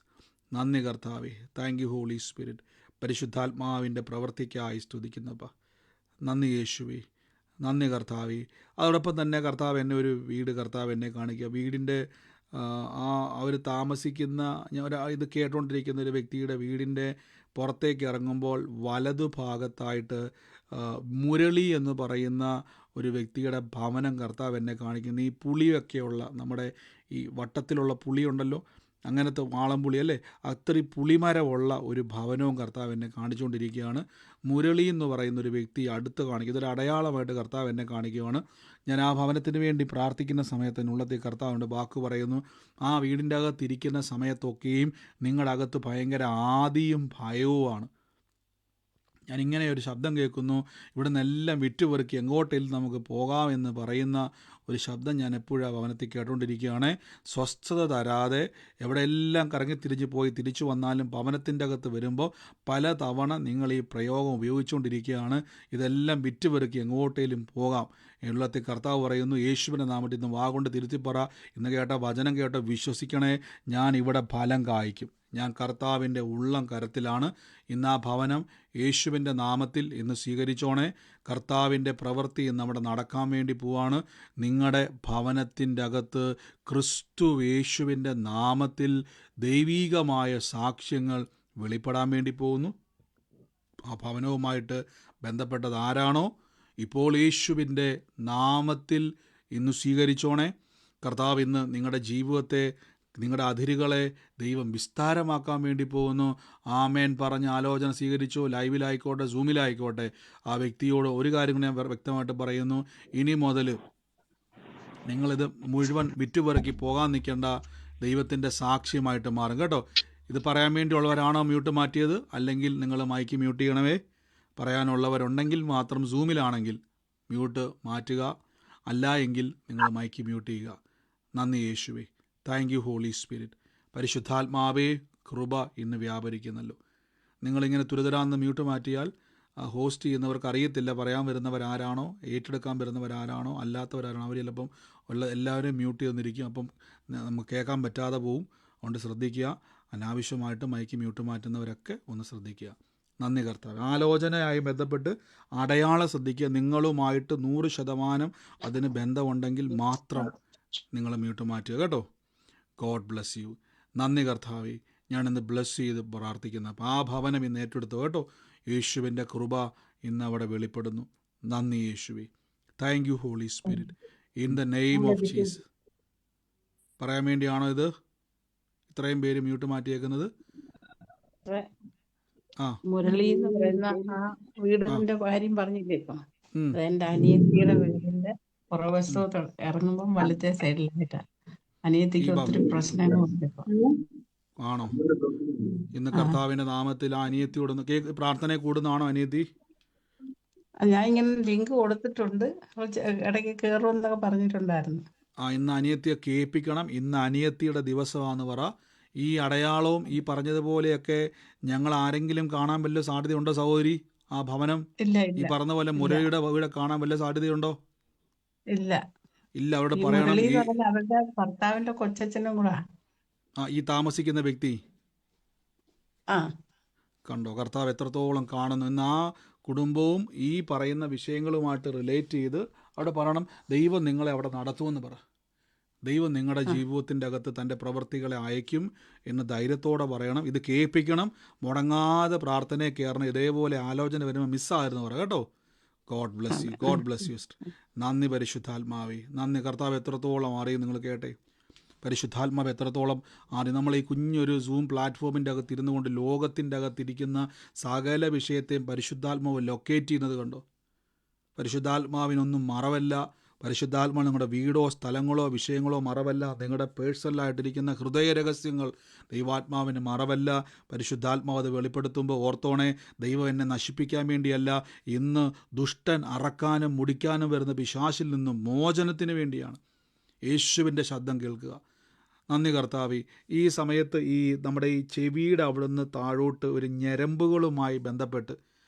നന്ദി കർത്താവേ. Thank you holy spirit. പരിശുദ്ധാത്മാവിൻ്റെ പ്രവൃത്തിക്കായി സ്തുതിക്കുന്നപ്പ. നന്ദി യേശുവേ. നന്ദി കർത്താവേ. അതോടൊപ്പം തന്നെ കർത്താവ് എന്നെ ഒരു വീട് കർത്താവ് എന്നെ കാണിക്കുക. വീടിൻ്റെ അവർ താമസിക്കുന്ന, ഇത് കേട്ടുകൊണ്ടിരിക്കുന്ന ഒരു വ്യക്തിയുടെ വീടിൻ്റെ പുറത്തേക്ക് ഇറങ്ങുമ്പോൾ വലതുഭാഗത്തായിട്ട് മുരളി എന്ന് പറയുന്ന ഒരു വ്യക്തിയുടെ ഭവനം കർത്താവ് എന്നെ കാണിക്കുന്നു. ഈ പുളിയൊക്കെയുള്ള നമ്മുടെ ഈ വട്ടത്തിലുള്ള പുളിയുണ്ടല്ലോ, അങ്ങനത്തെ വാളംപുളി അല്ലേ, അത്രയും പുളിമരമുള്ള ഒരു ഭവനവും കർത്താവ് എന്നെ കാണിച്ചുകൊണ്ടിരിക്കുകയാണ്. മുരളി എന്ന് പറയുന്ന ഒരു വ്യക്തി അടുത്ത് കാണിക്കും. ഇതൊരു അടയാളമായിട്ട് കർത്താവ് എന്നെ കാണിക്കുകയാണ്. ഞാൻ ആ ഭവനത്തിന് വേണ്ടി പ്രാർത്ഥിക്കുന്ന സമയത്ത് എന്നുള്ളത്തിൽ കർത്താവിൻ്റെ വാക്ക് പറയുന്നു, ആ വീടിൻ്റെ അകത്തിരിക്കുന്ന സമയത്തൊക്കെയും നിങ്ങളുടെ അകത്ത് ഭയങ്കര ആദിയും ഭയവുമാണ്. ഞാനിങ്ങനെ ഒരു ശബ്ദം കേൾക്കുന്നു, ഇവിടെ നിന്നെല്ലാം വിറ്റുപെറുക്കി എങ്ങോട്ടെങ്കിലും നമുക്ക് പോകാമെന്ന് പറയുന്ന ഒരു ശബ്ദം ഞാൻ എപ്പോഴും ഭവനത്തിൽ കേട്ടുകൊണ്ടിരിക്കുകയാണ്. സ്വസ്ഥത തരാതെ എവിടെയെല്ലാം കറങ്ങിത്തിരിഞ്ഞ് പോയി തിരിച്ചു വന്നാലും ഭവനത്തിൻ്റെ അകത്ത് വരുമ്പോൾ പല തവണ നിങ്ങൾ ഈ പ്രയോഗം ഉപയോഗിച്ചുകൊണ്ടിരിക്കുകയാണ്. ഇതെല്ലാം വിറ്റുപെറുക്കി എങ്ങോട്ടേലും പോകാം എന്നുള്ളത്തിൽ കർത്താവ് പറയുന്നു, യേശുവിൻ്റെ നാമത്തിൽ ഇന്ന് വാഗൊണ്ട് തിരുത്തിപ്പറ. ഇന്ന് കേട്ട വചനം കേട്ടോ വിശ്വസിക്കണേ, ഞാൻ ഇവിടെ ഫലം കായ്ക്കും. ഞാൻ കർത്താവിൻ്റെ ഉള്ളം കരത്തിലാണ്. ഇന്ന് ആ ഭവനം യേശുവിൻ്റെ നാമത്തിൽ ഇന്ന് സ്വീകരിച്ചോണേ. കർത്താവിൻ്റെ പ്രവൃത്തി ഇന്ന് അവിടെ നടക്കാൻ വേണ്ടി പോവാണ്. നിങ്ങളുടെ ഭവനത്തിൻ്റെ അകത്ത് ക്രിസ്തു യേശുവിൻ്റെ നാമത്തിൽ ദൈവീകമായ സാക്ഷ്യങ്ങൾ വെളിപ്പെടാൻ വേണ്ടി പോകുന്നു. ആ ഭവനവുമായിട്ട് ബന്ധപ്പെട്ടത് ആരാണോ ഇപ്പോൾ യേശുവിൻ്റെ നാമത്തിൽ ഇന്ന് സ്വീകരിച്ചോണേ. കർത്താവ് ഇന്ന് നിങ്ങളുടെ ജീവിതത്തെ, നിങ്ങളുടെ അതിരുകളെ ദൈവം വിസ്താരമാക്കാൻ വേണ്ടി പോകുന്നു. ആമേൻ പറഞ്ഞ് ആലോചന സ്വീകരിച്ചു. ലൈവിലായിക്കോട്ടെ സൂമിലായിക്കോട്ടെ ആ വ്യക്തിയോട് ഒരു കാര്യം ഞാൻ വ്യക്തമായിട്ട് പറയുന്നു, ഇനി മുതൽ നിങ്ങളിത് മുഴുവൻ വിറ്റുപെറുക്കി പോകാൻ നിൽക്കേണ്ട, ദൈവത്തിൻ്റെ സാക്ഷ്യമായിട്ട് മാറും കേട്ടോ. ഇത് പറയാൻ വേണ്ടിയുള്ളവരാണോ മ്യൂട്ട് മാറ്റിയത്, അല്ലെങ്കിൽ നിങ്ങൾ മൈക്ക് മ്യൂട്ട് ചെയ്യണമേ. പറയാനുള്ളവരുണ്ടെങ്കിൽ മാത്രം സൂമിലാണെങ്കിൽ മ്യൂട്ട് മാറ്റുക, അല്ല എങ്കിൽ നിങ്ങൾ മൈക്ക് മ്യൂട്ട് ചെയ്യുക. നന്ദി യേശുവേ. Thank you holy spirit. പരിശുദ്ധാത്മാവേ, കൃപ ഇന്ന് വ്യാപരിക്കുന്നല്ലോ. നിങ്ങളിങ്ങനെ തുരിതരാന്ന് മ്യൂട്ട് മാറ്റിയാൽ ഹോസ്റ്റ് ചെയ്യുന്നവർക്ക് അറിയത്തില്ല പറയാൻ വരുന്നവരാരാണോ, ഏറ്റെടുക്കാൻ വരുന്നവരാരാണോ, അല്ലാത്തവരാരാണോ. അവർ ചിലപ്പം എല്ലാവരും മ്യൂട്ട് ചെയ്തിരിക്കും. അപ്പം നമുക്ക് കേൾക്കാൻ പറ്റാതെ പോവും. അതുകൊണ്ട് ശ്രദ്ധിക്കുക. അനാവശ്യമായിട്ട് മൈക്ക് മ്യൂട്ട് മാറ്റുന്നവരൊക്കെ ഒന്ന് ശ്രദ്ധിക്കുക. നന്ദി കർത്താവ്. ആലോചനയായി ബന്ധപ്പെട്ട് അടയാളം ശ്രദ്ധിക്കുക. നിങ്ങളുമായിട്ട് 100% അതിന് ബന്ധമുണ്ടെങ്കിൽ മാത്രം നിങ്ങൾ മ്യൂട്ട് മാറ്റുക കേട്ടോ. God bless you. നന്ദി കർത്താവേ. ഞാനിന്ന് ബ്ലസ് ചെയ്ത് പ്രാർത്ഥിക്കുന്ന ആ ഭവനം ഇന്ന് ഏറ്റെടുത്തു കേട്ടോ. യേശുവിൻ്റെ കൃപ ഇന്ന് അവിടെ വെളിപ്പെടുന്നു. നന്ദി യേശുവേ. Thank you holy spirit. In the name of Jesus. പറയാൻ വേണ്ടിയാണോ ഇത് ഇത്രയും പേര് മ്യൂട്ട് മാറ്റിയേക്കുന്നത്? മുരളി എന്ന് പറയുന്ന ആ വീടിന്റെ കാര്യം പറഞ്ഞില്ലേ ഇപ്പൊ, അതെന്റെ അനിയത്തിയുടെ വീടിന്റെ പുറവശത്തോട്ട് ഇറങ്ങുമ്പം വലത്തെ സൈഡിലായിട്ടാ. അനിയത്തിക്ക് ഒത്തിരി പ്രശ്നങ്ങളുണ്ട് ഇപ്പൊ. ആണോ? ഇന്ന് കർത്താവിന്റെ നാമത്തിൽ ആ അനിയത്തിയോടൊന്ന് പ്രാർത്ഥന കൂടുന്നതാണോ അനിയത്തി? ഞാൻ ഇങ്ങനെ ലിങ്ക് കൊടുത്തിട്ടുണ്ട്. അപ്പോൾ ഇടയ്ക്ക് കയറുമെന്നൊക്കെ പറഞ്ഞിട്ടുണ്ടായിരുന്നു. ഇന്ന് അനിയത്തിയെ കേൾപ്പിക്കണം. ഇന്ന് അനിയത്തിയുടെ ദിവസമാണെന്ന് പറ. ഈ അടയാളവും ഈ പറഞ്ഞതുപോലെയൊക്കെ ഞങ്ങൾ ആരെങ്കിലും കാണാൻ വല്ല സാധ്യതയുണ്ടോ സഹോദരി? ആ ഭവനം ഇല്ല ഈ ഇല്ല പറഞ്ഞ പോലെ ഇല്ല മുരളിയുടെ വീട് കാണാൻ വല്ല സാധ്യതയുണ്ടോ? ഇല്ല. ഇല്ല. അവിടെ ഈ പറയണം മുരളി ഈ എന്ന് പറഞ്ഞാൽ അവരുടെ ഭർത്താവിന്റെ കൊച്ചച്ഛനും കൂടാ. ഈ താമസിക്കുന്ന വ്യക്തി ആ കണ്ടോ കർത്താവ് എത്രത്തോളം കാണുന്നു എന്ന്. ആ കുടുംബവും ഈ പറയുന്ന വിഷയങ്ങളുമായിട്ട് റിലേറ്റ് ചെയ്ത് അവിടെ പറയണം, ദൈവം നിങ്ങളെ അവിടെ നടത്തുമെന്ന് പറ. ദൈവം നിങ്ങളുടെ ജീവിതത്തിൻ്റെ അകത്ത് തൻ്റെ പ്രവൃത്തികളെ അയക്കും എന്ന് ധൈര്യത്തോടെ പറയണം. ഇത് കേൾപ്പിക്കണം. മുടങ്ങാതെ പ്രാർത്ഥനയെ കയറണം. ഇതേപോലെ ആലോചന വരുമ്പോൾ മിസ്സായിരുന്നു പറ കേട്ടോ. God bless U, God bless U. നന്ദി പരിശുദ്ധാത്മാവേ, നന്ദി. കർത്താവ് എത്രത്തോളം അറിയും നിങ്ങൾ കേട്ടെ. പരിശുദ്ധാത്മാവ് എത്രത്തോളം അറിയും. നമ്മൾ ഈ കുഞ്ഞൊരു സൂം പ്ലാറ്റ്ഫോമിൻ്റെ അകത്ത് ഇരുന്നു കൊണ്ട് ലോകത്തിൻ്റെ അകത്തിരിക്കുന്ന സകല വിഷയത്തെയും പരിശുദ്ധാത്മാവ് ലൊക്കേറ്റ് ചെയ്യുന്നത് കണ്ടോ. പരിശുദ്ധാത്മാവിനൊന്നും മറവല്ല. പരിശുദ്ധാത്മാവ് നിങ്ങളുടെ വീടോ സ്ഥലങ്ങളോ വിഷയങ്ങളോ മറവല്ല. നിങ്ങളുടെ പേഴ്സണലായിട്ടിരിക്കുന്ന ഹൃദയ രഹസ്യങ്ങൾ ദൈവാത്മാവിന് മറവല്ല. പരിശുദ്ധാത്മാവ് അത് വെളിപ്പെടുത്തുമ്പോൾ ഓർത്തോണേ, ദൈവം എന്നെ നശിപ്പിക്കാൻ വേണ്ടിയല്ല, ഇന്ന് ദുഷ്ടൻ അറക്കാനും മുടിക്കാനും വരുന്ന പിശാചിൽ നിന്നും മോചനത്തിന് വേണ്ടിയാണ്. യേശുവിൻ്റെ ശബ്ദം കേൾക്കുക. നന്ദി കർത്താവേ. ഈ സമയത്ത് ഈ നമ്മുടെ ഈ ചെവിയുടെ അവിടുന്ന് താഴോട്ട് ഒരു ഞരമ്പുകളുമായി ബന്ധപ്പെട്ട്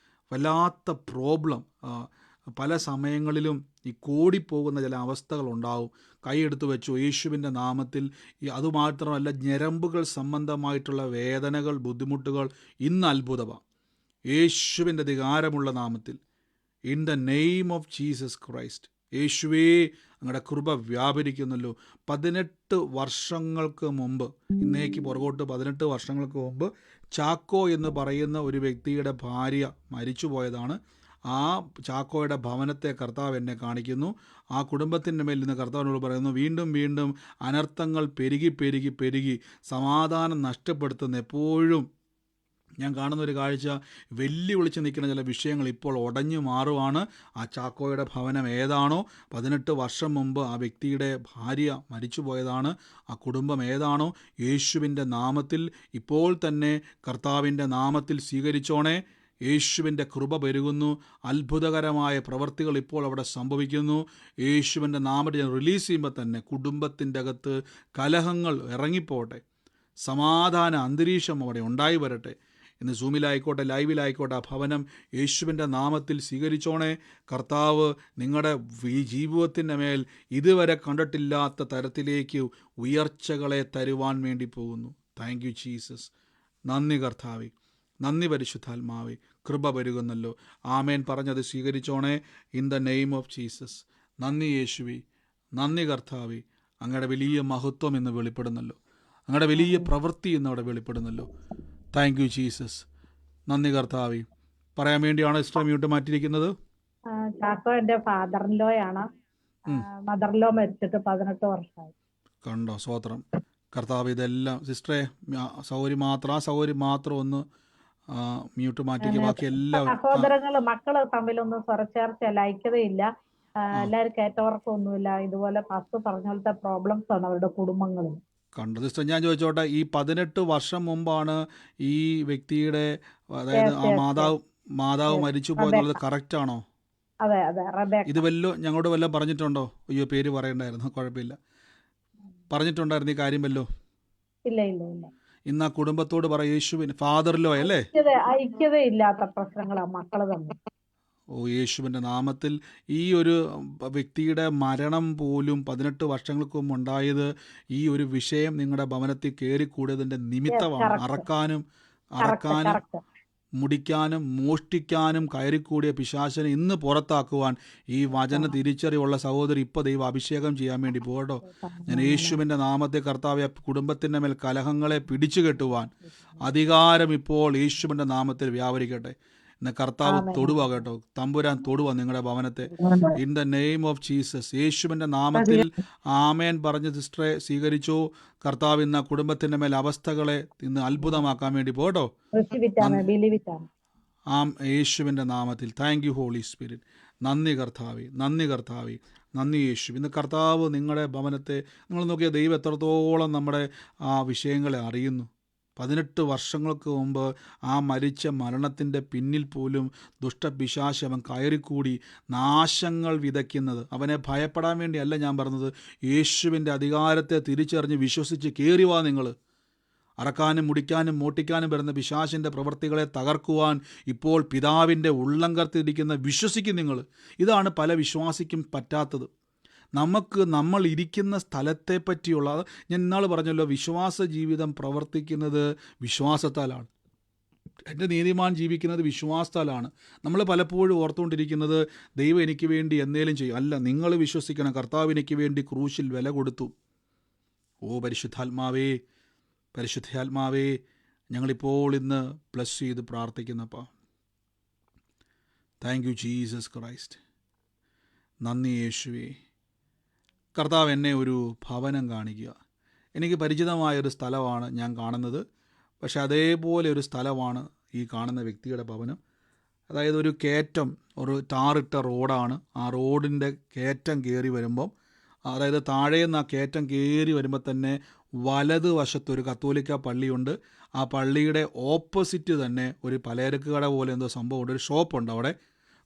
വല്ലാത്ത പ്രോബ്ലം പല സമയങ്ങളിലും ഈ കൂടിപ്പോകുന്ന ചില അവസ്ഥകളുണ്ടാവും. കൈയെടുത്ത് വെച്ചു യേശുവിൻ്റെ നാമത്തിൽ. അതുമാത്രമല്ല, ഞരമ്പുകൾ സംബന്ധമായിട്ടുള്ള വേദനകൾ, ബുദ്ധിമുട്ടുകൾ ഇന്ന് അത്ഭുതമാണ്. യേശുവിൻ്റെ അധികാരമുള്ള നാമത്തിൽ, in the name of Jesus Christ. യേശുവേ, അങ്ങയുടെ കൃപ വ്യാപരിക്കുന്നല്ലോ. 18 വർഷങ്ങൾക്ക് മുമ്പ്, ഇന്നേക്ക് പുറകോട്ട് 18 വർഷങ്ങൾക്ക് മുമ്പ് ചാക്കോ എന്ന് പറയുന്ന ഒരു വ്യക്തിയുടെ ഭാര്യ മരിച്ചു പോയതാണ്. ആ ചാക്കോയുടെ ഭവനത്തെ കർത്താവ് എന്നെ കാണിക്കുന്നു. ആ കുടുംബത്തിൻ്റെ മേൽ നിന്ന് കർത്താവിനോട് പറയുന്നു, വീണ്ടും വീണ്ടും അനർത്ഥങ്ങൾ പെരുകി പെരുകി പെരുകി സമാധാനം നഷ്ടപ്പെടുത്തുന്ന എപ്പോഴും ഞാൻ കാണുന്ന ഒരു കാഴ്ച, വെല്ലുവിളിച്ച് നിൽക്കുന്ന ചില വിഷയങ്ങൾ ഇപ്പോൾ ഉടഞ്ഞു മാറുവാണ്. ആ ചാക്കോയുടെ ഭവനം ഏതാണോ, 18 വർഷം മുമ്പ് ആ വ്യക്തിയുടെ ഭാര്യ മരിച്ചു പോയതാണ്. ആ കുടുംബം ഏതാണോ, യേശുവിൻ്റെ നാമത്തിൽ ഇപ്പോൾ തന്നെ കർത്താവിൻ്റെ നാമത്തിൽ സ്വീകരിച്ചോണേ. യേശുവിൻ്റെ കൃപ പെരുകുന്നു. അത്ഭുതകരമായ പ്രവർത്തികൾ ഇപ്പോൾ അവിടെ സംഭവിക്കുന്നു. യേശുവിൻ്റെ നാമത്തിൽ ഞാൻ റിലീസ് ചെയ്യുമ്പോൾ തന്നെ കുടുംബത്തിൻ്റെ അകത്ത് കലഹങ്ങൾ ഇറങ്ങിപ്പോട്ടെ. സമാധാന അന്തരീക്ഷം അവിടെ ഉണ്ടായി വരട്ടെ. ഇന്ന് സൂമിലായിക്കോട്ടെ, ലൈവിലായിക്കോട്ടെ, ആ ഭവനം യേശുവിൻ്റെ നാമത്തിൽ സ്വീകരിച്ചോണേ. കർത്താവ് നിങ്ങളുടെ ഈ ജീവിതത്തിൻ്റെ മേൽ ഇതുവരെ കണ്ടിട്ടില്ലാത്ത തരത്തിലേക്ക് ഉയർച്ചകളെ തരുവാൻ വേണ്ടി പോകുന്നു. Thank you Jesus. നന്ദി കർത്താവേ, നന്ദി പരിശുദ്ധാത്മാവേ. കൃപ പെരുകുന്നല്ലോ. ആമേൻ പറഞ്ഞത് സ്വീകരിച്ചോണേ. In the name of Jesus. നന്ദി യേശുവേ, നന്ദി കർത്താവേ. അങ്ങയുടെ വലിയ മഹത്വം ഇന്ന് വെളിപ്പെടുന്നല്ലോ. അങ്ങയുടെ വലിയ പ്രവൃത്തി ഇന്ന് അവിടെ വെളിപ്പെടുന്നല്ലോ. Thank you Jesus. നന്ദി കർത്താവേ. പറയാൻ വേണ്ടിയാണ് സിസ്റ്റർ മ്യൂട്ട് മാറ്റിയിരിക്കുന്നത്. ചാക്കോ എന്റെ ഫാദറിൻലോയാണ്. മദറിൻലോ മരിച്ചിട്ട് 18 വർഷമായി. കണ്ടോ, സ്വോത്രം കർത്താവ്. ഇതെല്ലാം സിസ്റ്ററെ സൗകര്യം മാത്രം ഒന്ന് മ്യൂട്ട് മാറ്റിക്ക്. ബാക്കി എല്ലാവരും സഹോദരങ്ങള് മക്കള് തമ്മിലൊന്നും സ്വരച്ചേർച്ചയല്ല, ഐക്യതയില്ല. എല്ലാവരും കയറ്റവർക്കൊന്നുമില്ല. ഇതുപോലെ ഫസ്റ്റ് പറഞ്ഞ പോലത്തെ പ്രോബ്ലംസ് ആണ് അവരുടെ കുടുംബങ്ങളിൽ. കണ്ടു. സിസ്റ്റർ ഞാൻ ചോദിച്ചോട്ടെ, ഈ 18 വർഷം മുമ്പാണ് ഈ വ്യക്തിയുടെ, അതായത് ആ മാതാവ് മരിച്ചു പോയെന്നുള്ളത് കറക്റ്റ് ആണോ? അതെ അതെ. റബേക്ക. ഇത് ഞങ്ങളോട് വല്ലതും പറഞ്ഞിട്ടുണ്ടോ? അയ്യോ, പേര് പറയണ്ടായിരുന്നു, കുഴപ്പമില്ല. പറഞ്ഞിട്ടുണ്ടായിരുന്നു ഈ കാര്യം വല്ലോ? ഇല്ല ഇല്ല ഇല്ല. ഇന്ന് ആ കുടുംബത്തോട് പറ, യേശുവിന് ഫാദറിലോ അല്ലേ, ഐക്യതയില്ലാത്ത പ്രശ്നങ്ങളാ മക്കള് തമ്മിൽ. യേശുവിൻ്റെ നാമത്തിൽ ഈ ഒരു വ്യക്തിയുടെ മരണം പോലും 18 വർഷങ്ങൾക്ക് മുമ്പ് ഉണ്ടായത് ഈ ഒരു വിഷയം നിങ്ങളുടെ ഭവനത്തിൽ കയറിക്കൂടിയതിൻ്റെ നിമിത്തമാണ്. അറക്കാനും മുടിക്കാനും മോഷ്ടിക്കാനും കയറിക്കൂടിയ പിശാചിനെ ഇന്ന് പുറത്താക്കുവാൻ ഈ വചന തിരിച്ചറിവുള്ള സഹോദരി ഇപ്പോൾ ദൈവം അഭിഷേകം ചെയ്യാൻ വേണ്ടി പോകട്ടോ. ഞാൻ യേശുവിൻ്റെ നാമത്തെ കർത്താവെ, കുടുംബത്തിൻ്റെ മേൽ കലഹങ്ങളെ പിടിച്ചു കെട്ടുവാൻ അധികാരം ഇപ്പോൾ യേശുവിൻ്റെ നാമത്തിൽ വ്യാപരിക്കട്ടെ. ഇന്ന് കർത്താവ് തൊടുക കേട്ടോ, തമ്പുരാൻ തൊടുക നിങ്ങളുടെ ഭവനത്തെ. In the name of Jesus. യേശുവിൻ്റെ നാമത്തിൽ ആമേൻ പറഞ്ഞ് സിസ്റ്ററെ സ്വീകരിച്ചു. കർത്താവ് ഇന്ന് കുടുംബത്തിൻ്റെ മേൽ അവസ്ഥകളെ ഇന്ന് അത്ഭുതമാക്കാൻ വേണ്ടി പോട്ടോ. യേശുവിൻ്റെ നാമത്തിൽ. Thank you holy spirit. നന്ദി കർത്താവേ, നന്ദി കർത്താവേ, നന്ദി യേശു. ഇന്ന് കർത്താവ് നിങ്ങളുടെ ഭവനത്തെ, നിങ്ങൾ നോക്കിയ ദൈവം എത്രത്തോളം നമ്മുടെ ആ വിഷയങ്ങളെ അറിയുന്നു. 18 വർഷങ്ങൾക്ക് മുമ്പ് ആ മരിച്ച മരണത്തിൻ്റെ പിന്നിൽ പോലും ദുഷ്ടപിശാച് അവൻ കയറിക്കൂടി നാശങ്ങൾ വിതയ്ക്കുന്നത്. അവനെ ഭയപ്പെടാൻ വേണ്ടിയല്ല ഞാൻ പറഞ്ഞത്. യേശുവിൻ്റെ അധികാരത്തെ തിരിച്ചറിഞ്ഞ് വിശ്വസിച്ച് കയറി വാ നിങ്ങൾ. അറക്കാനും മുടിക്കാനും മോട്ടിക്കാനും വരുന്ന പിശാചിൻ്റെ പ്രവൃത്തികളെ തകർക്കുവാൻ ഇപ്പോൾ പിതാവിൻ്റെ ഉള്ളംകർത്തിരിക്കുന്ന വിശ്വസിക്കും നിങ്ങൾ. ഇതാണ് പല വിശ്വാസിക്കും പറ്റാത്തത്. നമ്മൾ ഇരിക്കുന്ന സ്ഥലത്തെ പറ്റിയുള്ള, ഞാൻ ഇന്നാൾ പറഞ്ഞല്ലോ, വിശ്വാസ ജീവിതം പ്രവർത്തിക്കുന്നത് വിശ്വാസത്താലാണ്. എൻ്റെ നീതിമാൻ ജീവിക്കുന്നത് വിശ്വാസത്താലാണ്. നമ്മൾ പലപ്പോഴും ഓർത്തുകൊണ്ടിരിക്കുന്നത് ദൈവം എനിക്ക് വേണ്ടി എന്നേലും ചെയ്യും. അല്ല, നിങ്ങൾ വിശ്വസിക്കണം, കർത്താവ് എനിക്ക് വേണ്ടി ക്രൂശിൽ വില കൊടുത്തു. ഓ പരിശുദ്ധാത്മാവേ, പരിശുദ്ധാത്മാവേ, ഞങ്ങളിപ്പോൾ ഇന്ന് ബ്ലസ് ചെയ്ത് പ്രാർത്ഥിക്കുന്നപ്പാ. Thank you Jesus Christ. നന്ദി യേശുവേ. കർത്താവ് എന്നെ ഒരു ഭവനം കാണിക്കുക. എനിക്ക് പരിചിതമായൊരു സ്ഥലമാണ് ഞാൻ കാണുന്നത്. പക്ഷെ അതേപോലെ ഒരു സ്ഥലമാണ് ഈ കാണുന്ന വ്യക്തിയുടെ ഭവനം. അതായത് ഒരു കയറ്റം, ഒരു ടാറിട്ട റോഡാണ്. ആ റോഡിൻ്റെ കയറ്റം കയറി വരുമ്പം, അതായത് താഴേന്ന് ആ കയറ്റം കയറി വരുമ്പോൾ തന്നെ വലത് വശത്തൊരു കത്തോലിക്ക പള്ളിയുണ്ട്. ആ പള്ളിയുടെ ഓപ്പോസിറ്റ് തന്നെ ഒരു പലചരക്ക് കട പോലെ എന്തോ സംഭവമുണ്ട്, ഒരു ഷോപ്പുണ്ട് അവിടെ.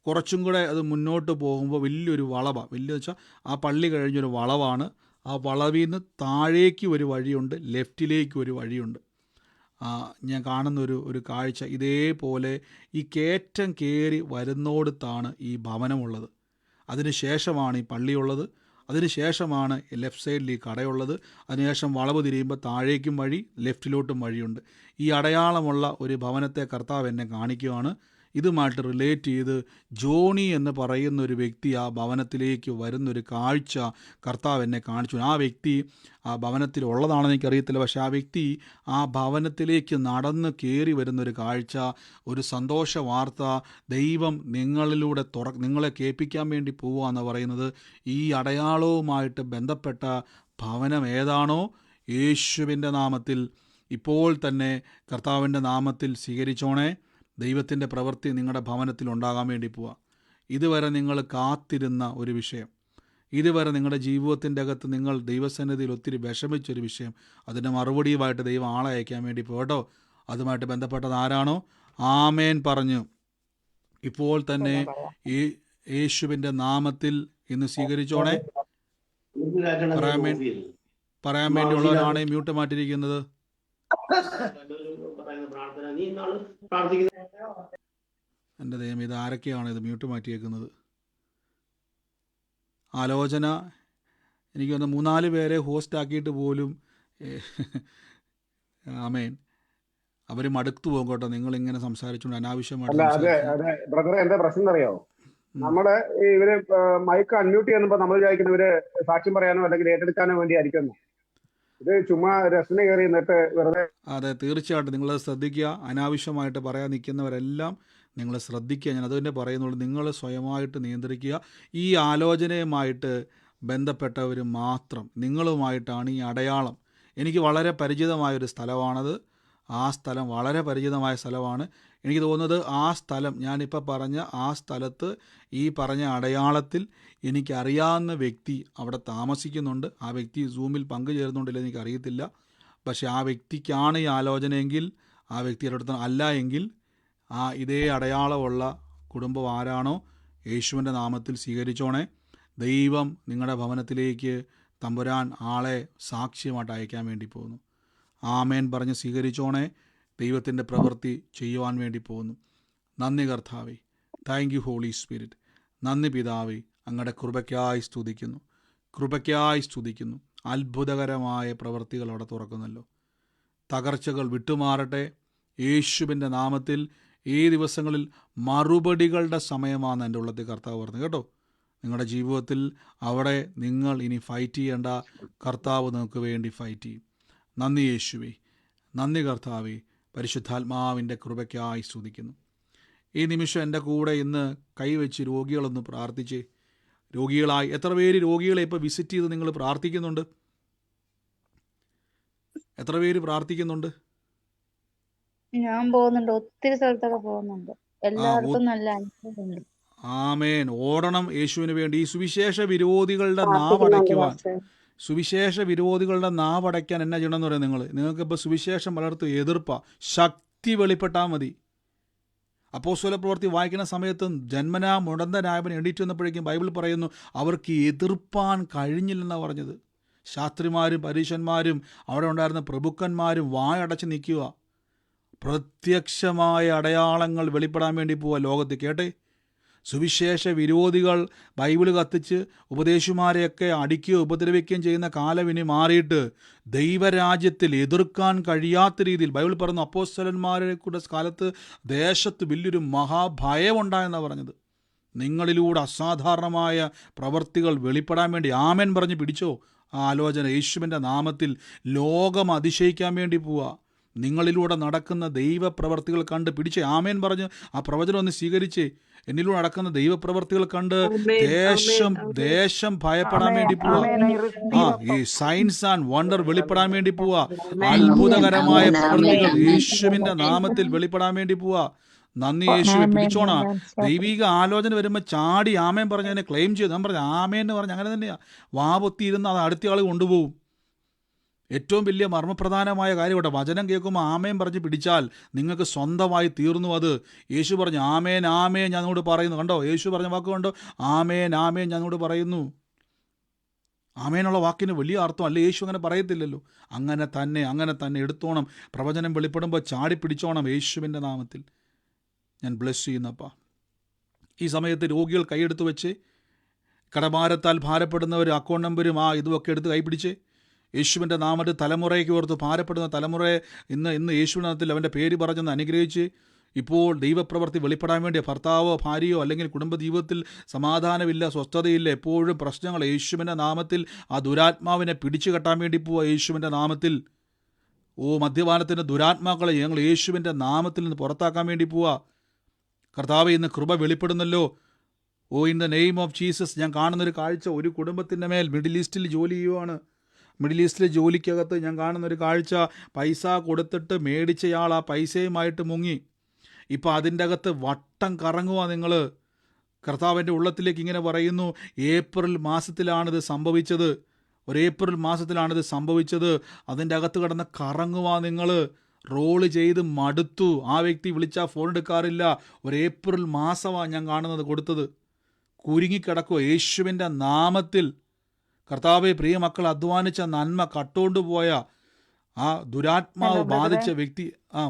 കുറച്ചും കൂടെ അത് മുന്നോട്ട് പോകുമ്പോൾ വലിയൊരു വളവാണ്. വലിയ വെച്ചാൽ ആ പള്ളി കഴിഞ്ഞൊരു വളവാണ്. ആ വളവിൽ നിന്ന് താഴേക്ക് ഒരു വഴിയുണ്ട്, ലെഫ്റ്റിലേക്ക് ഒരു വഴിയുണ്ട്. ഞാൻ കാണുന്ന ഒരു കാഴ്ച ഇതേപോലെ ഈ കയറ്റം കയറി വരുന്നോടത്താണ് ഈ ഭവനമുള്ളത്. അതിന് ശേഷമാണ് ഈ പള്ളിയുള്ളത്. അതിന് ശേഷമാണ് ലെഫ്റ്റ് സൈഡിൽ ഈ കടയുള്ളത്. അതിനുശേഷം വളവ് തിരിയുമ്പോൾ താഴേക്കും വഴി, ലെഫ്റ്റിലോട്ടും വഴിയുണ്ട്. ഈ അടയാളമുള്ള ഒരു ഭവനത്തെ കർത്താവ് എന്നെ കാണിക്കുകയാണ്. ഇതുമായിട്ട് റിലേറ്റ് ചെയ്ത് ജോണി എന്ന് പറയുന്ന ഒരു വ്യക്തി ആ ഭവനത്തിലേക്ക് വരുന്നൊരു കാഴ്ച കർത്താവ് എന്നെ കാണിച്ചു. ആ വ്യക്തി ആ ഭവനത്തിലുള്ളതാണെന്ന് എനിക്കറിയത്തില്ല. പക്ഷേ ആ വ്യക്തി ആ ഭവനത്തിലേക്ക് നടന്ന് കയറി വരുന്നൊരു കാഴ്ച, ഒരു സന്തോഷ വാർത്ത ദൈവം നിങ്ങളിലൂടെ നിങ്ങളെ കേൾപ്പിക്കാൻ വേണ്ടി പോവുക എന്ന് പറയുന്നത്. ഈ അടയാളവുമായിട്ട് ബന്ധപ്പെട്ട ഭവനം ഏതാണോ, യേശുവിൻ്റെ നാമത്തിൽ ഇപ്പോൾ തന്നെ കർത്താവിൻ്റെ നാമത്തിൽ സ്വീകരിച്ചോണേ. ദൈവത്തിൻ്റെ പ്രവൃത്തി നിങ്ങളുടെ ഭവനത്തിൽ ഉണ്ടാകാൻ വേണ്ടി പോവുക. ഇതുവരെ നിങ്ങൾ കാത്തിരുന്ന ഒരു വിഷയം, ഇതുവരെ നിങ്ങളുടെ ജീവിതത്തിൻ്റെ അകത്ത് നിങ്ങൾ ദൈവസന്നിധിയിൽ ഒത്തിരി വിഷമിച്ചൊരു വിഷയം, അതിൻ്റെ മറുപടിയുമായിട്ട് ദൈവം ആളെ അയക്കാൻ വേണ്ടി പോകട്ടോ. അതുമായിട്ട് ബന്ധപ്പെട്ടത് ആരാണോ ആമേൻ പറഞ്ഞു ഇപ്പോൾ തന്നെ ഈ യേശുവിൻ്റെ നാമത്തിൽ ഇന്ന് സ്വീകരിച്ചോണേ. പറയാൻ വേണ്ടിയുള്ളവരാണ് മ്യൂട്ട് മാറ്റിയിരിക്കുന്നത്. എൻ്റെ ദൈവം, ഇത് ആരൊക്കെയാണ് ഇത് മ്യൂട്ട് മാറ്റിയേക്കുന്നത്? ആലോചന, എനിക്ക് വന്ന് 3-4 പേരെ ഹോസ്റ്റ് ആക്കിയിട്ട് പോലും ആമേൻ, അവർ മടുത്തു പോകും കേട്ടോ. നിങ്ങളിങ്ങനെ സംസാരിച്ചുകൊണ്ട് അനാവശ്യമായിട്ട്. ബ്രദറെ, എന്താ പ്രശ്നം അറിയോ? നമ്മള് ഇവര് മൈക്ക് അൺമ്യൂട്ട് ചെയ്യുമ്പോൾ നമ്മൾ വിചാരിക്കുന്ന ഇവര് സാക്ഷ്യം പറയാനോ അല്ലെങ്കിൽ ഏറ്റെടുക്കാനോ വേണ്ടി ആയിരിക്കുന്നു. ഇത് ചുമ്മാ രസന കയറി എന്നിട്ട് വെറുതെ. അതെ, തീർച്ചയായിട്ടും നിങ്ങൾ ശ്രദ്ധിക്കുക. അനാവശ്യമായിട്ട് പറയാൻ നിൽക്കുന്നവരെല്ലാം നിങ്ങൾ ശ്രദ്ധിക്കുക. ഞാൻ അതുതന്നെ പറയുന്നുള്ളൂ. നിങ്ങൾ സ്വയമായിട്ട് നിയന്ത്രിക്കുക. ഈ ആലോചനയുമായിട്ട് ബന്ധപ്പെട്ടവർ മാത്രം, നിങ്ങളുമായിട്ടാണ് ഈ അടയാളം. എനിക്ക് വളരെ പരിചിതമായൊരു സ്ഥലമാണത്. ആ സ്ഥലം വളരെ പരിചിതമായ സ്ഥലമാണ്. എനിക്ക് തോന്നുന്നത് ആ സ്ഥലം, ഞാനിപ്പോൾ പറഞ്ഞ ആ സ്ഥലത്ത് ഈ പറഞ്ഞ അടയാളത്തിൽ എനിക്കറിയാവുന്ന വ്യക്തി അവിടെ താമസിക്കുന്നുണ്ട്. ആ വ്യക്തി സൂമിൽ പങ്കുചേരുന്നുണ്ടല്ലോ എനിക്കറിയത്തില്ല. പക്ഷേ ആ വ്യക്തിക്കാണ് ഈ ആലോചനയെങ്കിൽ, ആ വ്യക്തിയുടെ അടുത്ത് അല്ല എങ്കിൽ, ആ ഇതേ അടയാളമുള്ള കുടുംബം ആരാണോ യേശുവിൻ്റെ നാമത്തിൽ സ്വീകരിച്ചോണേ. ദൈവം നിങ്ങളുടെ ഭവനത്തിലേക്ക് തമ്പുരാൻ ആളെ സാക്ഷ്യമായിട്ട് അയക്കാൻ വേണ്ടി പോകുന്നു. ആമേൻ പറഞ്ഞ് സ്വീകരിച്ചോണേ. ദൈവത്തിൻ്റെ പ്രവൃത്തി ചെയ്യുവാൻ വേണ്ടി പോകുന്നു. നന്ദി കർത്താവേ, താങ്ക് യു ഹോളി സ്പിരിറ്റ്. നന്ദി പിതാവേ, അങ്ങയുടെ കൃപയ്ക്കായി സ്തുതിക്കുന്നു, കൃപയ്ക്കായി സ്തുതിക്കുന്നു. അത്ഭുതകരമായ പ്രവൃത്തികൾ അവിടെ തുറക്കുന്നല്ലോ. തകർച്ചകൾ വിട്ടുമാറട്ടെ യേശുവിൻ്റെ നാമത്തിൽ. ഈ ദിവസങ്ങളിൽ മറുപടികളുടെ സമയമാണ് എൻ്റെ ഉള്ളത്തിൽ കർത്താവ് പറഞ്ഞു കേട്ടോ. നിങ്ങളുടെ ജീവിതത്തിൽ അവിടെ നിങ്ങൾ ഇനി ഫൈറ്റ് ചെയ്യേണ്ട, കർത്താവ് നിങ്ങൾക്ക് വേണ്ടി ഫൈറ്റ് ചെയ്യും. നന്ദി യേശുവേ, നന്ദി കർത്താവേ. പരിശുദ്ധാത്മാവിൻ്റെ കൃപയ്ക്കായി സ്തുതിക്കുന്നു. ഈ നിമിഷം എൻ്റെ കൂടെ ഇന്ന് കൈവച്ച് രോഗികളൊന്ന് പ്രാർത്ഥിച്ചേ. രോഗികളായി എത്ര പേര് രോഗികളെ ഇപ്പോൾ വിസിറ്റ് ചെയ്ത് നിങ്ങൾ പ്രാർത്ഥിക്കുന്നുണ്ട്? എത്ര പേര് പ്രാർത്ഥിക്കുന്നുണ്ട്? ഞാൻ പോകുന്നുണ്ട്, ഒത്തിരി സ്ഥലത്തൊക്കെ പോകുന്നുണ്ട്. എല്ലായിടത്തും നല്ല അനുഭവമുണ്ട്. ആമേൻ. ഓടണം യേശുവിന് വേണ്ടി. ഈ സുവിശേഷ വിരോധികളുടെ നാവടയ്ക്കുവാൻ, സുവിശേഷ വിരോധികളുടെ നാവടയ്ക്കാൻ എന്നാ ചെയ്യണമെന്ന് പറയുന്നത് നിങ്ങൾക്കിപ്പോൾ സുവിശേഷം പലർത്തും എതിർപ്പാ. ശക്തി വെളിപ്പെട്ടാൽ മതി. അപ്പോസ്തല പ്രവൃത്തി വായിക്കുന്ന സമയത്തും ജന്മനാ മുടന്തനായവൻ എണീറ്റ് വന്നപ്പോഴേക്കും ബൈബിൾ പറയുന്നു അവർക്ക് എതിർപ്പാൻ കഴിഞ്ഞില്ലെന്നാണ് പറഞ്ഞത്. ശാസ്ത്രിമാരും പരീശന്മാരും അവിടെ ഉണ്ടായിരുന്ന പ്രഭുക്കന്മാരും വായടച്ച് നിൽക്കുക. പ്രത്യക്ഷമായ അടയാളങ്ങൾ വെളിപ്പെടാൻ വേണ്ടി പോവുക ലോകത്ത്. കേട്ടെ, സുവിശേഷ വിരോധികൾ ബൈബിൾ കത്തിച്ച് ഉപദേശിമാരെയൊക്കെ അടിക്കുകയോ ഉപദ്രവിക്കുകയും ചെയ്യുന്ന കാലം ഇനി മാറിയിട്ട് ദൈവരാജ്യത്തിൽ എതിർക്കാൻ കഴിയാത്ത രീതിയിൽ ബൈബിൾ പറയുന്നു അപ്പോസ്തലന്മാരെ കൂടെ കാലത്ത് ദേശത്ത് വലിയൊരു മഹാഭയമുണ്ടായെന്നാണ് പറഞ്ഞത്. നിങ്ങളിലൂടെ അസാധാരണമായ പ്രവർത്തികൾ വെളിപ്പെടാൻ വേണ്ടി ആമേൻ പറഞ്ഞ് പിടിച്ചോ ആ ആലോചന. യേശുവിൻ്റെ നാമത്തിൽ ലോകം അതിശയിക്കാൻ വേണ്ടി പോവുക. നിങ്ങളിലൂടെ നടക്കുന്ന ദൈവപ്രവർത്തികൾ കണ്ട് പിടിച്ച് ആമേൻ പറഞ്ഞ് ആ പ്രവചനം ഒന്ന് സ്വീകരിച്ച് എന്നിലൂടെ നടക്കുന്ന ദൈവപ്രവർത്തികൾ കണ്ട് ദേശം ഭയപ്പെടാൻ വേണ്ടി പോവുക. ഈ സയൻസ് ആൻഡ് വണ്ടർ വെളിപ്പെടാൻ വേണ്ടി പോവുക. അത്ഭുതകരമായ പ്രവർത്തികൾ യേശുവിൻ്റെ നാമത്തിൽ വെളിപ്പെടാൻ വേണ്ടി പോവുക. നന്ദി യേശുവെ. പിടിച്ചോണ. ദൈവിക ആലോചന വരുമ്പോൾ ചാടി ആമേൻ പറഞ്ഞ് അതിനെ ക്ലെയിം ചെയ്തു. ഞാൻ പറഞ്ഞു ആമേൻ എന്ന് പറഞ്ഞ് അങ്ങനെ തന്നെയാണ്. വാപൊത്തിയിരുന്ന് അത് അടുത്ത ആൾ കൊണ്ടുപോകും. ഏറ്റവും വലിയ മർമ്മപ്രധാനമായ കാര്യം കേട്ടോ, വചനം കേൾക്കുമ്പോൾ ആമേൻ പറഞ്ഞ് പിടിച്ചാൽ നിങ്ങൾക്ക് സ്വന്തമായി തീർന്നു അത്. യേശു പറഞ്ഞു ആമേൻ ആമേൻ ഞാൻ നിങ്ങളോട് പറയുന്നു. കണ്ടോ, യേശു പറഞ്ഞ വാക്ക് കണ്ടോ, ആമേൻ ആമേൻ ഞാൻ നിങ്ങളോട് പറയുന്നു. ആമേനുള്ള വാക്കിന് വലിയ അർത്ഥം അല്ലേ? യേശു അങ്ങനെ പറയത്തില്ലല്ലോ. അങ്ങനെ തന്നെ എടുത്തോണം. പ്രവചനം വെളിപ്പെടുമ്പോൾ ചാടി പിടിച്ചോണം യേശുവിൻ്റെ നാമത്തിൽ. ഞാൻ ബ്ലെസ് ചെയ്യുന്നപ്പാ. ഈ സമയത്ത് രോഗികൾ കൈയെടുത്ത് വെച്ച് കടഭാരത്താൽ ഭാരപ്പെടുന്നവർ അക്കൗണ്ട് നമ്പരും ഇതുമൊക്കെ എടുത്ത് കൈപിടിച്ച് യേശുവിൻ്റെ നാമത്തിൽ തലമുറയ്ക്ക് ഓർത്ത് ഭാരപ്പെടുന്ന തലമുറയെ ഇന്ന് യേശുവിൻ്റെ നാമത്തിൽ അവൻ്റെ പേര് പറഞ്ഞെന്ന് അനുഗ്രഹിച്ച് ഇപ്പോൾ ദൈവപ്രവൃത്തി വെളിപ്പെടാൻ വേണ്ടി ഭർത്താവോ ഭാര്യയോ അല്ലെങ്കിൽ കുടുംബജീവിതത്തിൽ സമാധാനമില്ല, സ്വസ്ഥതയില്ല, എപ്പോഴും പ്രശ്നങ്ങൾ, യേശുവിൻ്റെ നാമത്തിൽ ആ ദുരാത്മാവിനെ പിടിച്ചു കെട്ടാൻ വേണ്ടി പോവുക യേശുവിൻ്റെ നാമത്തിൽ. മദ്യപാനത്തിൻ്റെ ദുരാത്മാക്കളെ ഞങ്ങൾ യേശുവിൻ്റെ നാമത്തിൽ നിന്ന് പുറത്താക്കാൻ വേണ്ടി പോവുക. കർത്താവേ, ഇന്ന് കൃപ വെളിപ്പെടുന്നല്ലോ. In the name of Jesus. ഞാൻ കാണുന്നൊരു കാഴ്ച, ഒരു കുടുംബത്തിൻ്റെ മേൽ മിഡിൽ ഈസ്റ്റിൽ ജോലി ചെയ്യുവാണ്. മിഡിൽ ഈസ്റ്റിലെ ജോലിക്കകത്ത് ഞാൻ കാണുന്നൊരു കാഴ്ച, പൈസ കൊടുത്തിട്ട് മേടിച്ചയാൾ ആ പൈസയുമായിട്ട് മുങ്ങി. ഇപ്പം അതിൻ്റെ അകത്ത് വട്ടം കറങ്ങുക നിങ്ങൾ. കർത്താവിൻ്റെ ഉള്ളത്തിലേക്ക് ഇങ്ങനെ പറയുന്നു, ഏപ്രിൽ മാസത്തിലാണിത് സംഭവിച്ചത്. ഒരു ഏപ്രിൽ മാസത്തിലാണിത് സംഭവിച്ചത്. അതിൻ്റെ അകത്ത് കിടന്ന് കറങ്ങുക നിങ്ങൾ. റോള് ചെയ്ത് മടുത്തു. ആ വ്യക്തി വിളിച്ചാൽ ഫോൺ എടുക്കാറില്ല. ഒരു ഏപ്രിൽ മാസമാണ് ഞാൻ കാണുന്നത് കൊടുത്തത്. കുരുങ്ങിക്കിടക്കുക യേശുവിൻ്റെ നാമത്തിൽ. കർത്താവെ, പ്രിയ മക്കൾ അധ്വാനിച്ച നന്മ കട്ടുകൊണ്ടുപോയ ആ ദുരാത്മാവ് ബാധിച്ച വ്യക്തി.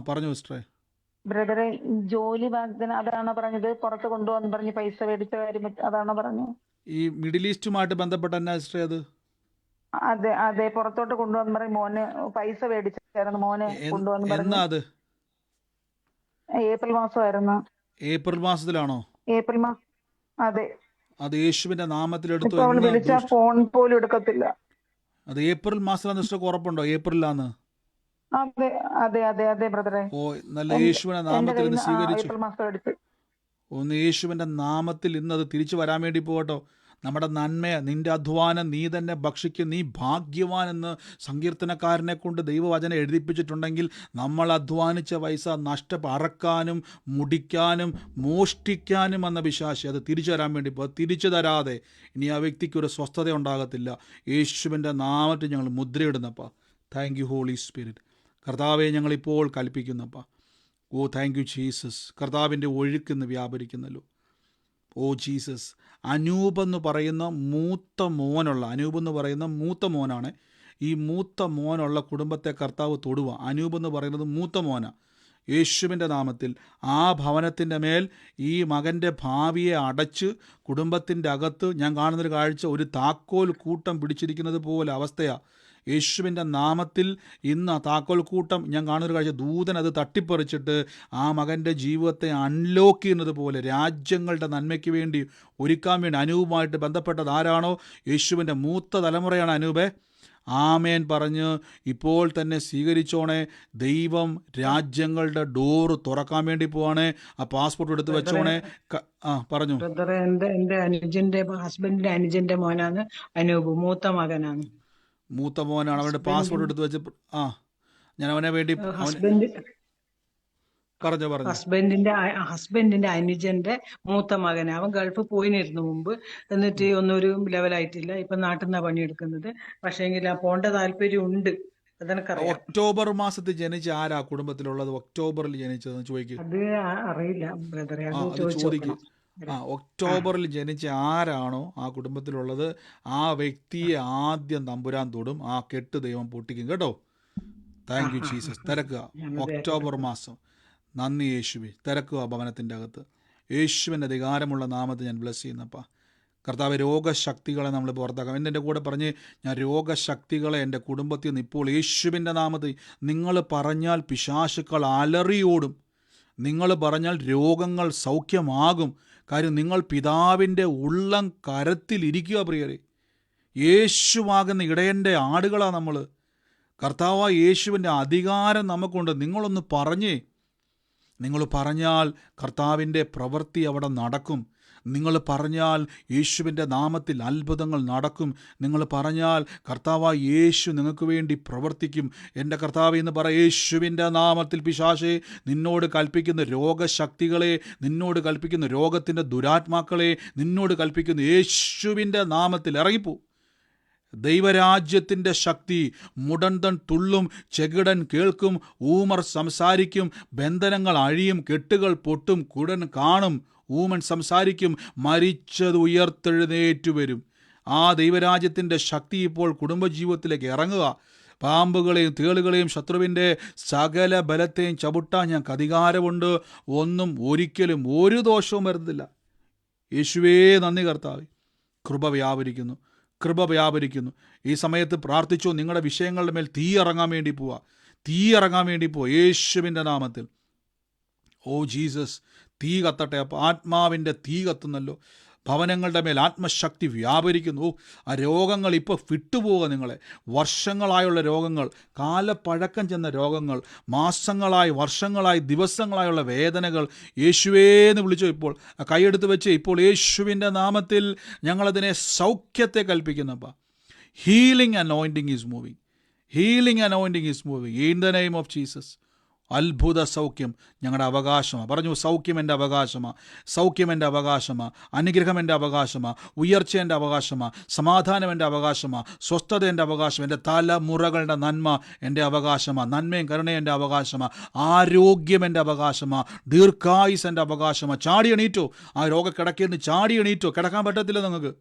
പറഞ്ഞു സിസ്റ്ററെ. ബ്രദറെ, ജോലി വാഗ്ദാനം അതാണോ പറഞ്ഞത്? പുറത്ത് കൊണ്ടുപോകാൻ പറഞ്ഞ് പൈസ മേടിച്ച കാര്യം അതാണോ പറഞ്ഞത്? ഈ മിഡിൽ ഈസ്റ്റുമായിട്ട് ബന്ധപ്പെട്ട എന്നാ സിസ്റ്ററെ അത്? അതെ പുറത്തോട്ട് കൊണ്ടുവന്ന് പറയും മോന് പൈസ മേടിച്ചായിരുന്നു, മോനെ കൊണ്ടുവന്ന് പറഞ്ഞു. അത് ഏപ്രിൽ മാസമായിരുന്നു. ഏപ്രിൽ മാസത്തിലാണോ? ഏപ്രിൽ മാസം. അതെ. അത് യേശുവിന്റെ നാമത്തിൽ എടുത്തു. വിളിച്ച ഫോൺ പോലും എടുക്കത്തില്ല. അത് ഏപ്രിൽ മാസത്തിലാണ് സിസ്റ്റർക്ക് ഉറപ്പുണ്ടോ? ഏപ്രിലാന്ന്? അതെ ബ്രദറെ. നല്ല യേശുവിന്റെ നാമത്തിൽ ഇന്ന് സ്വീകരിച്ചു. ഏപ്രിൽ മാസം എടുത്ത് യേശുവിന്റെ നാമത്തിൽ ഇന്ന് അത് തിരിച്ചു വരാൻ വേണ്ടി പോകട്ടോ. നമ്മുടെ നന്മയെ, നിന്റെ അധ്വാനം നീ തന്നെ ഭക്ഷിക്കും, നീ ഭാഗ്യവാൻ എന്ന് സങ്കീർത്തനക്കാരനെ കൊണ്ട് ദൈവവചനം എഴുതിപ്പിച്ചിട്ടുണ്ടെങ്കിൽ നമ്മൾ അധ്വാനിച്ച പൈസ അറക്കാനും മുടിക്കാനും മോഷ്ടിക്കാനും എന്ന പിശാചി അത് തിരിച്ചു തരാൻ വേണ്ടി തിരിച്ചു തരാതെ ഇനി ആ വ്യക്തിക്ക് ഒരു സ്വസ്ഥത ഉണ്ടാകത്തില്ല. യേശുവിൻ്റെ നാമത്തിൽ ഞങ്ങൾ മുദ്രയിടുന്നപ്പാ. Thank you holy Spirit. കർത്താവെ, ഞങ്ങളിപ്പോൾ കൽപ്പിക്കുന്നപ്പാ. Thank you Jesus. കർത്താവിൻ്റെ ഒഴുക്കിന്ന് വ്യാപരിക്കുന്നല്ലോ. ജീസസ്. അനൂപ് എന്ന് പറയുന്ന മൂത്ത മോനാണ്. ഈ മൂത്ത മോനുള്ള കുടുംബത്തെ കർത്താവ് തൊടുക. അനൂപ് എന്ന് പറയുന്നത് മൂത്ത മോനാണ്. യേശുവിൻ്റെ നാമത്തിൽ ആ ഭവനത്തിൻ്റെ മേൽ ഈ മകൻ്റെ ഭാവിയെ അടച്ച് കുടുംബത്തിൻ്റെ അകത്ത് ഞാൻ കാണുന്നൊരു കാഴ്ച, ഒരു താക്കോൽ കൂട്ടം പിടിച്ചിരിക്കുന്നത് പോലെ അവസ്ഥയാണ്. യേശുവിൻ്റെ നാമത്തിൽ ഇന്ന് ആ താക്കോൽ കൂട്ടം ഞാൻ കാണുന്നൊരു കാഴ്ച, ദൂതൻ അത് തട്ടിപ്പറിച്ചിട്ട് ആ മകൻ്റെ ജീവിതത്തെ അൺലോക്ക് ചെയ്യുന്നത് പോലെ രാജ്യങ്ങളുടെ നന്മയ്ക്ക് വേണ്ടി ഒരുക്കാൻ വേണ്ടി അനൂപുമായിട്ട് ബന്ധപ്പെട്ടത് ആരാണോ? യേശുവിൻ്റെ മൂത്ത തലമുറയാണ് അനൂപേ. ആമേൻ പറഞ്ഞ് ഇപ്പോൾ തന്നെ സ്വീകരിച്ചോണേ. ദൈവം രാജ്യങ്ങളുടെ ഡോറ് തുറക്കാൻ വേണ്ടി പോവാണേ. ആ പാസ്പോർട്ട് എടുത്ത് വെച്ചോണേ. പറഞ്ഞു. എന്റെ അനുജന്റെ ഹസ്ബൻഡിന്റെ അനുജന്റെ മോനാണ് അനൂപ്, മൂത്ത മകനാണ്. മൂത്ത മോനാണ്. അവരുടെ പാസ്പോർട്ട് എടുത്ത് വെച്ച് ഞാൻ അവനെ വേണ്ടി പറഞ്ഞു. ഹസ്ബൻഡിന്റെ അനുജന്റെ മൂത്ത മകന്. അവൻ ഗൾഫ് പോയിരുന്നു മുമ്പ്, എന്നിട്ട് ഒന്നും ഒരു ലെവലായിട്ടില്ല. ഇപ്പൊ നാട്ടിൽ നിന്നാ പണിയെടുക്കുന്നത്. പക്ഷേങ്കിൽ ആ പോണ്ട താല്പര്യം ഉണ്ട്, അതെനിക്കറിയാം. ഒക്ടോബർ മാസത്തിൽ ജനിച്ച ആരാ കുടുംബത്തിലുള്ളത്? ഒക്ടോബറിൽ ജനിച്ചതെന്ന് ചോദിക്കും. അത് അറിയില്ല ബ്രദറെ, അത് അത് ചോദിച്ചു ചോദിക്കും. നോക്കണം. ഒക്ടോബറിൽ ജനിച്ച ആരാണോ ആ കുടുംബത്തിലുള്ളത്, ആ വ്യക്തിയെ ആദ്യം തമ്പുരാൻ തൊടും, ആ കെട്ട് ദൈവം പൊട്ടിക്കും കേട്ടോ. Thank you Jesus. തിരക്കുക ഒക്ടോബർ മാസം. നന്ദി യേശുവേ. തിരക്കുക ഭവനത്തിൻ്റെ അകത്ത്. യേശുവിൻ്റെ അധികാരമുള്ള നാമത്തെ ഞാൻ ബ്ലസ് ചെയ്യുന്നപ്പാ. കർത്താവ്, രോഗശക്തികളെ നമ്മൾ പുറത്താക്കാം. എൻ്റെ കൂടെ പറഞ്ഞ്, ഞാൻ രോഗശക്തികളെ എൻ്റെ കുടുംബത്തിൽ നിന്ന് ഇപ്പോൾ യേശുവിൻ്റെ നാമത്തിൽ, നിങ്ങൾ പറഞ്ഞാൽ പിശാചുക്കൾ അലറിയോടും, നിങ്ങൾ പറഞ്ഞാൽ രോഗങ്ങൾ സൗഖ്യമാകും. കാര്യം നിങ്ങൾ പിതാവിൻ്റെ ഉള്ളം കരത്തിലിരിക്കുക പ്രിയരെ. യേശുവാകുന്ന ഇടയൻ്റെ ആടുകളാണ് നമ്മൾ. കർത്താവായ യേശുവിൻ്റെ അധികാരം നമുക്കുണ്ട്. നിങ്ങളൊന്ന് പറഞ്ഞേ. നിങ്ങൾ പറഞ്ഞാൽ കർത്താവിൻ്റെ പ്രവൃത്തി അവിടെ നടക്കും. നിങ്ങൾ പറഞ്ഞാൽ യേശുവിൻ്റെ നാമത്തിൽ അത്ഭുതങ്ങൾ നടക്കും. നിങ്ങൾ പറഞ്ഞാൽ കർത്താവായ യേശു നിങ്ങൾക്ക് വേണ്ടി പ്രവർത്തിക്കും. എൻ്റെ കർത്താവ് എന്ന് പറ, യേശുവിൻ്റെ നാമത്തിൽ പിശാചേ, നിന്നോട് കൽപ്പിക്കുന്ന രോഗശക്തികളെ, നിന്നോട് കൽപ്പിക്കുന്ന രോഗത്തിൻ്റെ ദുരാത്മാക്കളെ, നിന്നോട് കൽപ്പിക്കുന്ന യേശുവിൻ്റെ നാമത്തിൽ ഇറങ്ങിപ്പോ. ദൈവരാജ്യത്തിൻ്റെ ശക്തി. മുടന്തൻ തുള്ളും, ചെകിടൻ കേൾക്കും, ഊമർ സംസാരിക്കും, ബന്ധനങ്ങൾ അഴിയും, കെട്ടുകൾ പൊട്ടും, കുടൻ കാണും, ഊമൻ സംസാരിക്കും, മരിച്ചത് ഉയർത്തെഴുന്നേറ്റു വരും. ആ ദൈവരാജ്യത്തിൻ്റെ ശക്തി ഇപ്പോൾ കുടുംബജീവിതത്തിലേക്ക് ഇറങ്ങുക. പാമ്പുകളെയും തേളുകളെയും ശത്രുവിൻ്റെ സകല ബലത്തെയും ചവിട്ടാൻ ഞങ്ങൾക്ക് അധികാരമുണ്ട്. ഒന്നും ഒരിക്കലും ഒരു ദോഷവും വരുന്നില്ല. യേശുവേ നന്ദി കർത്താവേ. കൃപ വ്യാപരിക്കുന്നു, കൃപ വ്യാപരിക്കുന്നു. ഈ സമയത്ത് പ്രാർത്ഥിച്ചു. നിങ്ങളുടെ വിഷയങ്ങളുടെ മേൽ തീ ഇറങ്ങാൻ വേണ്ടി പോവുക, തീ ഇറങ്ങാൻ വേണ്ടി പോവുക യേശുവിൻ്റെ നാമത്തിൽ. ഓ ജീസസ്, തീ കത്തട്ടെ. അപ്പോൾ ആത്മാവിൻ്റെ തീ കത്തുന്നല്ലോ. ഭവനങ്ങളുടെ മേൽ ആത്മശക്തി വ്യാപരിക്കുന്നു. ആ രോഗങ്ങൾ ഇപ്പോൾ വിട്ടുപോവുക. നിങ്ങളെ വർഷങ്ങളായുള്ള രോഗങ്ങൾ, കാലപ്പഴക്കം ചെന്ന രോഗങ്ങൾ, മാസങ്ങളായി, വർഷങ്ങളായി, ദിവസങ്ങളായുള്ള വേദനകൾ യേശുവേന്ന് വിളിച്ചു. ഇപ്പോൾ കൈയെടുത്ത് വെച്ച് ഇപ്പോൾ യേശുവിൻ്റെ നാമത്തിൽ ഞങ്ങളതിനെ സൗഖ്യത്തെ കൽപ്പിക്കുന്നപ്പാ. Healing anointing is moving, healing anointing is moving in the name of Jesus. അത്ഭുത സൗഖ്യം ഞങ്ങളുടെ അവകാശമാണ്. പറഞ്ഞു, സൗഖ്യം എൻ്റെ അവകാശമാണ്, സൗഖ്യം എൻ്റെ അവകാശമാണ്, അനുഗ്രഹം എൻ്റെ അവകാശമാണ്, ഉയർച്ച എൻ്റെ അവകാശമാണ്, സമാധാനം എൻ്റെ അവകാശമാണ്, സ്വസ്ഥത എൻ്റെ അവകാശം, എൻ്റെ തലമുറകളുടെ നന്മ എൻ്റെ അവകാശമാണ്, നന്മയും കരുണയും എൻ്റെ അവകാശമാണ്, ആരോഗ്യം എൻ്റെ അവകാശമാണ്, ദീർഘായുസ് എൻ്റെ അവകാശമാണ്. ചാടി എണീറ്റോ. ആ രോഗക്കിടക്കയിൽ നിന്ന് ചാടി എണീറ്റോ. കിടക്കാൻ പറ്റത്തില്ല നിങ്ങൾക്ക്.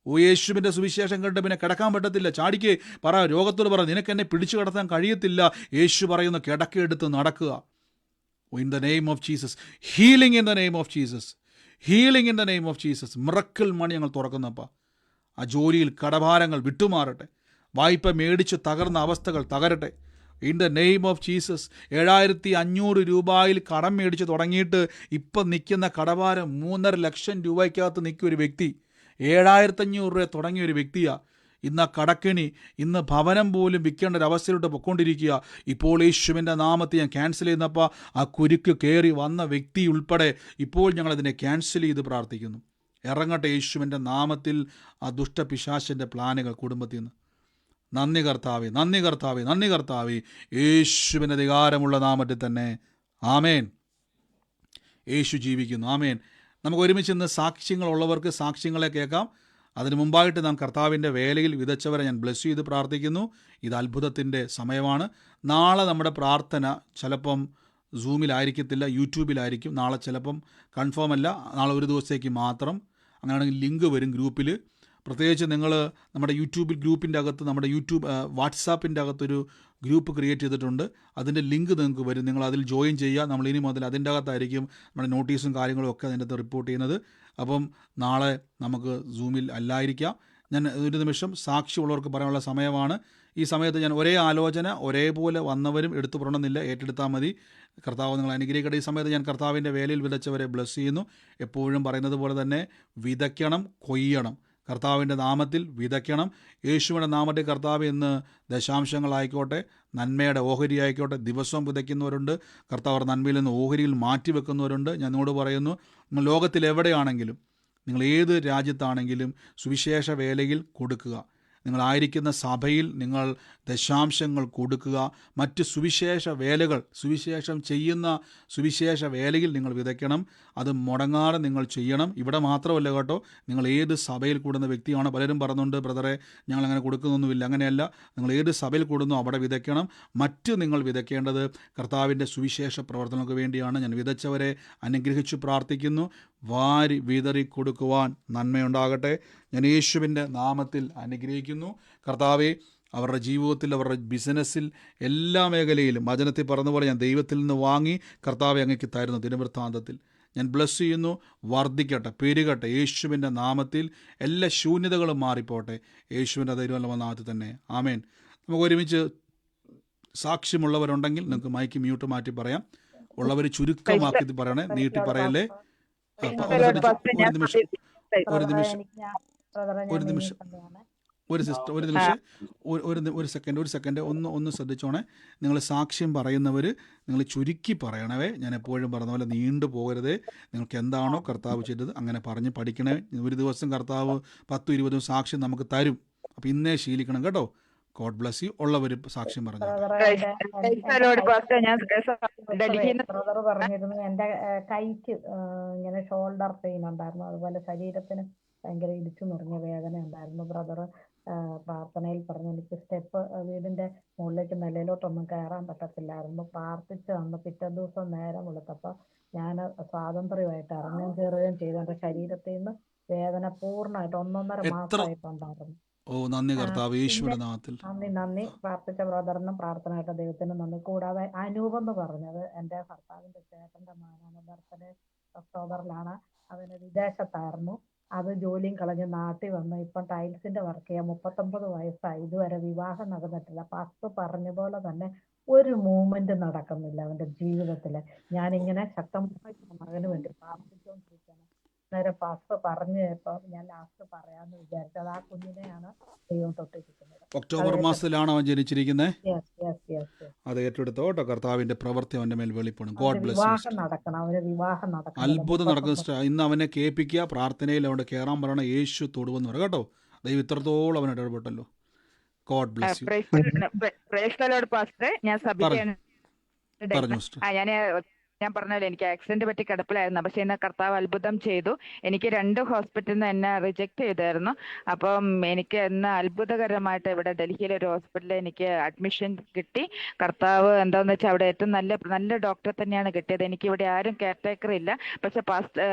ഓ യേശുവിൻ്റെ സുവിശേഷം കണ്ട് പിന്നെ കിടക്കാൻ പറ്റത്തില്ല. ചാടിക്ക് പറ, രോഗത്തോട് പറ, നിനക്ക് എന്നെ പിടിച്ചു കിടത്താൻ കഴിയത്തില്ല. യേശു പറയുന്നു, കിടക്കെടുത്ത് നടക്കുക. In the name of Jesus. Healing in the name of Jesus. Healing in the name of Jesus. Miracle money ഞങ്ങൾ തുറക്കുന്നപ്പാ. ആ ജോലിയിൽ കടഭാരങ്ങൾ വിട്ടുമാറട്ടെ. വായ്പ മേടിച്ച് തകർന്ന അവസ്ഥകൾ തകരട്ടെ. In the name of Jesus. 7500 രൂപയിൽ കടം മേടിച്ച് തുടങ്ങിയിട്ട് ഇപ്പം നിൽക്കുന്ന കടഭാരം 3.5 ലക്ഷം രൂപയ്ക്കകത്ത് നിൽക്കിയ ഒരു വ്യക്തി, 7500 രൂപ തുടങ്ങിയ ഒരു വ്യക്തിയാണ്. ഇന്ന് ആ കടക്കെണി, ഇന്ന് ഭവനം പോലും വിൽക്കേണ്ട ഒരു അവസ്ഥയിലോട്ട് പൊയ്ക്കൊണ്ടിരിക്കുക. ഇപ്പോൾ യേശുവിൻ്റെ നാമത്തെ ഞാൻ ക്യാൻസൽ ചെയ്യുന്നപ്പോൾ ആ കുരുക്ക് കയറി വന്ന വ്യക്തി ഉൾപ്പെടെ ഇപ്പോൾ ഞങ്ങളതിനെ ക്യാൻസൽ ചെയ്ത് പ്രാർത്ഥിക്കുന്നു. ഇറങ്ങട്ടെ യേശുവിൻ്റെ നാമത്തിൽ ആ ദുഷ്ടപിശാചിൻ്റെ പ്ലാനുകൾ കുടുംബത്തിൽ നിന്ന്. നന്ദി കർത്താവേ, നന്ദി കർത്താവേ, നന്ദി കർത്താവേ. യേശുവിൻ്റെ അധികാരമുള്ള നാമത്തിൽ തന്നെ. ആമേൻ. യേശു ജീവിക്കുന്നു. ആമേൻ. നമുക്ക് ഒരുമിച്ച് ഇന്ന് സാക്ഷ്യങ്ങളുള്ളവർക്ക് സാക്ഷ്യങ്ങളെ കേൾക്കാം. അതിന് മുമ്പായിട്ട് നാം കർത്താവിൻ്റെ വേലയിൽ വിതച്ചവരെ ഞാൻ ബ്ലെസ് ചെയ്ത് പ്രാർത്ഥിക്കുന്നു. ഇത് അത്ഭുതത്തിൻ്റെ സമയമാണ്. നാളെ നമ്മുടെ പ്രാർത്ഥന ചിലപ്പം സൂമിലായിരിക്കത്തില്ല, യൂട്യൂബിലായിരിക്കും. നാളെ ചിലപ്പം കൺഫേം അല്ല, നാളെ ഒരു ദിവസത്തേക്ക് മാത്രം. അങ്ങനെയാണെങ്കിൽ ലിങ്ക് വരും ഗ്രൂപ്പിൽ. പ്രത്യേകിച്ച് നിങ്ങൾ നമ്മുടെ യൂട്യൂബിൽ ഗ്രൂപ്പിൻ്റെ അകത്ത്, നമ്മുടെ വാട്സാപ്പിൻ്റെ അകത്തൊരു ഗ്രൂപ്പ് ക്രിയേറ്റ് ചെയ്തിട്ടുണ്ട്. അതിൻ്റെ ലിങ്ക് നിങ്ങൾക്ക് വരും. നിങ്ങൾ അതിൽ ജോയിൻ ചെയ്യുക. നമ്മൾ ഇനി മുതൽ അതിൻ്റെ അകത്തായിരിക്കും നമ്മുടെ നോട്ടീസും കാര്യങ്ങളും ഒക്കെ അതിൻ്റെ അകത്ത് റിപ്പോർട്ട് ചെയ്യുന്നത്. അപ്പം നാളെ നമുക്ക് സൂമിൽ അല്ലായിരിക്കാം. ഞാൻ ഒരു നിമിഷം സാക്ഷ്യമുള്ളവർക്ക് പറയാനുള്ള സമയമാണ്. ഈ സമയത്ത് ഞാൻ ഒരേ ആലോചന ഒരേപോലെ വന്നവരും എടുത്തു പുറണമെന്നില്ല, ഏറ്റെടുത്താൽ മതി. കർത്താവ് നിങ്ങൾ അനുഗ്രഹിക്കട്ടെ. ഈ സമയത്ത് ഞാൻ കർത്താവിൻ്റെ വേലയിൽ വിതച്ചവരെ ബ്ലസ് ചെയ്യുന്നു. എപ്പോഴും പറയുന്നത് പോലെ തന്നെ വിതയ്ക്കണം, കൊയ്യണം. കർത്താവിൻ്റെ നാമത്തിൽ വിതയ്ക്കണം. യേശുവിൻ്റെ നാമത്തിൽ കർത്താവ് ഇന്ന് ദശാംശങ്ങളായിക്കോട്ടെ, നന്മയുടെ ഓഹരി ആയിക്കോട്ടെ, ദിവസവും വിതയ്ക്കുന്നവരുണ്ട്. കർത്താവ് നന്മയിൽ നിന്ന് ഓഹരിയിൽ മാറ്റിവെക്കുന്നവരുണ്ട്. ഞാൻ നിങ്ങളോട് പറയുന്നു, നിങ്ങൾ ലോകത്തിൽ എവിടെയാണെങ്കിലും, നിങ്ങൾ ഏത് രാജ്യത്താണെങ്കിലും സുവിശേഷ വേലയിൽ കൊടുക്കുക. നിങ്ങളായിരിക്കുന്ന സഭയിൽ നിങ്ങൾ ദശാംശങ്ങൾ കൊടുക്കുക. മറ്റ് സുവിശേഷം ചെയ്യുന്ന സുവിശേഷ വേലയിൽ നിങ്ങൾ വിതയ്ക്കണം. അത് മുടങ്ങാതെ നിങ്ങൾ ചെയ്യണം. ഇവിടെ മാത്രമല്ല കേട്ടോ, നിങ്ങൾ ഏത് സഭയിൽ കൂടുന്ന വ്യക്തിയാണ്. പലരും പറയുന്നുണ്ട്, ബ്രദറെ ഞങ്ങളങ്ങനെ കൊടുക്കുന്നൊന്നുമില്ല. അങ്ങനെയല്ല, നിങ്ങൾ ഏത് സഭയിൽ കൂടുന്നു അവിടെ വിതയ്ക്കണം. മറ്റ് നിങ്ങൾ വിതയ്ക്കേണ്ടത് കർത്താവിൻ്റെ സുവിശേഷ പ്രവർത്തനങ്ങൾക്ക് വേണ്ടിയാണ്. ഞാൻ വിതച്ചവരെ അനുഗ്രഹിച്ചു പ്രാർത്ഥിക്കുന്നു. വാരി വിതറി കൊടുക്കുവാൻ നന്മയുണ്ടാകട്ടെ. ഞാൻ യേശുവിൻ്റെ നാമത്തിൽ അനുഗ്രഹിക്കുന്നു. കർത്താവെ, അവരുടെ ജീവിതത്തിൽ, അവരുടെ ബിസിനസ്സിൽ, എല്ലാ മേഖലയിലും വചനത്തിൽ പറഞ്ഞതുപോലെ ഞാൻ ദൈവത്തിൽ നിന്ന് വാങ്ങി കർത്താവെ അങ്ങേക്ക് തരുന്നു. ദിനവൃത്താന്തത്തിൽ ഞാൻ ബ്ലസ് ചെയ്യുന്നു. വർദ്ധിക്കട്ടെ, പെരുകട്ടെ യേശുവിൻ്റെ നാമത്തിൽ. എല്ലാ ശൂന്യതകളും മാറിപ്പോട്ടെ യേശുവിൻ്റെ ദൈവമുള്ള നാമത്തിൽ തന്നെ. ആമേൻ. നമുക്ക് ഒരുമിച്ച് സാക്ഷ്യമുള്ളവരുണ്ടെങ്കിൽ നിങ്ങൾക്ക് മൈക്ക് മ്യൂട്ട് മാറ്റി പറയാം. ഉള്ളവർ ചുരുക്കമാക്കി പറയണേ, നീട്ടി പറയല്ലേ. ഒരു സെക്കൻഡ് ഒന്ന് ശ്രദ്ധിച്ചോണേ. നിങ്ങൾ സാക്ഷ്യം പറയുന്നവർ നിങ്ങൾ ചുരുക്കി പറയണവേ. ഞാൻ എപ്പോഴും പറഞ്ഞ പോലെ നീണ്ടു പോകരുതേ. നിങ്ങൾക്ക് എന്താണോ കർത്താവ് ചെയ്തത് അങ്ങനെ പറഞ്ഞ് പഠിക്കണേ. ഒരു ദിവസം കർത്താവ് 10-20 സാക്ഷ്യം നമുക്ക് തരും. അപ്പം ഇന്നേ ശീലിക്കണം കേട്ടോ. God bless you. ഉള്ളവർ സാക്ഷ്യം പറഞ്ഞു. ബ്രദർ പറഞ്ഞിരുന്നു എന്റെ കൈക്ക് ഇങ്ങനെ ഷോൾഡർ പെയിൻ ഉണ്ടായിരുന്നു, അതുപോലെ ശരീരത്തിന് ഭയങ്കര ഇടിച്ചു മുറിഞ്ഞ വേദന ഉണ്ടായിരുന്നു. ബ്രദർ പ്രാർത്ഥനയിൽ പറഞ്ഞു എനിക്ക് സ്റ്റെപ്പ് വീടിന്റെ മുകളിലേക്ക് നിലയിലോട്ടൊന്നും കയറാൻ പറ്റത്തില്ലായിരുന്നു. പ്രാർത്ഥിച്ച് വന്ന് പിറ്റേ ദിവസം നേരം വെളുത്തപ്പോൾ ഞാൻ സ്വാതന്ത്ര്യമായിട്ട് ഇറങ്ങുകയും കയറുകയും ചെയ്തു. എന്റെ ശരീരത്തിൽ നിന്ന് വേദന പൂർണ്ണമായിട്ട് 1.5 മാസമായിട്ടുണ്ടായിരുന്നു. നന്ദി. പ്രാർത്ഥിച്ച ബ്രദറിനും പ്രാർത്ഥനയായിട്ട് ദൈവത്തിനും നന്ദി. കൂടാതെ അനൂപ് എന്ന് പറഞ്ഞത് എൻ്റെ ഭർത്താവിന്റെ ചേട്ടന്റെ മകനാണ്. ബർത്ത്ഡേ ഒക്ടോബറിലാണ്. അവന് വിദേശത്തായിരുന്നു. അത് ജോലിയും കളഞ്ഞ് നാട്ടിൽ വന്ന് ഇപ്പം ടൈൽസിന്റെ വർക്ക് ചെയ്യാൻ 39 വയസ്സായി. ഇതുവരെ വിവാഹം നടന്നിട്ടില്ല. പാസ്റ്റർ പറഞ്ഞ പോലെ തന്നെ ഒരു മൂവ്മെന്റ് നടക്കുന്നില്ല അവന്റെ ജീവിതത്തില്. ഞാനിങ്ങനെ ശക്തമായി മകന് വേണ്ടി പ്രാർത്ഥിച്ചുകൊണ്ടിരിക്കുകയാണ്. നേരെ പാസ്റ്റർ പറഞ്ഞു കേട്ടോ, ഞാൻ ലാസ്റ്റ് പറയാന്ന് വിചാരിച്ചത്. ആ കുഞ്ഞിനെയാണ് ദൈവം തൊട്ടിരിക്കുന്നത്. ഒക്ടോബർ മാസത്തിലാണ് അവൻ ജനിച്ചിരിക്കുന്നത്. അത് ഏറ്റെടുത്തോട്ടോ. കർത്താവിന്റെ പ്രവൃത്തി അവന്റെ മേൽ വെളിപ്പെടും. God bless you. വിവാഹം നടക്കണം. അത്ഭുതം നടക്കുന്ന ഇന്ന് അവനെ കേൾപ്പിക്കുക. പ്രാർത്ഥനയിൽ അവിടെ കയറാൻ പറയണ. യേശു തൊടുവെന്ന് പറ കേട്ടോ. ദൈവം ഇത്രത്തോളം അവൻ ഇടപെട്ടല്ലോ. God bless U. പറഞ്ഞു. ഞാൻ പറഞ്ഞല്ലോ എനിക്ക് ആക്സിഡന്റ് പറ്റി കിടപ്പിലായിരുന്നു. പക്ഷെ ഇന്ന് കർത്താവ് അത്ഭുതം ചെയ്തു. എനിക്ക് 2 ഹോസ്പിറ്റലിൽ നിന്ന് എന്നെ റിജക്ട് ചെയ്തായിരുന്നു. അപ്പം എനിക്ക് ഇന്ന് അത്ഭുതകരമായിട്ട് ഇവിടെ ഡൽഹിയിലെ ഒരു ഹോസ്പിറ്റലിൽ എനിക്ക് അഡ്മിഷൻ കിട്ടി. കർത്താവ് എന്താന്ന് വെച്ചാൽ അവിടെ ഏറ്റവും നല്ല ഡോക്ടറെ തന്നെയാണ് കിട്ടിയത്. എനിക്ക് ഇവിടെ ആരും കെയർ ടേക്കർ ഇല്ല. പക്ഷെ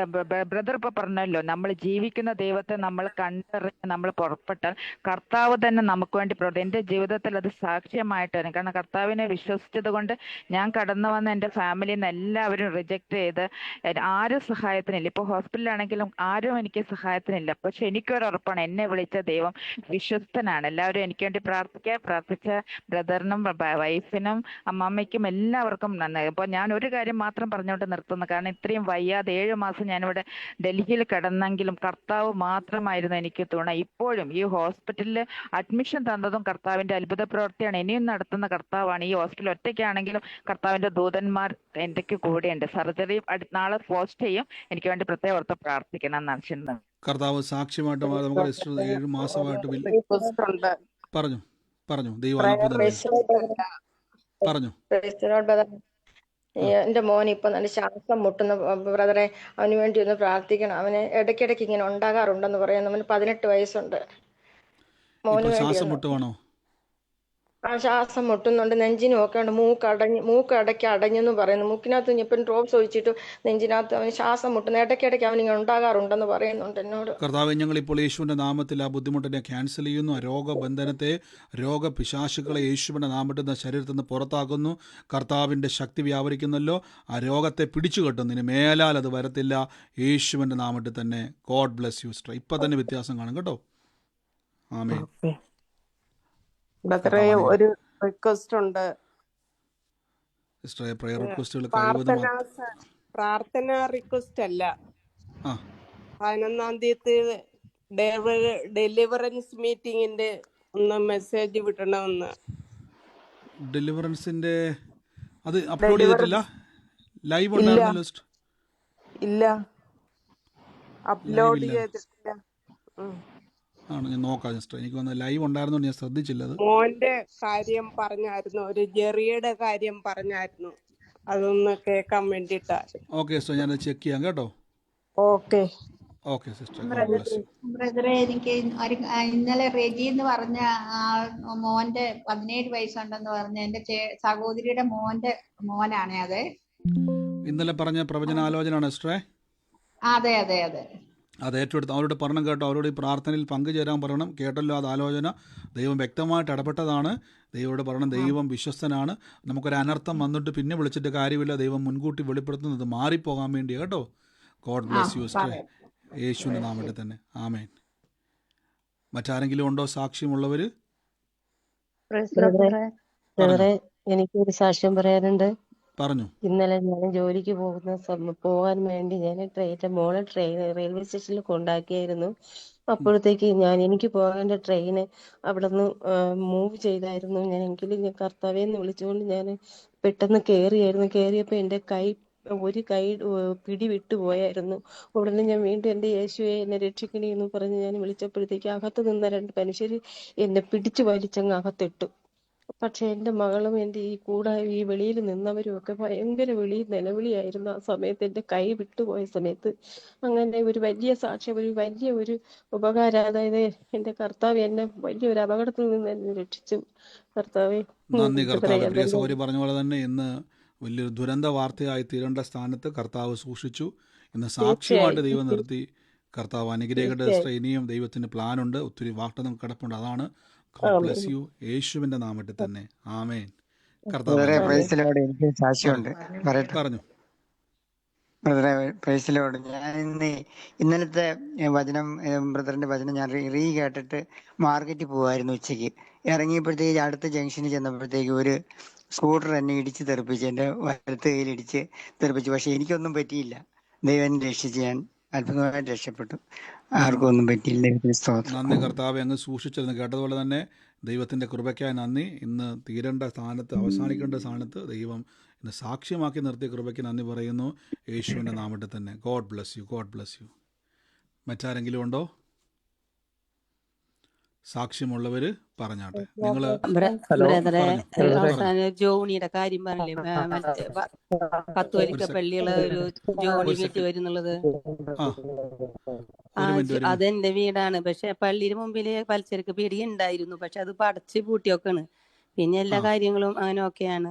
ബ്രദർ ഇപ്പൊ പറഞ്ഞല്ലോ, നമ്മൾ ജീവിക്കുന്ന ദൈവത്തെ നമ്മൾ കണ്ടറിഞ്ഞ് നമ്മൾ പുറപ്പെട്ടാൽ കർത്താവ് തന്നെ നമുക്ക് വേണ്ടി പ്രവർത്തിക്കും. എൻ്റെ ജീവിതത്തിൽ അത് സാക്ഷ്യമായിട്ട് വരും. കാരണം കർത്താവിനെ വിശ്വസിച്ചത് കൊണ്ട് ഞാൻ കടന്നു വന്ന എൻ്റെ ഫാമിലിയിൽ നിന്ന് എല്ലാവരും റിജക്ട് ചെയ്ത് ആരും സഹായത്തിനില്ല. ഇപ്പോൾ ഹോസ്പിറ്റലാണെങ്കിലും ആരും എനിക്ക് സഹായത്തിനില്ല. പക്ഷെ എനിക്കൊരു ഉറപ്പാണ്, എന്നെ വിളിച്ച ദൈവം വിശ്വസ്തനാണ്. എല്ലാവരും എനിക്ക് വേണ്ടി പ്രാർത്ഥിച്ച ബ്രദറിനും വൈഫിനും അമ്മമ്മയ്ക്കും എല്ലാവർക്കും നന്നായി. അപ്പോൾ ഞാൻ ഒരു കാര്യം മാത്രം പറഞ്ഞുകൊണ്ട് നിർത്തുന്നു. കാരണം ഇത്രയും വയ്യാതെ 7 മാസം ഞാനിവിടെ ഡൽഹിയിൽ കിടന്നെങ്കിലും കർത്താവ് മാത്രമായിരുന്നു എനിക്ക് തുണ. ഇപ്പോഴും ഈ ഹോസ്പിറ്റലിൽ അഡ്മിഷൻ തന്നതും കർത്താവിന്റെ അത്ഭുത പ്രവൃത്തിയാണ്. ഇനിയും നടത്തുന്ന കർത്താവാണ്. ഈ ഹോസ്പിറ്റൽ ഒറ്റയ്ക്കാണെങ്കിലും കർത്താവിന്റെ ദൂതന്മാർ എൻ്റെ കൂടെയുണ്ട്. സർജറി നാളെ പോസ്റ്റ് ചെയ്യും. എനിക്ക് വേണ്ടി പ്രത്യേകം ഓർത്ത് പ്രാർത്ഥിക്കണം എന്നാണ് ചിന്ത. കർത്താവ് സാക്ഷ്യമായിട്ട് നമുക്ക് 7 മാസമായിട്ട് പറഞ്ഞു. ദൈവം പറഞ്ഞു. എന്റെ മോൻ ഇപ്പൊ നല്ല ശ്വാസം മുട്ടുന്ന ബ്രദറെ, അവന് വേണ്ടി ഒന്ന് പ്രാർത്ഥിക്കണം. അവന് ഇടയ്ക്കിടയ്ക്ക് ഇങ്ങനെ ഉണ്ടാകാറുണ്ടെന്ന് പറയുന്നു. അവന് 18 വയസ്സുണ്ട്. മോന് വേണ്ടി ശ്വാസം മുട്ടുന്നുണ്ട്, നെഞ്ചിനും ഒക്കെ ഉണ്ട്. മൂക്കടയ്ക്ക് അടഞ്ഞെന്ന് പറയുന്നു. മൂക്കിനകത്ത് ഇപ്പം ഡ്രോപ്സ് ഒഴിച്ചിട്ട് നെഞ്ചിനകത്ത് അവന് ശ്വാസം മുട്ടുന്നു. ഇടയ്ക്കിടയ്ക്ക് അവനിങ്ങനെ ഉണ്ടാകാറുണ്ടെന്ന് പറയുന്നുണ്ട് എന്നോട്. കർത്താവേ, ഞങ്ങൾ ഇപ്പോൾ യേശുവിന്റെ നാമത്തിൽ ആ ബുദ്ധിമുട്ടിനെ ക്യാൻസൽ ചെയ്യുന്നു. രോഗബന്ധനത്തെ, രോഗപിശാചുക്കളെ യേശുവിന്റെ നാമത്തിൽ ശരീരത്തിൽ നിന്ന് പുറത്താക്കുന്നു. കർത്താവിന്റെ ശക്തി വ്യാപരിക്കുന്നല്ലോ. ആ രോഗത്തെ പിടിച്ചു കെട്ടുന്നു. ഇനി മേലാൽ അത് വരത്തില്ല. യേശുവിന്റെ നാമത്തിൽ തന്നെ. God bless you sister. ഇപ്പൊ തന്നെ വ്യത്യാസം കാണും കേട്ടോ. ആമേൻ. ഒരു റിക്വസ്റ്റ് ഉണ്ട്. പ്രാർത്ഥന റിക്വസ്റ്റ് അല്ല. 11-ാം തീയതി ഡെലിവറൻസ് മീറ്റിംഗിന്റെ ഒന്ന് മെസ്സേജ് വിടണമെന്ന്. ഡെലിവറൻസിന്റെ അത് അപ്ലോഡ് ചെയ്തിട്ടില്ല. ലൈവ് ഉണ്ടായിരുന്നല്ലോ. ഇല്ല, അപ്ലോഡ് ചെയ്തിട്ടില്ല. ആണ്, ഞാൻ നോക്കാം സിസ്റ്റർ. എനിക്ക് വന്ന് ലൈവ് ഉണ്ടായിരുന്നോണ്ട് ഞാൻ ശ്രദ്ധിച്ചില്ലത്. മോന്റെ കാര്യം പറഞ്ഞായിരുന്നു, ഒരു ജെറിയുടെ കാര്യം പറഞ്ഞായിരുന്നു, അതൊന്ന് കേൾക്കാൻ വേണ്ടിയിട്ടായിരുന്നു. ഓക്കെ സിസ്റ്റർ, ഞാനത് ചെക്ക് ചെയ്യാം കേട്ടോ. Okay okay sister, God bless you. ബ്രദറെ, എനിക്ക് ഇന്നലെ റെജി എന്ന് പറഞ്ഞ മോന്റെ 17 വയസ്സുണ്ടെന്ന് പറഞ്ഞ എന്റെ സഹോദരിയുടെ മോനാണ് അത്. ഇന്നലെ പറഞ്ഞ പ്രവചനാലോചനയാണ് സിസ്റ്ററെ. അതെ അതെ അതെ. അത് ഏറ്റെടുത്ത് അവരോട് പറഞ്ഞു കേട്ടോ, അവരോട് ഈ പ്രാർത്ഥനയിൽ പങ്കുചേരാൻ പറയണം. കേട്ടല്ലോ അത് ആലോചന, ദൈവം വ്യക്തമായിട്ട് ഇടപെട്ടതാണ്. ദൈവത്തോട് പറയണം, ദൈവം വിശ്വസ്തനാണ്. നമുക്കൊരു അനർത്ഥം വന്നിട്ട് പിന്നെ വിളിച്ചിട്ട് കാര്യമില്ല, ദൈവം മുൻകൂട്ടി വെളിപ്പെടുത്തുന്നത് മാറിപ്പോകാൻ വേണ്ടി കേട്ടോ. ഗോഡ് ബ്ലസ് യു സിസ്റ്റർ, യേശുവിൻ്റെ നാമത്തിൽ തന്നെ ആമേൻ. മറ്റാരെങ്കിലും ഉണ്ടോ സാക്ഷ്യമുള്ളവർ? ബ്രദറെ, എനിക്കൊരു സാക്ഷ്യം പറയാനുണ്ട്. പറഞ്ഞു. ഇന്നലെ ഞാൻ ജോലിക്ക് പോകാൻ വേണ്ടി ഞാൻ മോളെ റെയിൽവേ സ്റ്റേഷനിൽ കൊണ്ടാക്കിയായിരുന്നു. അപ്പോഴത്തേക്ക് എനിക്ക് പോകേണ്ട ട്രെയിന് അവിടെ നിന്ന് മൂവ് ചെയ്തായിരുന്നു. എങ്കിലും ഞാൻ കർത്താവേന്ന് വിളിച്ചുകൊണ്ട് ഞാൻ പെട്ടെന്ന് കയറിയപ്പോൾ എൻ്റെ ഒരു കൈ പിടി വിട്ടു പോയായിരുന്നു. ഉടനെ ഞാൻ വീണ്ടും എൻ്റെ യേശുവെ എന്നെ രക്ഷിക്കണേ എന്ന് പറഞ്ഞ് ഞാൻ വിളിച്ചപ്പോഴത്തേക്ക് അകത്ത് നിന്ന 2 മനുഷ്യർ എന്നെ പിടിച്ചു വലിച്ചങ്ങ് അകത്തിട്ടു. പക്ഷെ എൻ്റെ മകളും എൻ്റെ ഈ വെളിയിൽ നിന്നവരും ഒക്കെ ഭയങ്കര നിലവിളിയായിരുന്നു. ആ സമയത്ത് എൻ്റെ കൈ വിട്ടുപോയ സമയത്ത് അങ്ങനെ ഒരു വലിയ സാക്ഷ്യം, ഒരു ഉപകാരം. അതായത് എൻ്റെ കർത്താവ് എന്നെ വലിയൊരു അപകടത്തിൽ നിന്ന് എന്നെ രക്ഷിച്ചു. കർത്താവെ നന്ദി കർത്താവ്. പ്രിയ സഹോദരി പറഞ്ഞ പോലെ തന്നെ ഇന്ന് വലിയൊരു ദുരന്ത വാർത്തയായി തീരേണ്ട സ്ഥാനത്ത് കർത്താവ് സൂക്ഷിച്ചു. ഇന്ന് സാക്ഷ്യമായിട്ട് ദൈവം നിർത്തി. കർത്താവ് അനുഗ്രഹിക്കട്ടെ സിസ്റ്റർ. ഇനിയും ദൈവത്തിന് പ്ലാനുണ്ട്, ഒത്തിരി വാഗ്ദത്തം കിടപ്പുണ്ട്. അതാണ്. ഗോഡ് ബ്ലസ് യു, യേശുവിന്റെ നാമത്തിൽ തന്നെ ആമേൻ. കർത്താവ് എനിക്ക് സാക്ഷ്യമുണ്ട്, പറഞ്ഞു. പ്രൈസിലോട് ഞാൻ ഇന്നലത്തെ വചനം, ബ്രദറിന്റെ വചനം ഞാൻ കേട്ടിട്ട് മാർക്കറ്റിൽ പോവായിരുന്നു. ഉച്ചയ്ക്ക് ഇറങ്ങിയപ്പോഴത്തേക്ക് അടുത്ത ജംഗ്ഷനിൽ ചെന്നപ്പോഴത്തേക്ക് ഒരു സ്കൂട്ടർ എന്നെ ഇടിച്ച് തെറിപ്പിച്ചു, എൻ്റെ വലത്ത് കയ്യിൽ ഇടിച്ച് തെറിപ്പിച്ചു. പക്ഷെ എനിക്കൊന്നും പറ്റിയില്ല. ദൈവം രക്ഷിച്ച് ഞാൻ അത്ഭുതമായിട്ട് രക്ഷപ്പെട്ടു. ആർക്കും ഒന്നും പറ്റിയില്ല. നന്ദി കർത്താവെ, അങ്ങ് സൂക്ഷിച്ചിരുന്നു. കേട്ടതുപോലെ തന്നെ ദൈവത്തിൻ്റെ കൃപയ്ക്കായി നന്ദി. ഇന്ന് തീരേണ്ട സ്ഥാനത്ത്, അവസാനിക്കേണ്ട സ്ഥാനത്ത് ദൈവം ഇന്ന് സാക്ഷ്യമാക്കി നിർത്തിയ കൃപയ്ക്ക് നന്ദി പറയുന്നു, യേശുവിൻ്റെ നാമത്തിൽ തന്നെ. God bless you, God bless you. മറ്റാരെങ്കിലും ഉണ്ടോ സാക്ഷ്യമുള്ളവർ? പറഞ്ഞാട്ടെ. നിങ്ങൾ ജോണിയുടെ കാര്യം പറഞ്ഞില്ലേ, കത്തോലിക്ക പള്ളികളെ ഒരു ജോണി വീട്ടിൽ വരുന്നുള്ളത്. അതെന്റെ വീടാണ്. പക്ഷെ പള്ളിയുടെ മുമ്പില് പലചരക്ക് പീടിക ഉണ്ടായിരുന്നു. പക്ഷെ അത് പടച്ച് പൂട്ടിയൊക്കെയാണ്. പിന്നെ എല്ലാ കാര്യങ്ങളും അങ്ങനെ ഒക്കെയാണ്.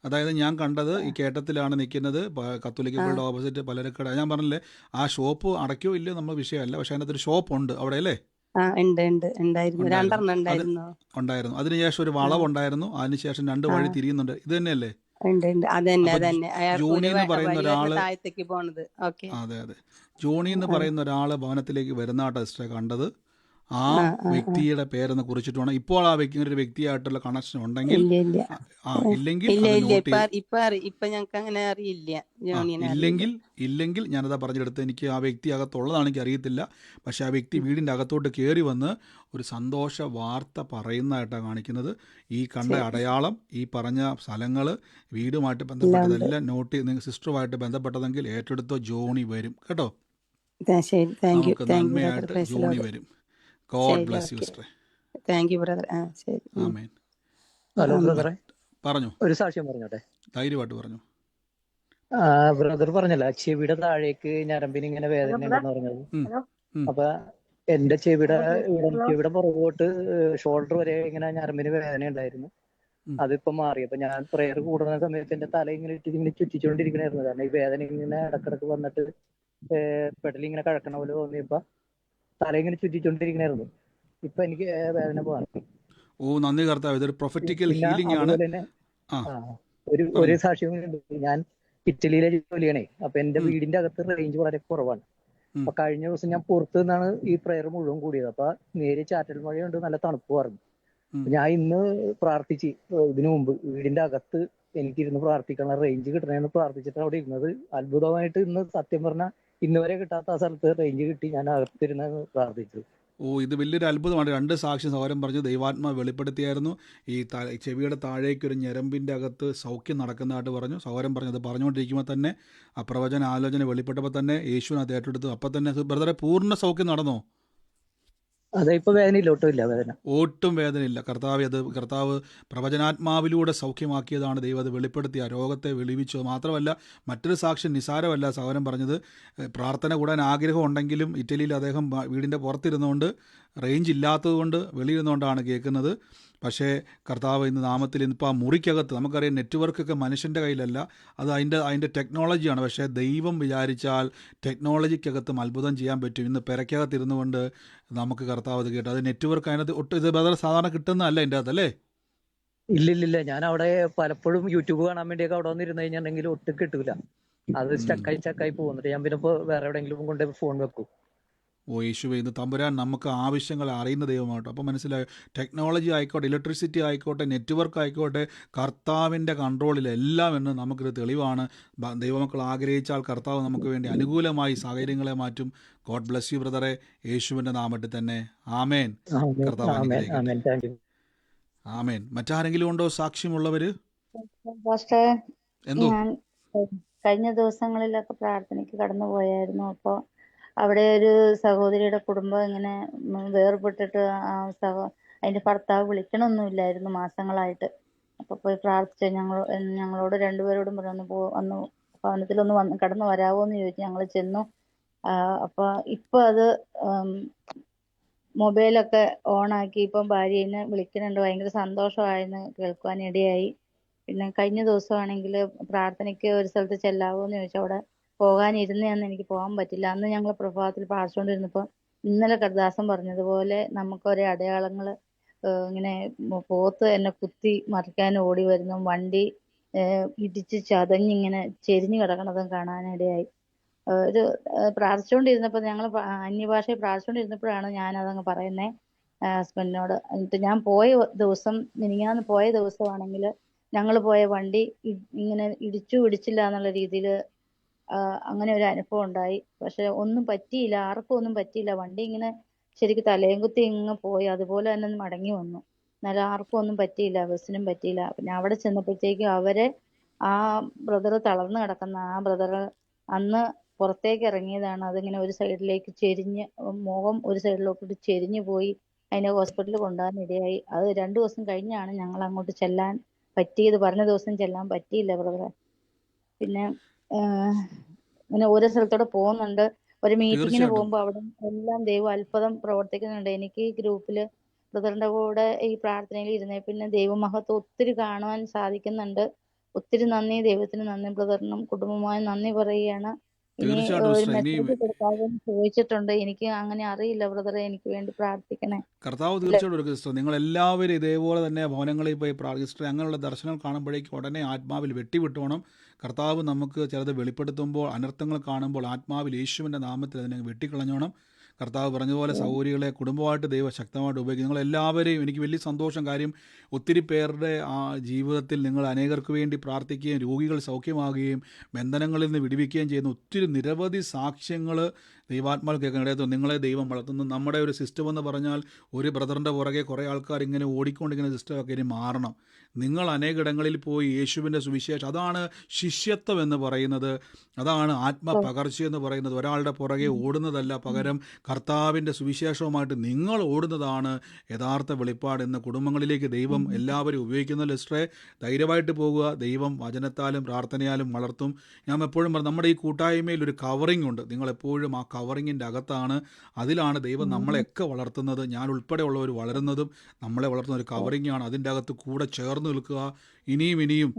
അതായത് ഞാൻ കണ്ടത് ഈ കേട്ടത്തിലാണ് നിൽക്കുന്നത്, കത്തോലിക്ക പള്ളിയുടെ ഓപ്പോസിറ്റ് പലചരക്കട. ഞാൻ പറഞ്ഞില്ലേ, ആ ഷോപ്പ് അടയ്ക്കോ ഇല്ലയോ നമ്മൾ വിഷയമല്ല. പക്ഷെ അതിനകത്തൊരു ഷോപ്പുണ്ട് അവിടെ അല്ലേ? ഉണ്ടായിരുന്നു. അതിനുശേഷം ഒരു വളവുണ്ടായിരുന്നു. അതിനുശേഷം 2 വഴി തിരിയുന്നുണ്ട്. ഇത് തന്നെയല്ലേ? ജോണി എന്ന് പറയുന്ന ഒരാള്, അതെ അതെ, ജോണി എന്ന് പറയുന്ന ഒരാള് ഭവനത്തിലേക്ക് വരുന്നതായിട്ട് സിസ്റ്ററെ കണ്ടത്. ആ വ്യക്തിയുടെ പേരെന്ന് കുറിച്ചിട്ട് വേണം. ഇപ്പോൾ ആ വ്യക്തി ഒരു വ്യക്തിയായിട്ടുള്ള കണക്ഷൻ ഉണ്ടെങ്കിൽ, ഇല്ലെങ്കിൽ ഞാനതാ പറഞ്ഞെടുത്ത്. എനിക്ക് ആ വ്യക്തി അകത്തുള്ളതാണ് എനിക്ക് അറിയത്തില്ല. പക്ഷെ ആ വ്യക്തി വീടിൻ്റെ അകത്തോട്ട് കയറി വന്ന് ഒരു സന്തോഷ വാർത്ത പറയുന്നതായിട്ടാണ് കാണിക്കുന്നത്. ഈ കണ്ട അടയാളം, ഈ പറഞ്ഞ സ്ഥലങ്ങൾ, വീടുമായിട്ട് ബന്ധപ്പെട്ടതെല്ലാം നോട്ട് സിസ്റ്ററുമായിട്ട് ബന്ധപ്പെട്ടതെങ്കിൽ ഏറ്റെടുത്തോ ജോണി വരും കേട്ടോ. നമുക്ക് നന്മയായിട്ട് ജോണി വരും. God bless you, sister. Thank you, brother. ശരി. ആമേൻ. ഹലോ ബ്രദറെ, പറഞ്ഞു. ഒരു സാക്ഷ്യം പറഞ്ഞോട്ടെ? ധൈര്യമായിട്ട് പറഞ്ഞു. ബ്രദർ പറഞ്ഞല്ലോ ചെവിയുടെ താഴേക്ക് ഞരമ്പിന് ഇങ്ങനെ വേദന ഉണ്ടെന്ന് പറഞ്ഞത്. അപ്പൊ എന്റെ ചെവിയുടെ പുറകോട്ട് ഷോൾഡർ വരെ ഇങ്ങനെ ഞരമ്പിന് വേദന ഉണ്ടായിരുന്നു. അതിപ്പോ മാറി. അപ്പൊ ഞാൻ പ്രെയർ കൂടുന്ന സമയത്ത് എന്റെ തല ഇങ്ങനെ ചുറ്റിച്ചോണ്ടിരിക്കണായിരുന്നു. കാരണം ഈ വേദന ഇങ്ങനെ ഇടക്കിടക്ക് വന്നിട്ട് പെടലിങ്ങനെ കഴക്കണ പോലെ തോന്നിയപ്പോ തല ഇങ്ങനെ ചുറ്റിച്ചോണ്ടിരിക്കണായിരുന്നു. ഇപ്പൊ എനിക്ക് വേദന മാറി. ഓ നന്ദി കർത്താവേ, ഇതൊരു പ്രൊഫറ്റിക്കൽ ഹീലിംഗ് ആണ്. ഒരു സാക്ഷ്യം, ഞാൻ ഇറ്റലിയിലെ ജോലിയാണേ. അപ്പൊ എന്റെ വീടിന്റെ അകത്ത് റേഞ്ച് വളരെ കുറവാണ്. അപ്പൊ കഴിഞ്ഞ ദിവസം ഞാൻ പുറത്തു നിന്നാണ് ഈ പ്രെയർ മുഴുവൻ കൂടിയത്. അപ്പൊ നേരെ ചാറ്റൽ മഴയുണ്ട്, നല്ല തണുപ്പ് പറഞ്ഞു. ഞാൻ ഇന്ന് പ്രാർത്ഥിച്ച്, ഇതിനു മുമ്പ് വീടിന്റെ അകത്ത് എനിക്കിരുന്ന് പ്രാർത്ഥിക്കണം, റേഞ്ച് കിട്ടണമെന്ന് പ്രാർത്ഥിച്ചിട്ട് അവിടെ ഇരുന്നത്. അത്ഭുതമായിട്ട് ഇന്ന് സത്യം പറഞ്ഞാൽ ഇന്നുവരെ കിട്ടാത്ത ആ സ്ഥലത്ത് റേഞ്ച് കിട്ടി. ഞാൻ അകത്തിരുന്ന് പ്രാർത്ഥിച്ചു. ഓ, ഇത് വലിയൊരു അത്ഭുതമാണ്. 2 സാക്ഷ്യം സഹോദരൻ പറഞ്ഞു. ദൈവാത്മാ വെളിപ്പെടുത്തിയായിരുന്നു. ഈ ചെവിയുടെ താഴേക്ക് ഒരു ഞരമ്പിൻ്റെ അകത്ത് സൗഖ്യം നടക്കുന്നതായിട്ട് പറഞ്ഞു. സഹോദരൻ പറഞ്ഞു. അത് പറഞ്ഞുകൊണ്ടിരിക്കുമ്പോൾ തന്നെ ആ പ്രവചന ആലോചന വെളിപ്പെട്ടപ്പോൾ തന്നെ യേശുവിനകത്ത് ഏറ്റെടുത്തു. അപ്പം തന്നെ ബ്രദറെ പൂർണ്ണ സൗഖ്യം നടന്നോ? അതെ, ഇപ്പൊ വേദനയില്ല, ഒട്ടും ഇല്ല വേദന. ഒട്ടും വേദനയില്ല. കർത്താവ് പ്രവചനാത്മാവിലൂടെ സൗഖ്യമാക്കിയതാണ്. ദൈവം അത് വെളിപ്പെടുത്തി ആ രോഗത്തെ വെളിവിച്ചു. മാത്രമല്ല, മറ്റൊരു സാക്ഷ്യം നിസാരമല്ല സഹോദരൻ പറഞ്ഞത്. പ്രാർത്ഥന കൂടാൻ ആഗ്രഹം ഉണ്ടെങ്കിലും ഇറ്റലിയിൽ അദ്ദേഹം വീടിൻ്റെ പുറത്തിരുന്നുകൊണ്ട്, റേഞ്ച് ഇല്ലാത്തതുകൊണ്ട് വെളിയിരുന്നുകൊണ്ടാണ് കേൾക്കുന്നത്. പക്ഷേ കർത്താവ് ഇന്ന് നാമത്തിൽ ഇന്നിപ്പോൾ ആ മുറിക്കകത്ത്, നമുക്കറിയാം നെറ്റ്വർക്കൊക്കെ മനുഷ്യൻ്റെ കയ്യിലല്ല, അത് അതിൻ്റെ ടെക്നോളജിയാണ്. പക്ഷേ ദൈവം വിചാരിച്ചാൽ ടെക്നോളജിക്കകത്തും അത്ഭുതം ചെയ്യാൻ പറ്റും. ഇന്ന് പെരയ്ക്കകത്ത് ഇരുന്നു കൊണ്ട് നമുക്ക് കർത്താവ് അത് കേട്ടു. അത് നെറ്റ്വർക്ക് അതിനകത്ത് ഒട്ടും ഇത് വളരെ സാധാരണ കിട്ടുന്നതല്ല എൻ്റെ അകത്ത്, അല്ലേ? ഇല്ലില്ല, ഞാൻ അവിടെ പലപ്പോഴും യൂട്യൂബ് കാണാൻ വേണ്ടിയൊക്കെ അവിടെ വന്നിരുന്നു കഴിഞ്ഞിട്ടുണ്ടെങ്കിൽ ഒട്ടും കിട്ടൂല. അത് സ്റ്റക്കായി പോകുന്നുണ്ട്. ഞാൻ പിന്നെ ഇപ്പോൾ വേറെ എവിടെയെങ്കിലും കൊണ്ട് ഫോൺ വെക്കും. ഓ യേശുവേ, ഇന്ന് തമ്പുരാൻ നമുക്ക് ആവശ്യങ്ങൾ അറിയുന്ന ദൈവമാട്ടോ. അപ്പോൾ മനസ്സിലായോ, ടെക്നോളജി ആയിക്കോട്ടെ, ഇലക്ട്രിസിറ്റി ആയിക്കോട്ടെ, നെറ്റ്വർക്ക് ആയിക്കോട്ടെ, കർത്താവിൻ്റെ കൺട്രോളിലെല്ലാം എന്ന് നമുക്കൊരു തെളിവാണ്. ദൈവമക്കൾ ആഗ്രഹിച്ചാൽ കർത്താവ് നമുക്ക് വേണ്ടി അനുകൂലമായി സാഹചര്യങ്ങളെ മാറ്റും. ഗോഡ് ബ്ലസ് യു ബ്രദറെ, യേശുവിൻ്റെ നാമത്തിൽ തന്നെ. ആമേൻ. കർത്താവ് അനുഗ്രഹിക്കട്ടെ. ആമേൻ. മറ്റാരെങ്കിലും ഉണ്ടോ സാക്ഷ്യമുള്ളവര്? പാസ്റ്റർ, എന്തോ ഞാൻ കഴിഞ്ഞ ദിവസങ്ങളിലൊക്കെ പ്രാർത്ഥനയ്ക്ക് കടന്നു പോയായിരുന്നു. അപ്പോൾ അവിടെ ഒരു സഹോദരിയുടെ കുടുംബം ഇങ്ങനെ വേർപെട്ടിട്ട് അതിന്റെ ഭർത്താവ് വിളിക്കണമൊന്നുമില്ലായിരുന്നു മാസങ്ങളായിട്ട്. അപ്പൊ പോയി പ്രാർത്ഥിച്ച ഞങ്ങളോട് രണ്ടുപേരോടും പറഞ്ഞു വന്നു ഭവനത്തിലൊന്ന് കടന്നു വരാവോ എന്ന് ചോദിച്ചു. ഞങ്ങൾ ചെന്നു. അപ്പൊ ഇപ്പൊ അത് മൊബൈലൊക്കെ ഓണാക്കി ഇപ്പം ഭാര്യനെ വിളിക്കുന്നുണ്ട്. ഭയങ്കര സന്തോഷമായിരുന്നു കേൾക്കുവാനിടയായി. പിന്നെ കഴിഞ്ഞ ദിവസമാണെങ്കിൽ പ്രാർത്ഥനയ്ക്ക് ഒരു സ്ഥലത്ത് ചെല്ലാവോ എന്ന് ചോദിച്ചു. അവിടെ പോകാനിരുന്നതെന്ന് എനിക്ക് പോകാൻ പറ്റില്ല. അന്ന് ഞങ്ങൾ പ്രഭാതത്തിൽ പ്രാർത്ഥിച്ചുകൊണ്ടിരുന്നപ്പോൾ ഇന്നലെ കർദാസൻ പറഞ്ഞതുപോലെ നമുക്കൊരേ അടയാളങ്ങൾ ഇങ്ങനെ പോത്ത് എന്നെ കുത്തി മറിക്കാൻ ഓടി വരുന്നു, വണ്ടി ഇടിച്ച് ചതഞ്ഞിങ്ങനെ ചെരിഞ്ഞു കിടക്കണതും കാണാനിടയായി. ഒരു പ്രാർത്ഥിച്ചുകൊണ്ടിരുന്നപ്പോൾ ഞങ്ങൾ അന്യഭാഷയിൽ പ്രാർത്ഥിച്ചുകൊണ്ടിരുന്നപ്പോഴാണ് ഞാനതങ്ങ് പറയുന്നത് ഹസ്ബൻഡിനോട്. എന്നിട്ട് ഞാൻ പോയ ദിവസം, മിനിങ്ങാന്ന് പോയ ദിവസമാണെങ്കിൽ ഞങ്ങൾ പോയ വണ്ടി ഇങ്ങനെ ഇടിച്ചില്ല എന്നുള്ള രീതിയിൽ അങ്ങനെ ഒരു അനുഭവം ഉണ്ടായി. പക്ഷെ ഒന്നും പറ്റിയില്ല, ആർക്കും ഒന്നും പറ്റിയില്ല. വണ്ടി ഇങ്ങനെ ശരിക്കും തലയും കുത്തി ഇങ്ങ് പോയി, അതുപോലെ തന്നെ മടങ്ങി വന്നു. എന്നാലും ആർക്കും ഒന്നും പറ്റിയില്ല, ബസ്സിനും പറ്റിയില്ല. പിന്നെ അവിടെ ചെന്നപ്പോഴത്തേക്കും ആ ബ്രദർ തളർന്നു കിടക്കുന്ന ആ ബ്രദർ അന്ന് പുറത്തേക്ക് ഇറങ്ങിയതാണ്. അതിങ്ങനെ ഒരു സൈഡിലേക്ക് ചെരിഞ്ഞ്, മുഖം ഒരു സൈഡിലോട്ട് ചെരിഞ്ഞു പോയി. അതിനെ ഹോസ്പിറ്റലിൽ കൊണ്ടുപോകാൻ ഇടയായി. അത് 2 ദിവസം കഴിഞ്ഞാണ് ഞങ്ങൾ അങ്ങോട്ട് ചെല്ലാൻ പറ്റിയത്. പറഞ്ഞ ദിവസം ചെല്ലാൻ പറ്റിയില്ല ബ്രദറെ. പിന്നെ ഇങ്ങനെ ഓരോ സ്ഥലത്തോടെ പോകുന്നുണ്ട്. ഒരു മീറ്റിങ്ങിന് പോകുമ്പോൾ അവിടെ എല്ലാം ദൈവം അത്ഭുതം പ്രവർത്തിക്കുന്നുണ്ട്. എനിക്ക് ഈ ഗ്രൂപ്പില് ബ്രദറിന്റെ കൂടെ ഈ പ്രാർത്ഥനയിൽ ഇരുന്നേ പിന്നെ ദൈവമഹത്വം ഒത്തിരി കാണുവാൻ സാധിക്കുന്നുണ്ട്. ഒത്തിരി നന്ദി, ദൈവത്തിന് നന്ദി, ബ്രദറിനും കുടുംബമായി നന്ദി പറയുകയാണ്. ഇനി ഒരു മെസ്സേജ് കൊടുക്കാമെന്ന് ചോദിച്ചിട്ടുണ്ട്. എനിക്ക് അങ്ങനെ അറിയില്ല ബ്രദറെ, എനിക്ക് വേണ്ടി പ്രാർത്ഥിക്കണേ. കർത്താവ് തീർച്ചയായിട്ടും ഒരു സിസ്റ്റർ, നിങ്ങൾ എല്ലാവരും ഇതേപോലെ തന്നെ ഭവനങ്ങളിൽ പോയി സിസ്റ്റർ അങ്ങനെയുള്ള ദർശനം കാണുമ്പോഴേക്കും ഉടനെ ആത്മാവിൽ വെട്ടിവിട്ടോണം. കർത്താവ് നമുക്ക് ചിലത് വെളിപ്പെടുത്തുമ്പോൾ, അനർത്ഥങ്ങൾ കാണുമ്പോൾ ആത്മാവിൽ യേശുവിൻ്റെ നാമത്തിൽ അതിനെ വെട്ടിക്കളഞ്ഞോണം. കർത്താവ് പറഞ്ഞതുപോലെ സൗകര്യങ്ങളെ കുടുംബമായിട്ട് ദൈവം ശക്തമായിട്ട് ഉപയോഗിക്കും. നിങ്ങളെല്ലാവരെയും എനിക്ക് വലിയ സന്തോഷം. കാര്യം ഒത്തിരി പേരുടെ ആ ജീവിതത്തിൽ നിങ്ങൾ അനേകർക്ക് വേണ്ടി പ്രാർത്ഥിക്കുകയും രോഗികൾ സൗഖ്യമാകുകയും ബന്ധനങ്ങളിൽ നിന്ന് വിടുവിക്കുകയും ചെയ്യുന്ന ഒത്തിരി നിരവധി സാക്ഷ്യങ്ങൾ ദൈവാത്മാവ് കേൾക്കാനിടയത്തു. നിങ്ങളെ ദൈവം വളർത്തുന്നു. നമ്മുടെ ഒരു സിസ്റ്റം എന്ന് പറഞ്ഞാൽ ഒരു ബ്രദറിൻ്റെ പുറകെ കുറേ ആൾക്കാർ ഇങ്ങനെ ഓടിക്കൊണ്ടിരിക്കുന്ന സിസ്റ്റമൊക്കെ ഇനി മാറണം. നിങ്ങൾ അനേകിടങ്ങളിൽ പോയി യേശുവിൻ്റെ സുവിശേഷം, അതാണ് ശിഷ്യത്വം എന്ന് പറയുന്നത്, അതാണ് ആത്മപകർച്ച എന്ന് പറയുന്നത്. ഒരാളുടെ പുറകെ ഓടുന്നതല്ല, പകരം കർത്താവിൻ്റെ സുവിശേഷവുമായിട്ട് നിങ്ങൾ ഓടുന്നതാണ് യഥാർത്ഥ വെളിപ്പാട്. എന്ന കുടുംബങ്ങളിലേക്ക് ദൈവം എല്ലാവരും ഉപയോഗിക്കുന്ന ലിസ്റ്ററെ ധൈര്യമായിട്ട് പോകുക. ദൈവം വചനത്താലും പ്രാർത്ഥനയാലും വളർത്തും. ഞാൻ എപ്പോഴും പറഞ്ഞു, നമ്മുടെ ഈ കൂട്ടായ്മയിൽ ഒരു കവറിംഗ് ഉണ്ട്. നിങ്ങളെപ്പോഴും ആ കവറിങ്ങിൻ്റെ അകത്താണ്, അതിലാണ് ദൈവം നമ്മളെയൊക്കെ വളർത്തുന്നത്. ഞാൻ ഉൾപ്പെടെയുള്ളവർ വളരുന്നതും നമ്മളെ വളർത്തുന്ന ഒരു കവറിങ്ങാണ്. അതിൻ്റെ അകത്ത് കൂടെ ചേർന്ന് നിൽക്കുക. ഇനിയും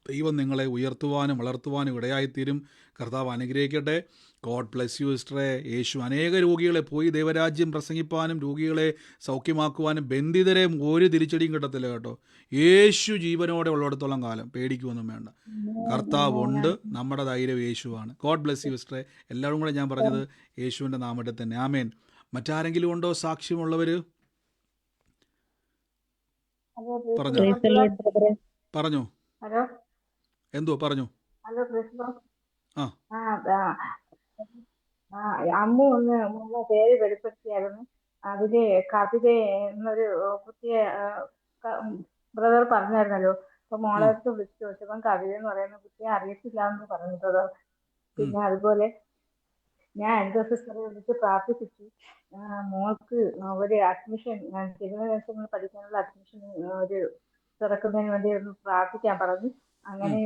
ദൈവം നിങ്ങളെ ഉയർത്തുവാനും വളർത്തുവാനും ഇടയായിത്തീരും. കർത്താവ് അനുഗ്രഹിക്കട്ടെ. ഗോഡ് ബ്ലെസ് യു സിസ്റ്ററെ. യേശു അനേക രോഗികളെ പോയി ദൈവരാജ്യം പ്രസംഗിപ്പാനും രോഗികളെ സൗഖ്യമാക്കുവാനും ബന്ധിതരെ ഒരു തിരിച്ചടിയും കിട്ടത്തില്ല കേട്ടോ. യേശു ജീവനോടെ ഉള്ളിടത്തോളം കാലം പേടിക്കുമൊന്നും വേണ്ട. കർത്താവ് ഉണ്ട്. നമ്മുടെ ധൈര്യം യേശുവാണ്. ഗോഡ് ബ്ലെസ് യു സിസ്റ്ററെ. എല്ലാവരും കൂടെ ഞാൻ പറഞ്ഞത് യേശുവിൻ്റെ നാമത്തിൽ തന്നെ. ആമേൻ. മറ്റാരെങ്കിലും ഉണ്ടോ സാക്ഷ്യമുള്ളവർ? പറഞ്ഞോ. എന്തോ പറഞ്ഞോ. അമ്മു ഒന്ന് പേര് വെളിപ്പെടുത്തിയായിരുന്നു. അതില് കവിത എന്നൊരു കുട്ടിയെ ബ്രദർ പറഞ്ഞായിരുന്നല്ലോ. അപ്പൊ മോളെ അടുത്ത് വിളിച്ചു ചോദിച്ചപ്പം കവിത എന്ന് പറയുന്ന കുട്ടിയെ അറിയത്തില്ല എന്ന് പറഞ്ഞു ബ്രദർ. പിന്നെ അതുപോലെ ഞാൻ അനിത സിസ്റ്ററെ വിളിച്ച് പ്രാർത്ഥിപ്പിച്ചു. മോൾക്ക് ഒരു അഡ്മിഷൻ തിരുവനന്തപുരത്ത് പഠിക്കാനുള്ള അഡ്മിഷൻ ഒരു തുറക്കുന്നതിന് വേണ്ടി ഒന്ന് പ്രാർത്ഥിക്കാൻ പറഞ്ഞു. അങ്ങനെ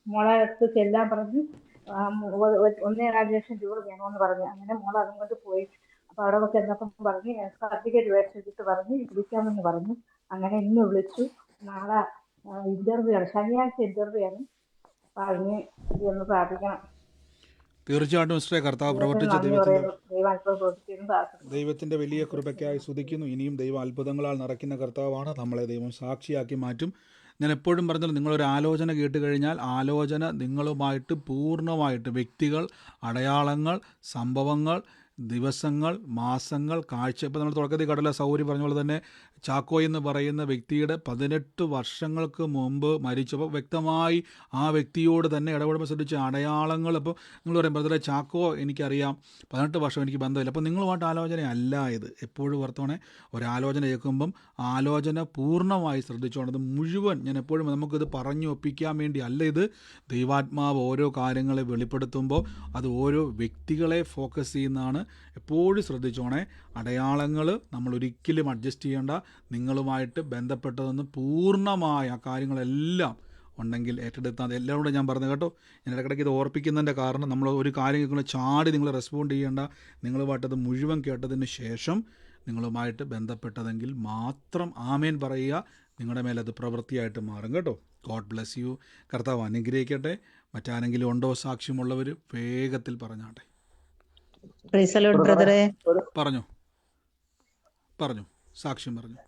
മോളെ അടുത്ത് ചെല്ലാൻ പറഞ്ഞു. 1.25 ലക്ഷം രൂപ വേണമെന്ന് പറഞ്ഞു. അങ്ങനെ മോൾ അതും കൊണ്ട് പോയി. അപ്പൊ അവിടെ ചെന്നപ്പം പറഞ്ഞ് സർട്ടിഫിക്കറ്റ് മേടിച്ചിട്ട് പറഞ്ഞ് വിളിക്കാമെന്ന് പറഞ്ഞു. അങ്ങനെ ഇന്ന് വിളിച്ചു. നാളെ ഇന്റർവ്യൂ ആണ്, ശനിയാഴ്ച ഇന്റർവ്യൂ ആണ്. അപ്പൊ അതിന് ഒന്ന് പ്രാർത്ഥിക്കണം. തീർച്ചയായിട്ടും മിസ്റ്ററെ, കർത്താവ് പ്രവർത്തിച്ച ദൈവത്തിൻ്റെ വലിയ കൃപയ്ക്കായി സ്തുതിക്കുന്നു. ഇനിയും ദൈവം അത്ഭുതങ്ങളാൽ നിറയ്ക്കുന്ന കർത്താവാണ്. നമ്മളെ ദൈവം സാക്ഷിയാക്കി മാറ്റും. ഞാൻ എപ്പോഴും പറഞ്ഞത്, നിങ്ങളൊരു ആലോചന കേട്ട് കഴിഞ്ഞാൽ ആലോചന നിങ്ങളുമായിട്ട് പൂർണ്ണമായിട്ട് വ്യക്തികൾ, അടയാളങ്ങൾ, സംഭവങ്ങൾ, ദിവസങ്ങൾ, മാസങ്ങൾ, കാഴ്ച. ഇപ്പോൾ നമ്മൾ തുടക്കത്തിൽ കടല സൗകര്യ പറഞ്ഞ പോലെ തന്നെ ചാക്കോ എന്ന് പറയുന്ന വ്യക്തിയുടെ 18 വർഷങ്ങൾക്ക് മുമ്പ് മരിച്ചപ്പോൾ വ്യക്തമായി ആ വ്യക്തിയോട് തന്നെ ഇടപെടുമ്പോൾ ശ്രദ്ധിച്ച അടയാളങ്ങൾ. അപ്പോൾ നിങ്ങൾ പറയും, ബ്രദറെ ചാക്കോ എനിക്കറിയാം, 18 വർഷം എനിക്ക് ബന്ധമില്ല. അപ്പോൾ നിങ്ങളുമായിട്ട് ആലോചനയല്ല ഇത്. എപ്പോഴും വർത്തമാനെ ഒരാലോചന കേൾക്കുമ്പം ആലോചന പൂർണ്ണമായി ശ്രദ്ധിച്ചോണം. മുഴുവൻ ഞാൻ എപ്പോഴും നമുക്കിത് പറഞ്ഞു ഒപ്പിക്കാൻ വേണ്ടി അല്ല. ഇത് ദൈവാത്മാവ് ഓരോ കാര്യങ്ങളെ വെളിപ്പെടുത്തുമ്പോൾ അത് ഓരോ വ്യക്തികളെ ഫോക്കസ് ചെയ്യുന്നതാണ്. എപ്പോഴും ശ്രദ്ധിച്ചോണേ. അടയാളങ്ങൾ നമ്മൾ ഒരിക്കലും അഡ്ജസ്റ്റ് ചെയ്യേണ്ട. നിങ്ങളുമായിട്ട് ബന്ധപ്പെട്ടതെന്ന് പൂർണ്ണമായ കാര്യങ്ങളെല്ലാം ഉണ്ടെങ്കിൽ ഏറ്റെടുത്താൽ എല്ലാം കൂടെ ഞാൻ പറഞ്ഞു കേട്ടോ. ഞാൻ ഇടയ്ക്കിടയ്ക്ക് ഇത് ഓർപ്പിക്കുന്നതിൻ്റെ കാരണം, നമ്മൾ ഒരു കാര്യം കേൾക്കുമ്പോൾ ചാടി നിങ്ങൾ റെസ്പോണ്ട് ചെയ്യേണ്ട. നിങ്ങളുമായിട്ടത് മുഴുവൻ കേട്ടതിന് ശേഷം നിങ്ങളുമായിട്ട് ബന്ധപ്പെട്ടതെങ്കിൽ മാത്രം ആമേൻ പറയുക. നിങ്ങളുടെ മേലത് പ്രവൃത്തിയായിട്ട് മാറും കേട്ടോ. God bless U. കർത്താവ് അനുഗ്രഹിക്കട്ടെ. മറ്റാരെങ്കിലും ഉണ്ടോ സാക്ഷ്യമുള്ളവർ? വേഗത്തിൽ പറഞ്ഞാട്ടെ. പറഞ്ഞു പറഞ്ഞു സാക്ഷ്യം പറഞ്ഞു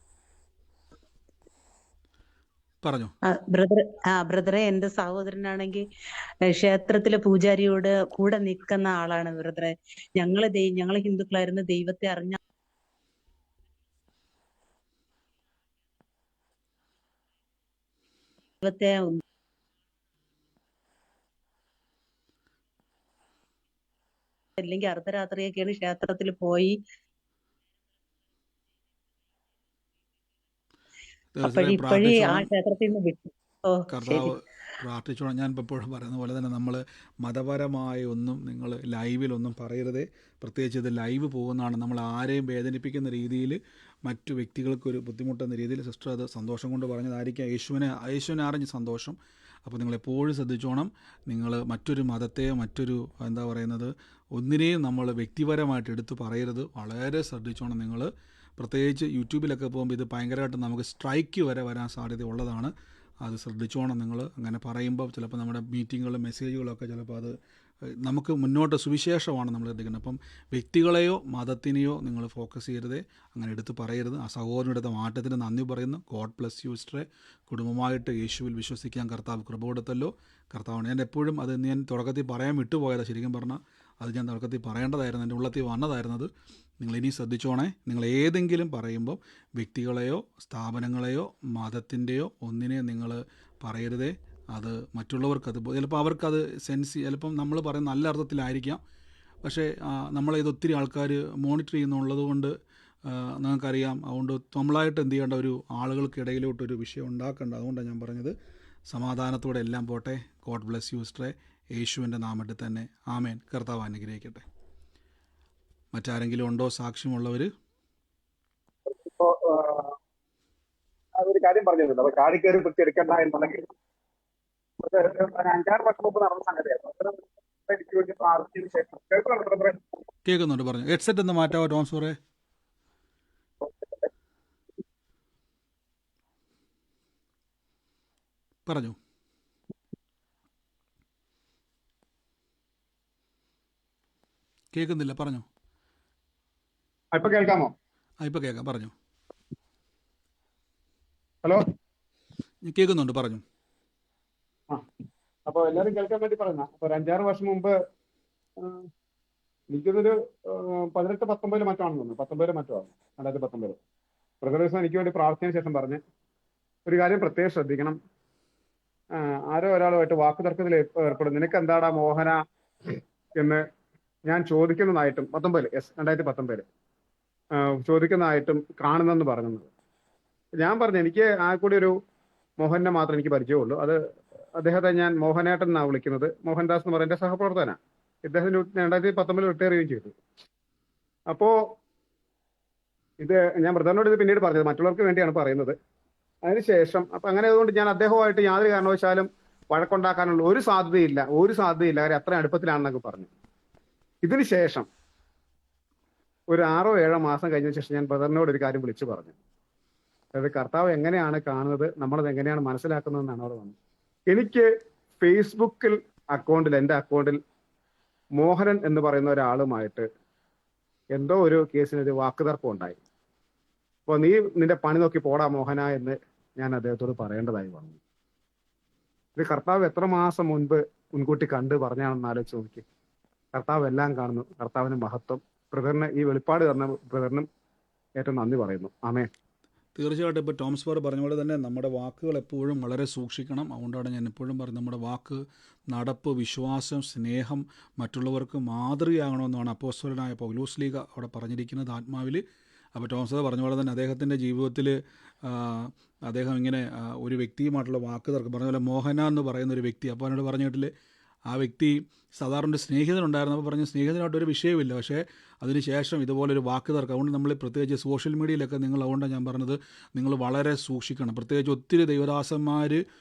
പറഞ്ഞു. ബ്രദറെ, എന്റെ സഹോദരനാണെങ്കിൽ ക്ഷേത്രത്തിലെ പൂജാരിയോട് കൂടെ നിൽക്കുന്ന ആളാണ് ബ്രദറെ. ഞങ്ങള് ഹിന്ദുക്കളായിരുന്നു. ദൈവത്തെ അറിഞ്ഞ ദൈവത്തെ അല്ലെങ്കിൽ അർദ്ധരാത്രിയൊക്കെയാണ് ക്ഷേത്രത്തിൽ പോയി. അപ്പോഴേ ആ ക്ഷേത്രത്തിൽ നിന്ന് വിട്ടു. കർത്താവ് പ്രാർത്ഥിച്ചോളാം. ഞാൻ എപ്പോഴും പറയുന്ന പോലെ തന്നെ നമ്മൾ മതപരമായ ഒന്നും നിങ്ങൾ ലൈവിലൊന്നും പറയരുതേ. പ്രത്യേകിച്ച് ഇത് ലൈവ് പോകുന്നതാണ്. നമ്മൾ ആരെയും വേദനിപ്പിക്കുന്ന രീതിയിൽ, മറ്റു വ്യക്തികൾക്കൊരു ബുദ്ധിമുട്ടുന്ന രീതിയിൽ സിസ്റ്റർ അത് സന്തോഷം കൊണ്ട് പറഞ്ഞതായിരിക്കാം. യേശുവിനെ അറിഞ്ഞ് സന്തോഷം. അപ്പോൾ നിങ്ങളെപ്പോഴും ശ്രദ്ധിച്ചോണം. നിങ്ങൾ മറ്റൊരു മതത്തെയോ മറ്റൊരു ഒന്നിനെയും നമ്മൾ വ്യക്തിപരമായിട്ട് എടുത്ത് പറയരുത്. വളരെ ശ്രദ്ധിച്ചോണം നിങ്ങൾ. പ്രത്യേകിച്ച് യൂട്യൂബിലൊക്കെ പോകുമ്പോൾ ഇത് ഭയങ്കരമായിട്ട് നമുക്ക് സ്ട്രൈക്ക് വരെ വരാൻ സാധ്യത ഉള്ളതാണ്. അത് ശ്രദ്ധിച്ചോണം നിങ്ങൾ. അങ്ങനെ പറയുമ്പോൾ ചിലപ്പോൾ നമ്മുടെ മീറ്റിങ്ങുകളും മെസ്സേജുകളൊക്കെ ചിലപ്പോൾ അത് നമുക്ക് മുന്നോട്ട് സുവിശേഷമാണ് നമ്മൾ ശ്രദ്ധിക്കുന്നത്. അപ്പം വ്യക്തികളെയോ മതത്തിനെയോ നിങ്ങൾ ഫോക്കസ് ചെയ്യരുതേ, അങ്ങനെ എടുത്ത് പറയരുത്. ആ സഹോദരനെടുത്ത മാറ്റത്തിന് നന്ദി പറയുന്നു. ഗോഡ് ബ്ലെസ് യു സിസ്റ്ററെ. കുടുംബമായിട്ട് യേശുവിൽ വിശ്വസിക്കാൻ കർത്താവ് കൃപ കൊടുത്തല്ലോ. കർത്താവാണ്. ഞാൻ എപ്പോഴും അത് ഞാൻ തുടക്കത്തിൽ പറയാൻ വിട്ടുപോയതാണ്. ശരിക്കും പറഞ്ഞാൽ അത് ഞാൻ തുടക്കത്തിൽ പറയേണ്ടതായിരുന്നു, എൻ്റെ ഉള്ളത്തിൽ വന്നതായിരുന്നത്. നിങ്ങളിനി ശ്രദ്ധിച്ചോണേ. നിങ്ങൾ ഏതെങ്കിലും പറയുമ്പോൾ വ്യക്തികളെയോ സ്ഥാപനങ്ങളെയോ മതത്തിൻ്റെയോ ഒന്നിനെയോ നിങ്ങൾ പറയരുതേ. അത് മറ്റുള്ളവർക്കത് ചിലപ്പോൾ അവർക്കത് ചിലപ്പം നമ്മൾ പറയുന്ന നല്ല അർത്ഥത്തിലായിരിക്കാം. പക്ഷേ നമ്മളിത് ഒത്തിരി ആൾക്കാർ മോണിറ്റർ ചെയ്യുന്നുള്ളത് കൊണ്ട് നിങ്ങൾക്കറിയാം. അതുകൊണ്ട് നമ്മളായിട്ട് എന്ത് ചെയ്യേണ്ട, ഒരു ആളുകൾക്കിടയിലോട്ടൊരു വിഷയം ഉണ്ടാക്കേണ്ട. അതുകൊണ്ടാണ് ഞാൻ പറഞ്ഞത്. സമാധാനത്തോടെ എല്ലാം പോട്ടെ. ഗോഡ് ബ്ലെസ് യു സിസ്റ്ററെ. യേശുവിൻ്റെ നാമത്തിൽ തന്നെ ആമേൻ. കർത്താവ് അനുഗ്രഹിക്കട്ടെ. മറ്റാരെങ്കിലും ഉണ്ടോ സാക്ഷ്യമുള്ളവർ? ഒരു കാര്യം പറഞ്ഞിരുന്നു. അപ്പൊ ചാടിക്കയറി കുത്തി എടുക്കണ്ട എന്നുണ്ടെങ്കിൽ 5-6 വർഷം മുമ്പ് നടന്ന സംഗതിയായിരുന്നു. കേൾക്കുന്നുണ്ട്, പറഞ്ഞു. ഹെഡ്സെറ്റ് ഒന്ന് മാറ്റാവോ ടോംസോറെ? പറഞ്ഞു. കേൾക്കുന്നില്ല, പറഞ്ഞു. ഇപ്പൊ കേൾക്കാമോ? ഇപ്പൊ കേൾക്കാം, പറഞ്ഞു. ഹലോ, കേൾക്കുന്നുണ്ട്, പറഞ്ഞു. അപ്പൊ എല്ലാരും കേൾക്കാൻ വേണ്ടി പറഞ്ഞ. അപ്പൊ 5-6 വർഷം മുമ്പ് എനിക്കൊരു 18-19 മറ്റാണെന്ന് തോന്നുന്നു. 19 മറ്റാണ്, 2019. പ്രകടനം എനിക്ക് വേണ്ടി പ്രാർത്ഥനയ്ക്ക് ശേഷം പറഞ്ഞ് ഒരു കാര്യം പ്രത്യേകം ശ്രദ്ധിക്കണം. ആരോ ഒരാളുമായിട്ട് വാക്കുതർക്കത്തിൽ ഏർപ്പെടും. നിനക്ക് എന്താടാ മോഹന എന്ന് ഞാൻ ചോദിക്കുന്നതായിട്ടും 2019 ചോദിക്കുന്നതായിട്ടും കാണുന്നെന്ന് പറഞ്ഞത്. ഞാൻ പറഞ്ഞു, എനിക്ക് ആ കൂടി ഒരു മോഹനെ മാത്രം എനിക്ക് പരിചയമുള്ളൂ. അത് അദ്ദേഹത്തെ ഞാൻ മോഹനേട്ടൻ എന്നാണ് വിളിക്കുന്നത്. മോഹൻദാസ് എന്ന് പറയുന്ന സഹപ്രവർത്തന. ഇദ്ദേഹം 2019 റിട്ടയർ ചെയ്യുകയും ചെയ്തു. അപ്പോ ഇത് ഞാൻ ബ്രദറിനോട് ഇത് പിന്നീട് പറഞ്ഞത്, മറ്റുള്ളവർക്ക് വേണ്ടിയാണ് പറയുന്നത്. അതിനുശേഷം അപ്പൊ അങ്ങനെ ആയതുകൊണ്ട് ഞാൻ അദ്ദേഹവുമായിട്ട് യാതൊരു കാരണവശാലും വഴക്കുണ്ടാക്കാനുള്ള ഒരു സാധ്യതയില്ല. കാര്യം അത്രയും അടുപ്പത്തിലാണെന്നൊക്കെ പറഞ്ഞു. ഇതിന് ശേഷം ഒരു 6 or 7 മാസം കഴിഞ്ഞ ശേഷം ഞാൻ ബ്രദറിനോട് ഒരു കാര്യം വിളിച്ചു പറഞ്ഞു. അതായത് കർത്താവ് എങ്ങനെയാണ് കാണുന്നത്, നമ്മളത് എങ്ങനെയാണ് മനസ്സിലാക്കുന്നതെന്നാണ് അവിടെ വന്നത്. എനിക്ക് ഫേസ്ബുക്കിൽ എൻ്റെ അക്കൗണ്ടിൽ മോഹനൻ എന്ന് പറയുന്ന ഒരാളുമായിട്ട് എന്തോ ഒരു കേസിന് ഒരു വാക്കുതർക്കം ഉണ്ടായി. അപ്പോൾ നീ നിന്റെ പണി നോക്കി പോടാ മോഹന എന്ന് ഞാൻ അദ്ദേഹത്തോട് പറയേണ്ടതായി വന്നു. ഇത് കർത്താവ് എത്ര മാസം മുൻപ് മുൻകൂട്ടി കണ്ട് പറഞ്ഞാണെന്ന് ആലോചിച്ച് നോക്കി. കർത്താവ് എല്ലാം കാണുന്നു. കർത്താവിന് മഹത്വം. ബ്രദറിന് ഈ വെളിപ്പാട് തന്ന ബ്രദറിനും ഏറ്റവും നന്ദി പറയുന്നു. ആമേൻ. തീർച്ചയായിട്ടും ഇപ്പോൾ ടോമസ് പാർ പറഞ്ഞ പോലെ തന്നെ നമ്മുടെ വാക്കുകൾ എപ്പോഴും വളരെ സൂക്ഷിക്കണം. അതുകൊണ്ടാണ് ഞാൻ എപ്പോഴും പറയുന്നത്, നമ്മുടെ വാക്ക്, നടപ്പ്, വിശ്വാസം, സ്നേഹം മറ്റുള്ളവർക്ക് മാതൃകയാകണമെന്നാണ് അപ്പോസ്തലനായ പൗലോസ് ലീഗ അവിടെ പറഞ്ഞിരിക്കുന്നത് ആത്മാവിൽ. അപ്പോൾ ടോമസ് പാർ പറഞ്ഞ പോലെ തന്നെ അദ്ദേഹത്തിൻ്റെ ജീവിതത്തിൽ അദ്ദേഹം ഇങ്ങനെ ഒരു വ്യക്തിയുമായിട്ടുള്ള വാക്ക് തർക്കം പറഞ്ഞ പോലെ മോഹന എന്ന് പറയുന്ന ഒരു വ്യക്തി, അപ്പോൾ എന്നോട് പറഞ്ഞിട്ടില്ലേ ആ വ്യക്തി സാധാരണ ഒരു സ്നേഹിതനുണ്ടായിരുന്നു. അപ്പോൾ പറഞ്ഞ സ്നേഹിതനായിട്ടൊരു വിഷയമില്ല, പക്ഷേ അതിനുശേഷം ഇതുപോലൊരു വാക്ക് തർക്കം. അതുകൊണ്ട് നമ്മൾ പ്രത്യേകിച്ച് സോഷ്യൽ മീഡിയയിലൊക്കെ നിങ്ങൾ, അതുകൊണ്ടാണ് ഞാൻ പറഞ്ഞത്, നിങ്ങൾ വളരെ സൂക്ഷിക്കണം. പ്രത്യേകിച്ച് ഒത്തിരി ദൈവദാസന്മാർ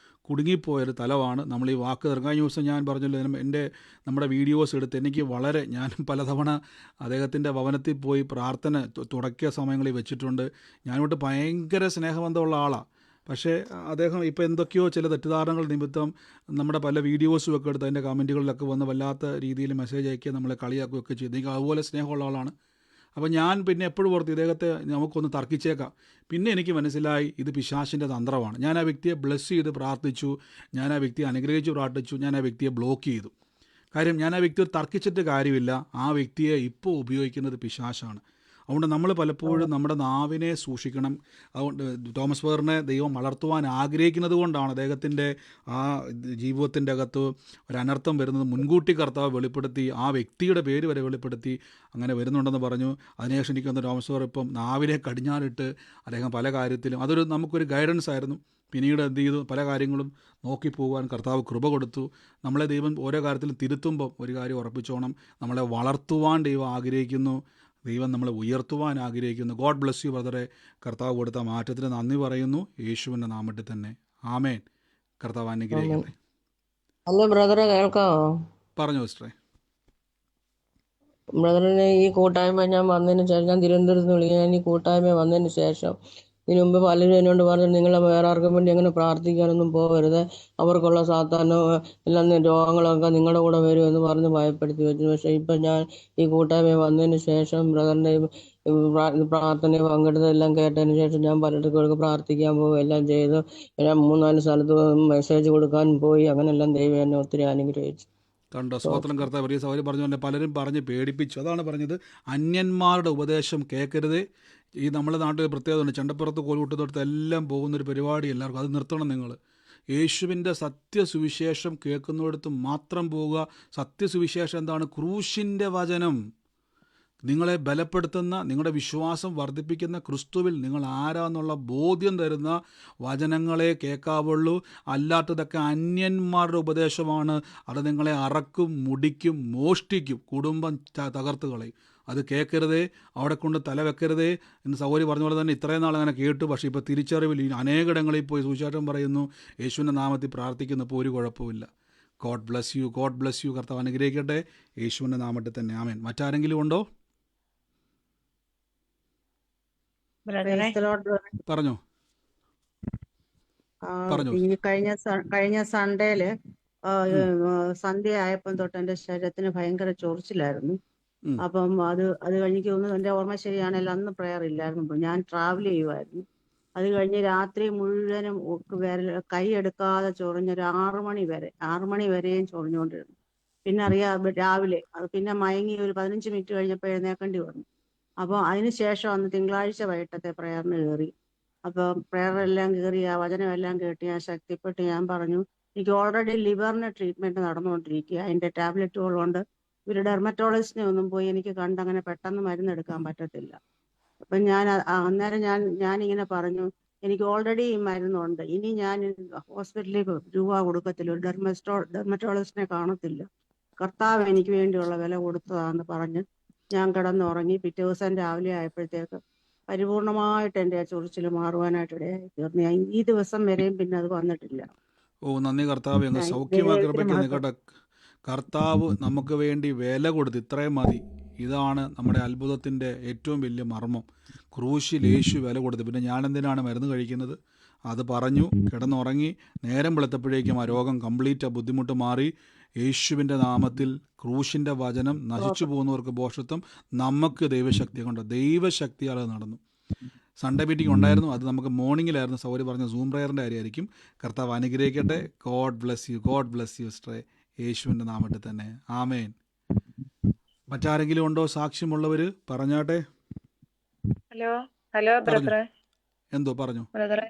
കുടുങ്ങിപ്പോയൊരു തലമാണ് നമ്മൾ ഈ വാക്ക് തർക്കം. കഴിഞ്ഞ ദിവസം ഞാൻ പറഞ്ഞല്ലോ, നമ്മുടെ വീഡിയോസ് എടുത്ത് എനിക്ക് വളരെ, ഞാൻ പലതവണ അദ്ദേഹത്തിൻ്റെ ഭവനത്തിൽ പോയി പ്രാർത്ഥന തുടക്കിയ സമയങ്ങളിൽ വെച്ചിട്ടുണ്ട്. ഞാനോട്ട് ഭയങ്കര സ്നേഹബന്ധമുള്ള ആളാണ്. പക്ഷേ അദ്ദേഹം ഇപ്പോൾ എന്തൊക്കെയോ ചില തെറ്റിദ്ധാരണകൾ നിമിത്തം നമ്മുടെ പല വീഡിയോസും ഒക്കെ എടുത്ത് അതിൻ്റെ കമൻറ്റുകളിലൊക്കെ വന്ന് വല്ലാത്ത രീതിയിൽ മെസ്സേജ് അയക്കുക, നമ്മളെ കളിയാക്കുകയൊക്കെ ചെയ്തു. എനിക്ക് അതുപോലെ സ്നേഹമുള്ള ആളാണ്. അപ്പോൾ ഞാൻ പിന്നെ എപ്പോഴും ഓർത്ത് ഇദ്ദേഹത്തെ നമുക്കൊന്ന് തർക്കിച്ചേക്കാം. പിന്നെ എനിക്ക് മനസ്സിലായി ഇത് പിശാചിൻ്റെ തന്ത്രമാണ്. ഞാൻ ആ വ്യക്തിയെ ബ്ലെസ് ചെയ്ത് പ്രാർത്ഥിച്ചു, ഞാൻ ആ വ്യക്തിയെ അനുഗ്രഹിച്ച് പ്രാർത്ഥിച്ചു, ഞാൻ ആ വ്യക്തിയെ ബ്ലോക്ക് ചെയ്തു. കാര്യം ഞാൻ ആ വ്യക്തിയെ തർക്കിച്ചിട്ട് കാര്യമില്ല, ആ വ്യക്തിയെ ഇപ്പോൾ ഉപയോഗിക്കുന്നത് പിശാചാണ്. അതുകൊണ്ട് നമ്മൾ പലപ്പോഴും നമ്മുടെ നാവിനെ സൂക്ഷിക്കണം. അതുകൊണ്ട് ടോമസ് പാറിനെ ദൈവം വളർത്തുവാൻ ആഗ്രഹിക്കുന്നത് കൊണ്ടാണ് അദ്ദേഹത്തിൻ്റെ ആ ജീവിതത്തിൻ്റെ അകത്ത് ഒരനർത്ഥം വരുന്നത് മുൻകൂട്ടി കർത്താവ് വെളിപ്പെടുത്തി, ആ വ്യക്തിയുടെ പേര് വരെ വെളിപ്പെടുത്തി അങ്ങനെ വരുന്നുണ്ടെന്ന് പറഞ്ഞു. അതിനുശേഷം എനിക്ക് വന്ന ടോമസ് പാർ ഇപ്പം നാവിനെ കടിഞ്ഞാലിട്ട് അദ്ദേഹം പല കാര്യത്തിലും, അതൊരു നമുക്കൊരു ഗൈഡൻസ് ആയിരുന്നു. പിന്നീട് എന്ത് ചെയ്തു, പല കാര്യങ്ങളും നോക്കിപ്പോകാൻ കർത്താവ് കൃപ കൊടുത്തു. നമ്മളെ ദൈവം ഓരോ കാര്യത്തിലും തിരുത്തുമ്പം ഒരു കാര്യം ഉറപ്പിച്ചോണം, നമ്മളെ വളർത്തുവാൻ ദൈവം ആഗ്രഹിക്കുന്നു, ദൈവം നമ്മളെ ഉയർത്തുവാൻ ആഗ്രഹിക്കുന്നു. ഗോഡ് ബ്ലെസ് യു ബ്രദറെ. കർത്താവ് കൊടുത്ത മാറ്റത്തിന് നന്ദി പറയുന്നു, യേശുവിൻ്റെ നാമത്തിൽ തന്നെ. ആമേൻ. കർത്താവ് അനുഗ്രഹിക്കട്ടെ. ഹലോ ബ്രദറെ, കേൾക്കാവോ? പറഞ്ഞു സിസ്റ്ററെ. ബ്രദറിനെ ഈ കൂട്ടായ്മ ഞാൻ വന്നതിന് ശേഷം, ഞാൻ തിരുവനന്തപുരത്ത് വിളിക്കാൻ ഈ കൂട്ടായ്മ വന്നതിന് ശേഷം ഇതിനു മുമ്പ് പലരും എന്നോട് പറഞ്ഞു, നിങ്ങൾ വേറെ ആർക്കും വേണ്ടി അങ്ങനെ പ്രാർത്ഥിക്കാനൊന്നും പോകരുത്, അവർക്കുള്ള സാധാരണ എല്ലാം രോഗങ്ങളൊക്കെ നിങ്ങളുടെ കൂടെ വരും എന്ന് പറഞ്ഞ് ഭയപ്പെടുത്തി വെച്ചു. പക്ഷേ ഇപ്പം ഞാൻ ഈ കൂട്ടായ്മ വന്നതിന് ശേഷം ബ്രദറിൻ്റെ പ്രാർത്ഥനയിൽ പങ്കെടുത്തതെല്ലാം കേട്ടതിന് ശേഷം ഞാൻ പലർക്കും പ്രാർത്ഥിക്കാൻ പോകും, എല്ലാം ചെയ്തു. ഞാൻ 3-4 സ്ഥലത്ത് മെസ്സേജ് കൊടുക്കാൻ പോയി. അങ്ങനെല്ലാം ദൈവം എന്നെ ഒത്തിരി അനുഗ്രഹിച്ചു. കണ്ടോ, സ്തോത്രം. കർത്താവ് വലിയ സൗകര്യം പറഞ്ഞു തന്നെ പലരും പറഞ്ഞ് പേടിപ്പിച്ചു. അതാണ് പറഞ്ഞത്, അന്യന്മാരുടെ ഉപദേശം കേൾക്കരുത്. ഈ നമ്മുടെ നാട്ടിൽ പ്രത്യേകത ഉണ്ട്, ചെണ്ടപ്പുറത്ത് കോൽകൂട്ടത്തോടത്ത് എല്ലാം പോകുന്നൊരു പരിപാടി എല്ലാവർക്കും. അത് നിർത്തണം നിങ്ങൾ. യേശുവിൻ്റെ സത്യസുവിശേഷം കേൾക്കുന്നിടത്ത് മാത്രം പോവുക. സത്യസുവിശേഷം എന്താണ്? ക്രൂശിൻ്റെ വചനം. നിങ്ങളെ ബലപ്പെടുത്തുന്ന, നിങ്ങളുടെ വിശ്വാസം വർദ്ധിപ്പിക്കുന്ന, ക്രിസ്തുവിൽ നിങ്ങൾ ആരാന്നുള്ള ബോധ്യം തരുന്ന വചനങ്ങളെ കേൾക്കാവുള്ളൂ. അല്ലാത്തതൊക്കെ അന്യന്മാരുടെ ഉപദേശമാണ്. അത് നിങ്ങളെ അറക്കും, മുടിക്കും, മോഷ്ടിക്കും, കുടുംബം തകർത്ത് കളയും. അത് കേൾക്കരുതേ, അവിടെ കൊണ്ട് തല വെക്കരുതേ എന്ന് സൗകര്യം പറഞ്ഞ പോലെ തന്നെ ഇത്രയും നാൾ അങ്ങനെ കേട്ടു. പക്ഷേ ഇപ്പോൾ തിരിച്ചറിവിൽ അനേകയിടങ്ങളിൽ പോയി സുവിശേഷം പറയുന്നു, യേശുവിൻ്റെ നാമത്തിൽ പ്രാർത്ഥിക്കുന്നു. ഇപ്പോൾ ഒരു കുഴപ്പമില്ല. God bless U, God bless U. കർത്താവ് അനുഗ്രഹിക്കട്ടെ, യേശുവിൻ്റെ നാമത്തിൽ തന്നെ. ആമേൻ. മറ്റാരെങ്കിലും ഉണ്ടോ? പറഞ്ഞോ. ഈ കഴിഞ്ഞ സൺഡേയില് സന്ധ്യ ആയപ്പം തൊട്ട് എന്റെ ശരീരത്തിന് ഭയങ്കര ചൊറിച്ചിലായിരുന്നു. അപ്പം അത് കഴിഞ്ഞിട്ട് തോന്നുന്നു, എന്റെ ഓർമ്മ ശരിയാണെങ്കിൽ അന്ന് പ്രെയർ ഇല്ലായിരുന്നു, ഞാൻ ട്രാവൽ ചെയ്യുമായിരുന്നു. അത് കഴിഞ്ഞ് രാത്രി മുഴുവനും കൈ എടുക്കാതെ ചൊറിഞ്ഞൊരു 6 മണി വരെയും ചൊറിഞ്ഞുകൊണ്ടിരുന്നു. പിന്നെ രാവിലെ അത് പിന്നെ മയങ്ങി ഒരു 15 മിനിറ്റ് കഴിഞ്ഞപ്പോൾ എഴുന്നേക്കേണ്ടി വന്നു. അപ്പോൾ അതിനുശേഷം അന്ന് തിങ്കളാഴ്ച വൈകിട്ടത്തെ പ്രയറിന് കയറി. അപ്പോൾ പ്രയറെല്ലാം കയറി ആ വചനമെല്ലാം കേട്ട് ഞാൻ ശക്തിപ്പെട്ട് ഞാൻ പറഞ്ഞു, എനിക്ക് ഓൾറെഡി ലിവറിന് ട്രീറ്റ്മെന്റ് നടന്നുകൊണ്ടിരിക്കുക, അതിന്റെ ടാബ്ലറ്റുകൾ കൊണ്ട് ഒരു ഡെർമറ്റോളജിസ്റ്റിനെ ഒന്നും പോയി എനിക്ക് കണ്ടങ്ങനെ പെട്ടെന്ന് മരുന്നെടുക്കാൻ പറ്റത്തില്ല. അപ്പം അന്നേരം ഞാനിങ്ങനെ പറഞ്ഞു, എനിക്ക് ഓൾറെഡി ഈ മരുന്നുണ്ട്, ഇനി ഞാൻ ഹോസ്പിറ്റലിൽ രൂപ കൊടുക്കത്തില്ല, ഒരു ഡെർമറ്റോളജിസ്റ്റിനെ കാണത്തില്ല. കർത്താവ് എനിക്ക് വേണ്ടിയുള്ള വില കൊടുത്തതാന്ന് പറഞ്ഞ് ഞാൻ കിടന്നുറങ്ങി. പിറ്റേ ദിവസം രാവിലെ ആയപ്പോഴത്തേക്ക് പരിപൂർണമായിട്ട് എൻ്റെ ആ ചൊറിച്ചിൽ മാറുവാനായിട്ട് ഇടയായി തീർന്നു. ഈ ദിവസം വരെയും പിന്നെ അത് വന്നിട്ടില്ല. നന്ദി കർത്താവ്, അങ്ങ് സൗഖ്യമാക്കി കൃപയ്ക്ക് നിൽക്കട്ടെ. കർത്താവ് നമുക്ക് വേണ്ടി വില കൊടുത്ത്, ഇത്രയും മതി. ഇതാണ് നമ്മുടെ അത്ഭുതത്തിൻ്റെ ഏറ്റവും വലിയ മർമ്മം. ക്രൂശിൽ യേശു വില കൊടുത്ത്. പിന്നെ ഞാനെന്തിനാണ് മരുന്ന് കഴിക്കുന്നത്? അത് പറഞ്ഞു, കിടന്നുറങ്ങി. നേരം വെളുത്തപ്പോഴേക്കും ആ രോഗം കംപ്ലീറ്റ്, ആ ബുദ്ധിമുട്ട് മാറി. യേശുവിൻ്റെ നാമത്തിൽ ക്രൂശിൻ്റെ വചനം, നശിച്ചു പോകുന്നവർക്ക് ബോഷത്വം, നമുക്ക് ദൈവശക്തി കൊണ്ട്, ദൈവശക്തിയാൽ അത് നടന്നു. സൺഡേ മീറ്റിംഗ് ഉണ്ടായിരുന്നു, അത് നമുക്ക് മോർണിംഗിലായിരുന്നു. സൗകര്യം പറഞ്ഞ സൂം പ്രയറിൻ്റെ കാര്യമായിരിക്കും. കർത്താവ് അനുഗ്രഹിക്കട്ടെ. God bless U, God bless U സിസ്റ്ററെ, യേശുവിൻ്റെ നാമത്തിൽ തന്നെ. ആമേൻ. മറ്റാരെങ്കിലും ഉണ്ടോ സാക്ഷ്യമുള്ളവർ? പറഞ്ഞാട്ടെ. ഹലോ ബ്രദറെ. എന്തോ പറഞ്ഞു ബ്രദറെ,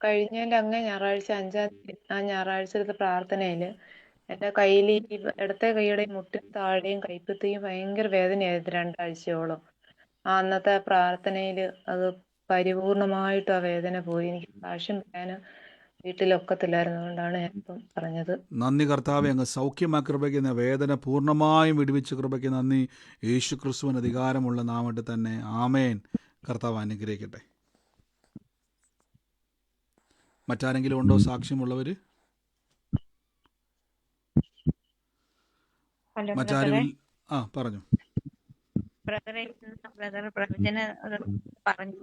കഴിഞ്ഞതിന്റെ അങ്ങേ ഞായറാഴ്ച 5-ാം തീയതി, ആ ഞായറാഴ്ചത്തെ പ്രാർത്ഥനയില് എന്റെ കയ്യിൽ ഈ ഇടത്തെ കൈയുടെ മുട്ടിന് താഴെയും കൈപ്പത്തിയും ഭയങ്കര വേദനയായിരുന്നു 2 ആഴ്ചയോളം. ആ അന്നത്തെ പ്രാർത്ഥനയില് അത് പരിപൂർണമായിട്ടും ആ വേദന പോയി. എനിക്ക് സാക്ഷ്യം പറയാന് വീട്ടിലൊക്കത്തില്ലായിരുന്നു. അതുകൊണ്ടാണ് ഞാൻ ഇപ്പം പറഞ്ഞത്. നന്ദി കർത്താവെ, അങ്ങ് സൗഖ്യമാക്കി കൃപയ്ക്കുന്ന വേദന പൂർണ്ണമായും വിടുവിച്ച് കൃപയ്ക്ക് നന്ദി. യേശു ക്രിസ്തുവിന് അധികാരമുള്ള നാമത്തിൽ തന്നെ. ആമേൻ. കർത്താവ് അനുഗ്രഹിക്കട്ടെ. മറ്റാരെങ്കിലും ഉണ്ടോ സാക്ഷ്യമുള്ളവർ? മറ്റാരും? പറഞ്ഞു. ബ്രദർ പ്രവചന പറഞ്ഞു,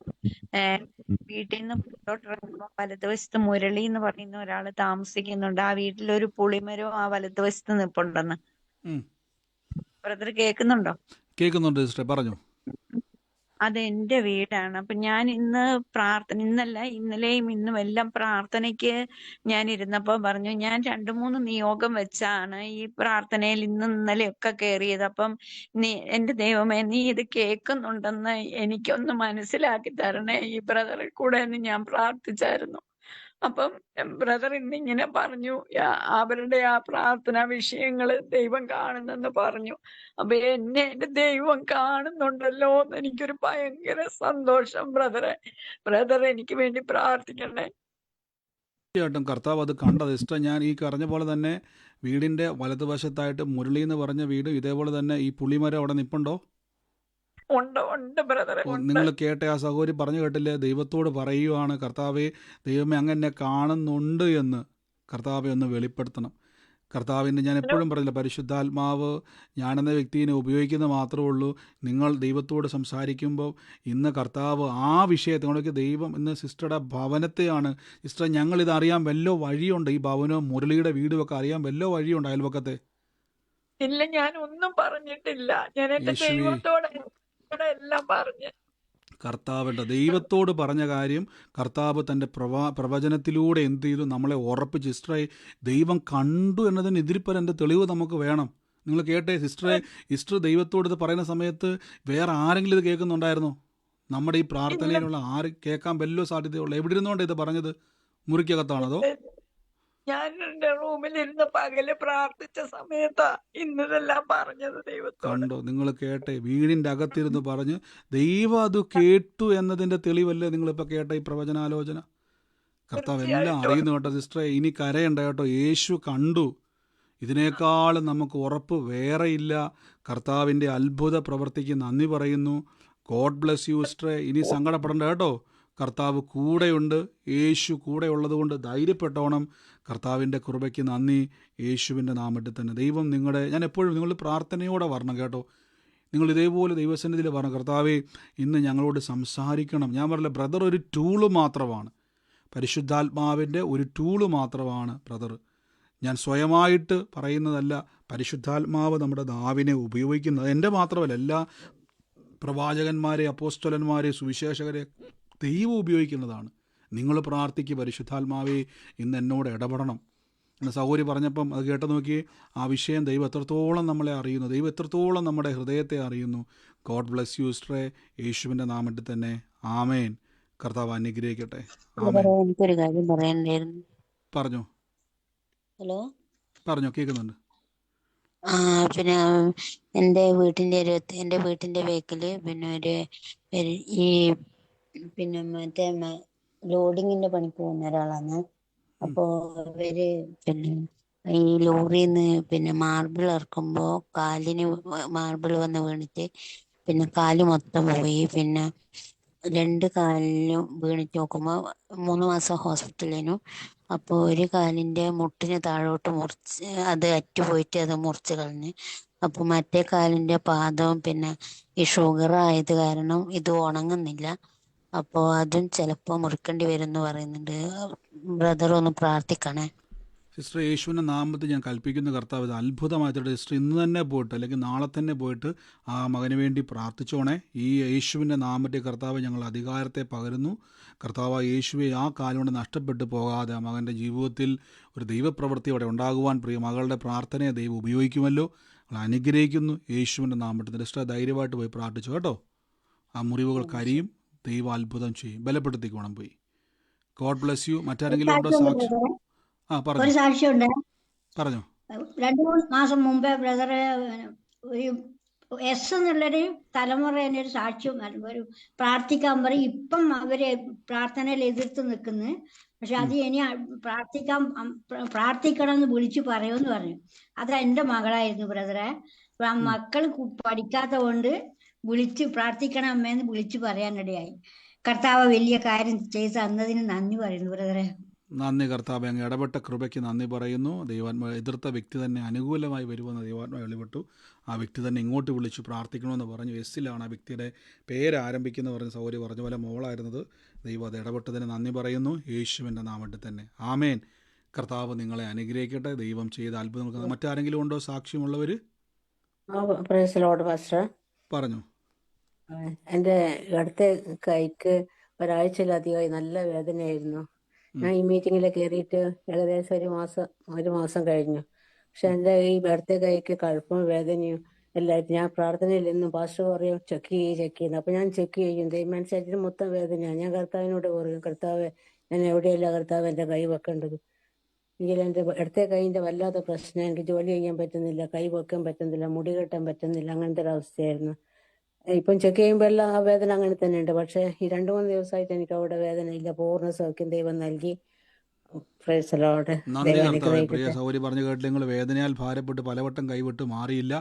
വീട്ടിൽ നിന്ന് പുറത്തോട്ട് ഇറങ്ങുമ്പോ വലതുവശത്ത് മുരളി എന്ന് പറയുന്ന ഒരാള് താമസിക്കുന്നുണ്ട്. ആ വീട്ടിലൊരു പുളിമരവും ആ വലതുവശത്ത് നിൽപ്പുണ്ടെന്ന്. ബ്രദർ കേൾക്കുന്നുണ്ടോ? കേൾക്കുന്നുണ്ട് സിസ്റ്റർ, പറഞ്ഞു. അത് എന്റെ വീടാണ്. അപ്പൊ ഞാൻ ഇന്ന് ഇന്നലെയും ഇന്നും എല്ലാം പ്രാർത്ഥനയ്ക്ക് ഞാൻ ഇരുന്നപ്പോ പറഞ്ഞു, ഞാൻ 2-3 നിയോഗം വെച്ചാണ് ഈ പ്രാർത്ഥനയിൽ ഇന്നും ഇന്നലെയൊക്കെ കയറിയത്. അപ്പം എന്റെ ദൈവമേ, നീ ഇത് കേൾക്കുന്നുണ്ടെന്ന് എനിക്കൊന്ന് മനസ്സിലാക്കി തരണേ ഈ ബ്രദറിൽ കൂടെ എന്ന് ഞാൻ പ്രാർത്ഥിച്ചായിരുന്നു. അപ്പം ബ്രദർ ഇന്നിങ്ങനെ പറഞ്ഞു, അവരുടെ ആ പ്രാർത്ഥനാ വിഷയങ്ങള് ദൈവം കാണുന്നെന്ന് പറഞ്ഞു. അപ്പൊ എന്റെ ദൈവം കാണുന്നുണ്ടല്ലോ എന്ന് എനിക്കൊരു ഭയങ്കര സന്തോഷം. ബ്രദർ എനിക്ക് വേണ്ടി പ്രാർത്ഥിക്കണേ. തീർച്ചയായിട്ടും കർത്താവ് അത് കണ്ടത്. ഇഷ്ടം ഞാൻ ഈ പറഞ്ഞ പോലെ തന്നെ വീടിൻ്റെ വലതുവശത്തായിട്ട് മുരളി എന്ന് പറഞ്ഞ വീട്, ഇതേപോലെ തന്നെ ഈ പുളിമരം അവിടെ നിൽപ്പുണ്ടോ? ഉണ്ട് ബ്രദറെ. നിങ്ങൾ കേട്ട ആ സഹോദരി പറഞ്ഞു കേട്ടില്ലേ? ദൈവത്തോട് പറയുവാണ്, കർത്താവെ, ദൈവമേ അങ്ങ് എന്നെ കാണുന്നുണ്ട് എന്ന് കർത്താവെ ഒന്ന് വെളിപ്പെടുത്തണം. കർത്താവിൻ്റെ, ഞാൻ എപ്പോഴും പറഞ്ഞില്ല, പരിശുദ്ധാത്മാവ് ഞാനെന്ന വ്യക്തിയെ ഉപയോഗിക്കുന്നത് മാത്രമേ ഉള്ളൂ. നിങ്ങൾ ദൈവത്തോട് സംസാരിക്കുമ്പോൾ ഇന്ന് കർത്താവ് ആ വിഷയത്തെ കൊണ്ടൊക്കെ ദൈവം ഇന്ന് സിസ്റ്ററുടെ ഭവനത്തെയാണ്. സിസ്റ്റർ, ഞങ്ങളിത് അറിയാൻ വല്ലോ വഴിയുണ്ട്? ഈ ഭവനവും മുരളിയുടെ വീടും ഒക്കെ അറിയാൻ വല്ലോ വഴിയുണ്ട് അയൽപക്കത്തെ? ഇല്ല, ഞാൻ ഒന്നും പറഞ്ഞിട്ടില്ല. ഞാൻ എന്റെ ദൈവത്തോടെ എല്ലാം പറഞ്ഞു. കർത്താവിൻ്റെ ദൈവത്തോട് പറഞ്ഞ കാര്യം കർത്താവ് തൻ്റെ പ്രവചനത്തിലൂടെ എന്ത് ചെയ്തു? നമ്മളെ ഉറപ്പിച്ച്. സിസ്റ്ററെ, ദൈവം കണ്ടു എന്നതിന് ഇതിരിപ്പരം തെളിവ് നമുക്ക് വേണം. നിങ്ങൾ കേട്ടെ സിസ്റ്റർ ദൈവത്തോട് ഇത് പറയുന്ന സമയത്ത് വേറെ ആരെങ്കിലും ഇത് കേൾക്കുന്നുണ്ടായിരുന്നോ? നമ്മുടെ ഈ പ്രാർത്ഥനയിലുള്ള ആര് കേൾക്കാൻ വല്ലോ സാധ്യതയുള്ള? എവിടെ ഇരുന്നോണ്ട് ഇത് പറഞ്ഞത്? മുറിക്കകത്താണതോ? ഞാൻ എന്റെ റൂമിലിരുന്ന് പകല് പ്രാർത്ഥിച്ച സമയത്താ ഇന്നതെല്ലാം പറഞ്ഞത് ദൈവത്തോട്. കണ്ടോ? നിങ്ങൾ കേട്ടെ, വീടിൻ്റെ അകത്തിരുന്ന് പറഞ്ഞ് ദൈവം അത് കേട്ടു എന്നതിൻ്റെ തെളിവല്ലേ നിങ്ങളിപ്പോൾ കേട്ട ഈ പ്രവചനാലോചന? കർത്താവ് എല്ലാം അറിയുന്നു കേട്ടോ സിസ്റ്ററെ. ഇനി കരയണ്ട കേട്ടോ, യേശു കണ്ടു. ഇതിനേക്കാളും നമുക്ക് ഉറപ്പ് വേറെയില്ല. കർത്താവിൻ്റെ അത്ഭുത പ്രവൃത്തിക്ക് നന്ദി പറയുന്നു. ഗോഡ് ബ്ലെസ് യു സിസ്റ്ററെ. ഇനി സങ്കടപ്പെടേണ്ട കേട്ടോ, കർത്താവ് കൂടെയുണ്ട്. യേശു കൂടെ ഉള്ളത് കൊണ്ട് ധൈര്യപ്പെട്ടോണം. കർത്താവിൻ്റെ കൃപയ്ക്ക് നന്ദി. യേശുവിൻ്റെ നാമത്തിൽ തന്നെ ദൈവം ഞാൻ എപ്പോഴും നിങ്ങൾ പ്രാർത്ഥനയോടെ വരണം കേട്ടോ. നിങ്ങൾ ഇതേപോലെ ദൈവസന്നിധിയിൽ പറഞ്ഞു, കർത്താവേ, ഇന്ന് ഞങ്ങളോട് സംസാരിക്കണം. ഞാൻ പറഞ്ഞില്ല, ബ്രദർ ഒരു ടൂള് മാത്രമാണ്, പരിശുദ്ധാത്മാവിൻ്റെ ഒരു ടൂള് മാത്രമാണ് ബ്രദർ. ഞാൻ സ്വയമായിട്ട് പറയുന്നതല്ല, പരിശുദ്ധാത്മാവ് നമ്മുടെ നാവിനെ ഉപയോഗിക്കുന്നത്. എൻ്റെ മാത്രമല്ല, എല്ലാ പ്രവാചകന്മാരെ, അപ്പോസ്തലന്മാരെ, സുവിശേഷകരെ ദൈവം ഉപയോഗിക്കുന്നതാണ്. നിങ്ങൾ പ്രാർത്ഥിക്കുക, പരിശുദ്ധാത്മാവേ ഇന്ന് എന്നോട് ഇടപെടണം എന്ന് സഹോദരി പറഞ്ഞപ്പം അത് കേട്ട് നോക്കി. ആ വിഷയം ദൈവം എത്രത്തോളം നമ്മളെ അറിയുന്നു, ദൈവം എത്രത്തോളം നമ്മുടെ ഹൃദയത്തെ അറിയുന്നു. ഗോഡ് ബ്ലെസ് യു സിസ്റ്ററെ. യേശുവിൻ്റെ നാമത്തിൽ തന്നെ. ആമേൻ. കർത്താവ് അനുഗ്രഹിക്കട്ടെ. എനിക്കൊരു കാര്യം പറയാനുണ്ടായിരുന്നു. പറഞ്ഞോ. ഹലോ, പറഞ്ഞോ, കേൾക്കുന്നുണ്ട്. പിന്നെ എൻ്റെ വീട്ടിൻ്റെ ബേക്കില് പിന്നെ മറ്റേ ലോഡിങ്ങിന്റെ പണിക്ക് പോകുന്ന ഒരാളാണ്. അപ്പോ ഇവര് ഈ ലോറിയിൽ നിന്ന് പിന്നെ മാർബിൾ ഇറക്കുമ്പോൾ കാലിന് മാർബിൾ വന്ന് വീണിട്ട് പിന്നെ കാല് മൊത്തം പോയി. പിന്നെ രണ്ട് കാലിലും വീണിട്ട് നോക്കുമ്പോൾ 3 മാസം ഹോസ്പിറ്റലിനു. അപ്പോൾ ഒരു കാലിൻ്റെ മുട്ടിന് താഴോട്ട് മുറിച്ച് അത് അറ്റുപോയിട്ട് അത് മുറിച്ച് കളഞ്ഞ്. അപ്പോൾ മറ്റേ കാലിൻ്റെ പാദവും പിന്നെ ഈ ഷുഗർ ആയത് കാരണം ഇത് ഉണങ്ങുന്നില്ല. അപ്പോൾ അതും ചിലപ്പോൾ മുറിക്കേണ്ടി വരും എന്ന് പറയുന്നുണ്ട്. ബ്രദർ ഒന്ന് പ്രാർത്ഥിക്കണേ. സിസ്റ്റർ, യേശുവിൻ്റെ നാമത്തിൽ ഞാൻ കൽപ്പിക്കുന്ന കർത്താവ് ഇത് അത്ഭുതമായിട്ടുണ്ട്. സിസ്റ്റർ ഇന്ന് തന്നെ പോയിട്ട് അല്ലെങ്കിൽ നാളെ തന്നെ പോയിട്ട് ആ മകന് വേണ്ടി പ്രാർത്ഥിച്ചോണേ. ഈ യേശുവിൻ്റെ നാമത്തിൽ കർത്താവ് ഞങ്ങൾ അധികാരത്തെ പകരുന്നു. കർത്താവ് യേശുവെ ആ കാലം കൊണ്ട് നഷ്ടപ്പെട്ടു പോകാതെ ആ മകൻ്റെ ജീവിതത്തിൽ ഒരു ദൈവപ്രവൃത്തി അവിടെ ഉണ്ടാകുവാൻ പ്രിയ മകളുടെ പ്രാർത്ഥനയെ ദൈവം ഉപയോഗിക്കുമല്ലോ. ഞങ്ങൾ അനുഗ്രഹിക്കുന്നു യേശുവിൻ്റെ നാമത്തിൽ. സിസ്റ്റർ ധൈര്യമായിട്ട് പോയി പ്രാർത്ഥിച്ചു കേട്ടോ. ആ മുറിവുകൾ കരിയും, ദൈവം അത്ഭുതം ചെയ്യും. ബലപ്പെടുത്തിക്കോണം പോയി. God bless U. മറ്റാരെങ്കിലും ഉണ്ടോ സാക്ഷി? ആ ഒരു പറഞ്ഞു സാക്ഷ്യമുണ്ട്. പറഞ്ഞു. 2-3 മാസം മുമ്പേ ബ്രദർ ഒരു എസ് എന്നുള്ളൊരു തലമുറേൻ്റെ ഒരു സാക്ഷ്യം ഒരു പ്രാർത്ഥിക്കാൻ പറയും. ഇപ്പം അവര് പ്രാർത്ഥനയിൽ എതിർത്ത് നിൽക്കുന്നു. പക്ഷെ അത് ഇനി പ്രാർത്ഥിക്കണം എന്ന് വിളിച്ചു പറയുമെന്ന് പറഞ്ഞു. അത് എൻ്റെ മകളായിരുന്നു ബ്രദറെ. മക്കൾ പഠിക്കാത്ത കൊണ്ട് വിളിച്ച് പ്രാർത്ഥിക്കണം അമ്മേന്ന് വിളിച്ചു പറയാനിടയായി. കർത്താവ് വലിയ കാര്യം ചെയ്ത് തന്നതിന് നന്ദി പറയുന്നു ബ്രദറെ. നന്ദി കർത്താവേ, അങ്ങ് ഇടപെട്ട കൃപയ്ക്ക് നന്ദി പറയുന്നു. ദൈവാത്മ എതിർത്ത വ്യക്തി തന്നെ അനുകൂലമായി വരുമെന്ന് ദൈവാത്മ വെളിപ്പെട്ടു. ആ വ്യക്തി തന്നെ ഇങ്ങോട്ട് വിളിച്ച് പ്രാർത്ഥിക്കണമെന്ന് പറഞ്ഞു. എസ്സിലാണ് ആ വ്യക്തിയുടെ പേര് ആരംഭിക്കുന്ന പറഞ്ഞ സൗകര്യം പറഞ്ഞ പോലെ മോളായിരുന്നത്. ദൈവം അത് ഇടപെട്ടതിന് നന്ദി പറയുന്നു യേശുവിൻ്റെ നാമത്തിൽ തന്നെ. ആമേൻ. കർത്താവ് നിങ്ങളെ അനുഗ്രഹിക്കട്ടെ. ദൈവം ചെയ്ത അത്ഭുതങ്ങൾ മറ്റാരെങ്കിലും ഉണ്ടോ സാക്ഷ്യമുള്ളവർ? Praise Lord pastor. പറഞ്ഞു. എൻ്റെ ഇടത്തെ കൈക്ക് ഒരാഴ്ചയിലധികമായി നല്ല വേദനയായിരുന്നു. ഞാൻ ഈ മീറ്റിങ്ങിൽ കയറിയിട്ട് ഏകദേശം ഒരു മാസം കഴിഞ്ഞു. പക്ഷെ എൻ്റെ ഈ ഇടത്തെ കൈക്ക് കഴുപ്പും വേദനയും എല്ലായിട്ട് ഞാൻ പ്രാർത്ഥനയിൽ നിന്നും പാസ്റ്റർ പറയും ചെക്ക് ചെയ്യുന്നു. അപ്പൊ ഞാൻ ചെക്ക് ചെയ്യും. ദൈവം ശരീരം മൊത്തം വേദനയാണ്. ഞാൻ കർത്താവിനോട് പറയും, കർത്താവ് ഞാൻ എവിടെയല്ല കർത്താവ് എൻ്റെ കൈ വെക്കേണ്ടത്. എങ്കിൽ എൻ്റെ ഇടത്തെ കൈയിൻ്റെ വല്ലാത്ത പ്രശ്നം. എനിക്ക് ജോലി ചെയ്യാൻ പറ്റുന്നില്ല, കൈ വെക്കാൻ പറ്റുന്നില്ല, മുടി കെട്ടാൻ പറ്റുന്നില്ല. അങ്ങനത്തെ ഒരു അവസ്ഥയായിരുന്നു. ഇപ്പം ചെക്ക് ചെയ്യുമ്പോൾ എല്ലാം ആ വേദന അങ്ങനെ തന്നെ ഉണ്ട്. പക്ഷെ ഈ 2-3 ദിവസമായിട്ട് എനിക്ക് അവിടെ വേദന ഇല്ല. പൂർണ്ണ സൗഖ്യം ദൈവം നൽകി. Price the Lord. നന്ദി ദൈവം കർത്താവേ. പ്രിയ അനുഗ്രഹിക്കട്ടെ. സൗകര്യം പറഞ്ഞു കേട്ടില്ല. നിങ്ങൾ വേദനയാൽ ഭാരപ്പെട്ട് പലവട്ടം കൈവിട്ട് മാറിയില്ല.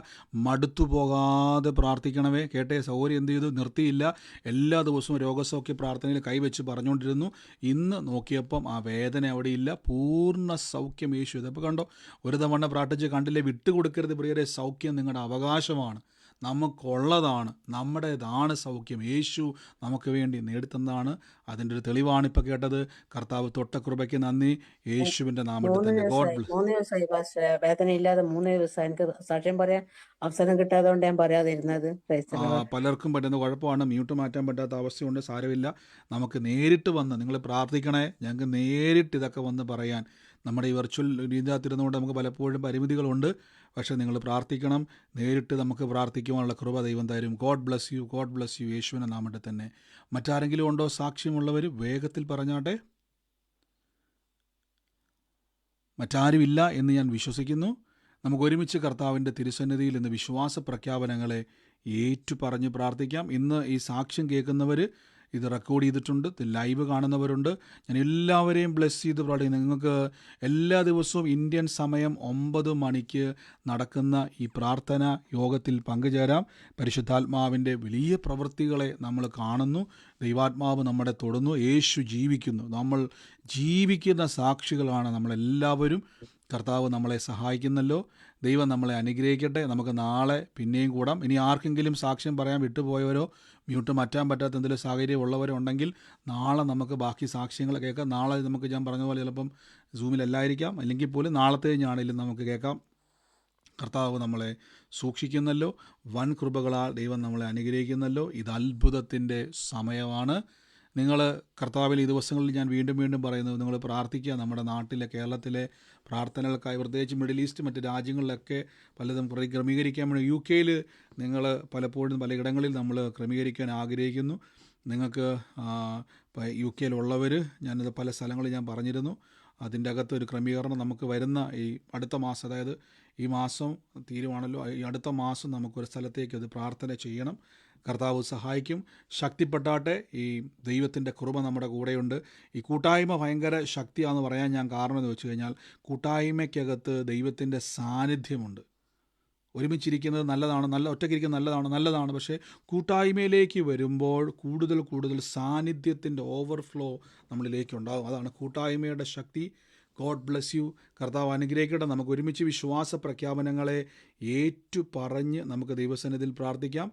മടുത്തു പോകാതെ പ്രാർത്ഥിക്കണമേ. കേട്ടേ, സൗകര്യം എന്ത് ചെയ്തു? നിർത്തിയില്ല. എല്ലാ ദിവസവും രോഗസൗഖ്യ പ്രാർത്ഥനയിൽ കൈവച്ച് പറഞ്ഞുകൊണ്ടിരുന്നു. ഇന്ന് നോക്കിയപ്പം ആ വേദന അവിടെ ഇല്ല. പൂർണ്ണ സൗഖ്യം യേശു. ഇതപ്പോൾ കണ്ടോ, ഒരു തവണ പ്രാർത്ഥിച്ച് കണ്ടില്ലേ? വിട്ടുകൊടുക്കരുത് പ്രിയരെ. സൗഖ്യം നിങ്ങളുടെ അവകാശമാണ്, നമുക്കുള്ളതാണ്, നമ്മുടേതാണ് സൗഖ്യം. യേശു നമുക്ക് വേണ്ടി നേടിത്തന്നതാണ്. അതിൻ്റെ ഒരു തെളിവാണ് ഇപ്പോൾ കേട്ടത്. കർത്താവ് തൊട്ട കൃപയ്ക്ക് നന്ദി യേശുവിൻ്റെ നാമത്തിൽ 3 തന്നെ. ഗോഡ് ദിവസമായി ബ്ലസ്. 3 ദിവസമായി പാസ്റ്റർ വേദന ഇല്ലാതെ 3 ദിവസമായി. എനിക്ക് സാക്ഷ്യം പറയാൻ അവസരം കിട്ടാതെ കൊണ്ട് ഞാൻ പറയാതിരുന്നത്. Praise the Lord. പലർക്കും പറ്റുന്ന കുഴപ്പമാണ്. മ്യൂട്ട് മാറ്റാൻ പറ്റാത്ത അവസ്ഥയുണ്ട്. സാരമില്ല. നമുക്ക് നേരിട്ട് വന്ന് നിങ്ങൾ പ്രാർത്ഥിക്കണേ. ഞങ്ങൾക്ക് നേരിട്ട് ഇതൊക്കെ വന്ന് പറയാൻ നമ്മുടെ ഈ വെർച്വൽ രീതിയിലിരുന്നുകൊണ്ട് നമുക്ക് പലപ്പോഴും പരിമിതികളുണ്ട്. പക്ഷേ നിങ്ങൾ പ്രാർത്ഥിക്കണം. നേരിട്ട് നമുക്ക് പ്രാർത്ഥിക്കുവാനുള്ള കൃപ ദൈവം തരും. God bless you. God bless you. യേശുവിൻ്റെ നാമത്തിൽ തന്നെ. മറ്റാരെങ്കിലും ഉണ്ടോ സാക്ഷ്യമുള്ളവർ? വേഗത്തിൽ പറഞ്ഞാട്ടെ. മറ്റാരുമില്ല എന്ന് ഞാൻ വിശ്വസിക്കുന്നു. നമുക്ക് ഒരുമിച്ച് കർത്താവിൻ്റെ തിരുസന്നിധിയിൽ ഇന്ന് വിശ്വാസ പ്രഖ്യാപനങ്ങളെ ഏറ്റുപറഞ്ഞ് പ്രാർത്ഥിക്കാം. ഇന്ന് ഈ സാക്ഷ്യം കേൾക്കുന്നവർ, ഇത് റെക്കോർഡ് ചെയ്തിട്ടുണ്ട്, ഇത് ലൈവ് കാണുന്നവരുണ്ട്. ഞാൻ എല്ലാവരെയും ബ്ലെസ് ചെയ്ത് പ്രാർത്ഥിക്കുന്നു. നിങ്ങൾക്ക് എല്ലാ ദിവസവും ഇന്ത്യൻ സമയം 9 മണിക്ക് നടക്കുന്ന ഈ പ്രാർത്ഥന യോഗത്തിൽ പങ്കുചേരാം. പരിശുദ്ധാത്മാവിൻ്റെ വലിയ പ്രവൃത്തികളെ നമ്മൾ കാണുന്നു. ദൈവാത്മാവ് നമ്മളെ തൊടുന്നു. യേശു ജീവിക്കുന്നു. നമ്മൾ ജീവിക്കുന്ന സാക്ഷികളാണ് നമ്മളെല്ലാവരും. കർത്താവ് നമ്മളെ സഹായിക്കുന്നല്ലോ. ദൈവം നമ്മളെ അനുഗ്രഹിക്കട്ടെ. നമുക്ക് നാളെ പിന്നെയും കൂടാം. ഇനി ആർക്കെങ്കിലും സാക്ഷ്യം പറയാൻ വിട്ടുപോയവരോ മ്യൂട്ട് മാറ്റാൻ പറ്റാത്ത എന്തെങ്കിലും സാഹചര്യം ഉള്ളവരോ ഉണ്ടെങ്കിൽ നാളെ നമുക്ക് ബാക്കി സാക്ഷ്യങ്ങൾ കേൾക്കാം. നാളെ നമുക്ക് ഞാൻ പറഞ്ഞ പോലെ ചിലപ്പം സൂമിലല്ലായിരിക്കാം, അല്ലെങ്കിൽ പോലും നാളത്തെ കഴിഞ്ഞാണെങ്കിലും നമുക്ക് കേൾക്കാം. കർത്താവ് നമ്മളെ സൂക്ഷിക്കുന്നല്ലോ. വൻ കൃപകളാൽ ദൈവം നമ്മളെ അനുഗ്രഹിക്കുന്നല്ലോ. ഇത് അത്ഭുതത്തിൻ്റെ സമയമാണ്. നിങ്ങൾ കർത്താവിൽ ഈ ദിവസങ്ങളിൽ ഞാൻ വീണ്ടും വീണ്ടും പറയുന്നത്, നിങ്ങൾ പ്രാർത്ഥിക്കുക. നമ്മുടെ നാട്ടിലെ കേരളത്തിലെ പ്രാർത്ഥനകൾക്കായി, പ്രത്യേകിച്ച് മിഡിൽ ഈസ്റ്റ് മറ്റ് രാജ്യങ്ങളിലൊക്കെ പലതും ക്രമീകരിക്കാൻ വേണ്ടി UK നിങ്ങൾ പലപ്പോഴും പലയിടങ്ങളിൽ നമ്മൾ ക്രമീകരിക്കാൻ ആഗ്രഹിക്കുന്നു. നിങ്ങൾക്ക് UK ഞാനിത് പല സ്ഥലങ്ങളിൽ ഞാൻ പറഞ്ഞിരുന്നു. അതിൻ്റെ അകത്ത് ഒരു ക്രമീകരണം നമുക്ക് വരുന്ന ഈ അടുത്ത മാസം, അതായത് ഈ മാസം തീരുമാനമല്ലോ, ഈ അടുത്ത മാസം നമുക്കൊരു സ്ഥലത്തേക്ക് അത് പ്രാർത്ഥന ചെയ്യണം. കർത്താവ് സഹായിക്കും. ശക്തിപ്പെട്ടാട്ടെ. ഈ ദൈവത്തിൻ്റെ കൃപ നമ്മുടെ കൂടെയുണ്ട്. ഈ കൂട്ടായ്മ ഭയങ്കര ശക്തിയാണെന്ന് പറയാൻ ഞാൻ കാരണം എന്ന് വെച്ച് കഴിഞ്ഞാൽ, കൂട്ടായ്മയ്ക്കകത്ത് ദൈവത്തിൻ്റെ സാന്നിധ്യമുണ്ട്. ഒരുമിച്ചിരിക്കുന്നത് നല്ലതാണ്, ഒറ്റയ്ക്കിരിക്കുന്നത് നല്ലതാണ്. പക്ഷേ കൂട്ടായ്മയിലേക്ക് വരുമ്പോൾ കൂടുതൽ സാന്നിധ്യത്തിൻ്റെ ഓവർഫ്ലോ നമ്മളിലേക്കുണ്ടാകും. അതാണ് കൂട്ടായ്മയുടെ ശക്തി. God bless U. കർത്താവ് അനുഗ്രഹിക്കട്ടെ. നമുക്ക് ഒരുമിച്ച് വിശ്വാസ പ്രഖ്യാപനങ്ങളെ ഏറ്റുപറഞ്ഞ് നമുക്ക് ദൈവസന്നിധിയിൽ പ്രാർത്ഥിക്കാം.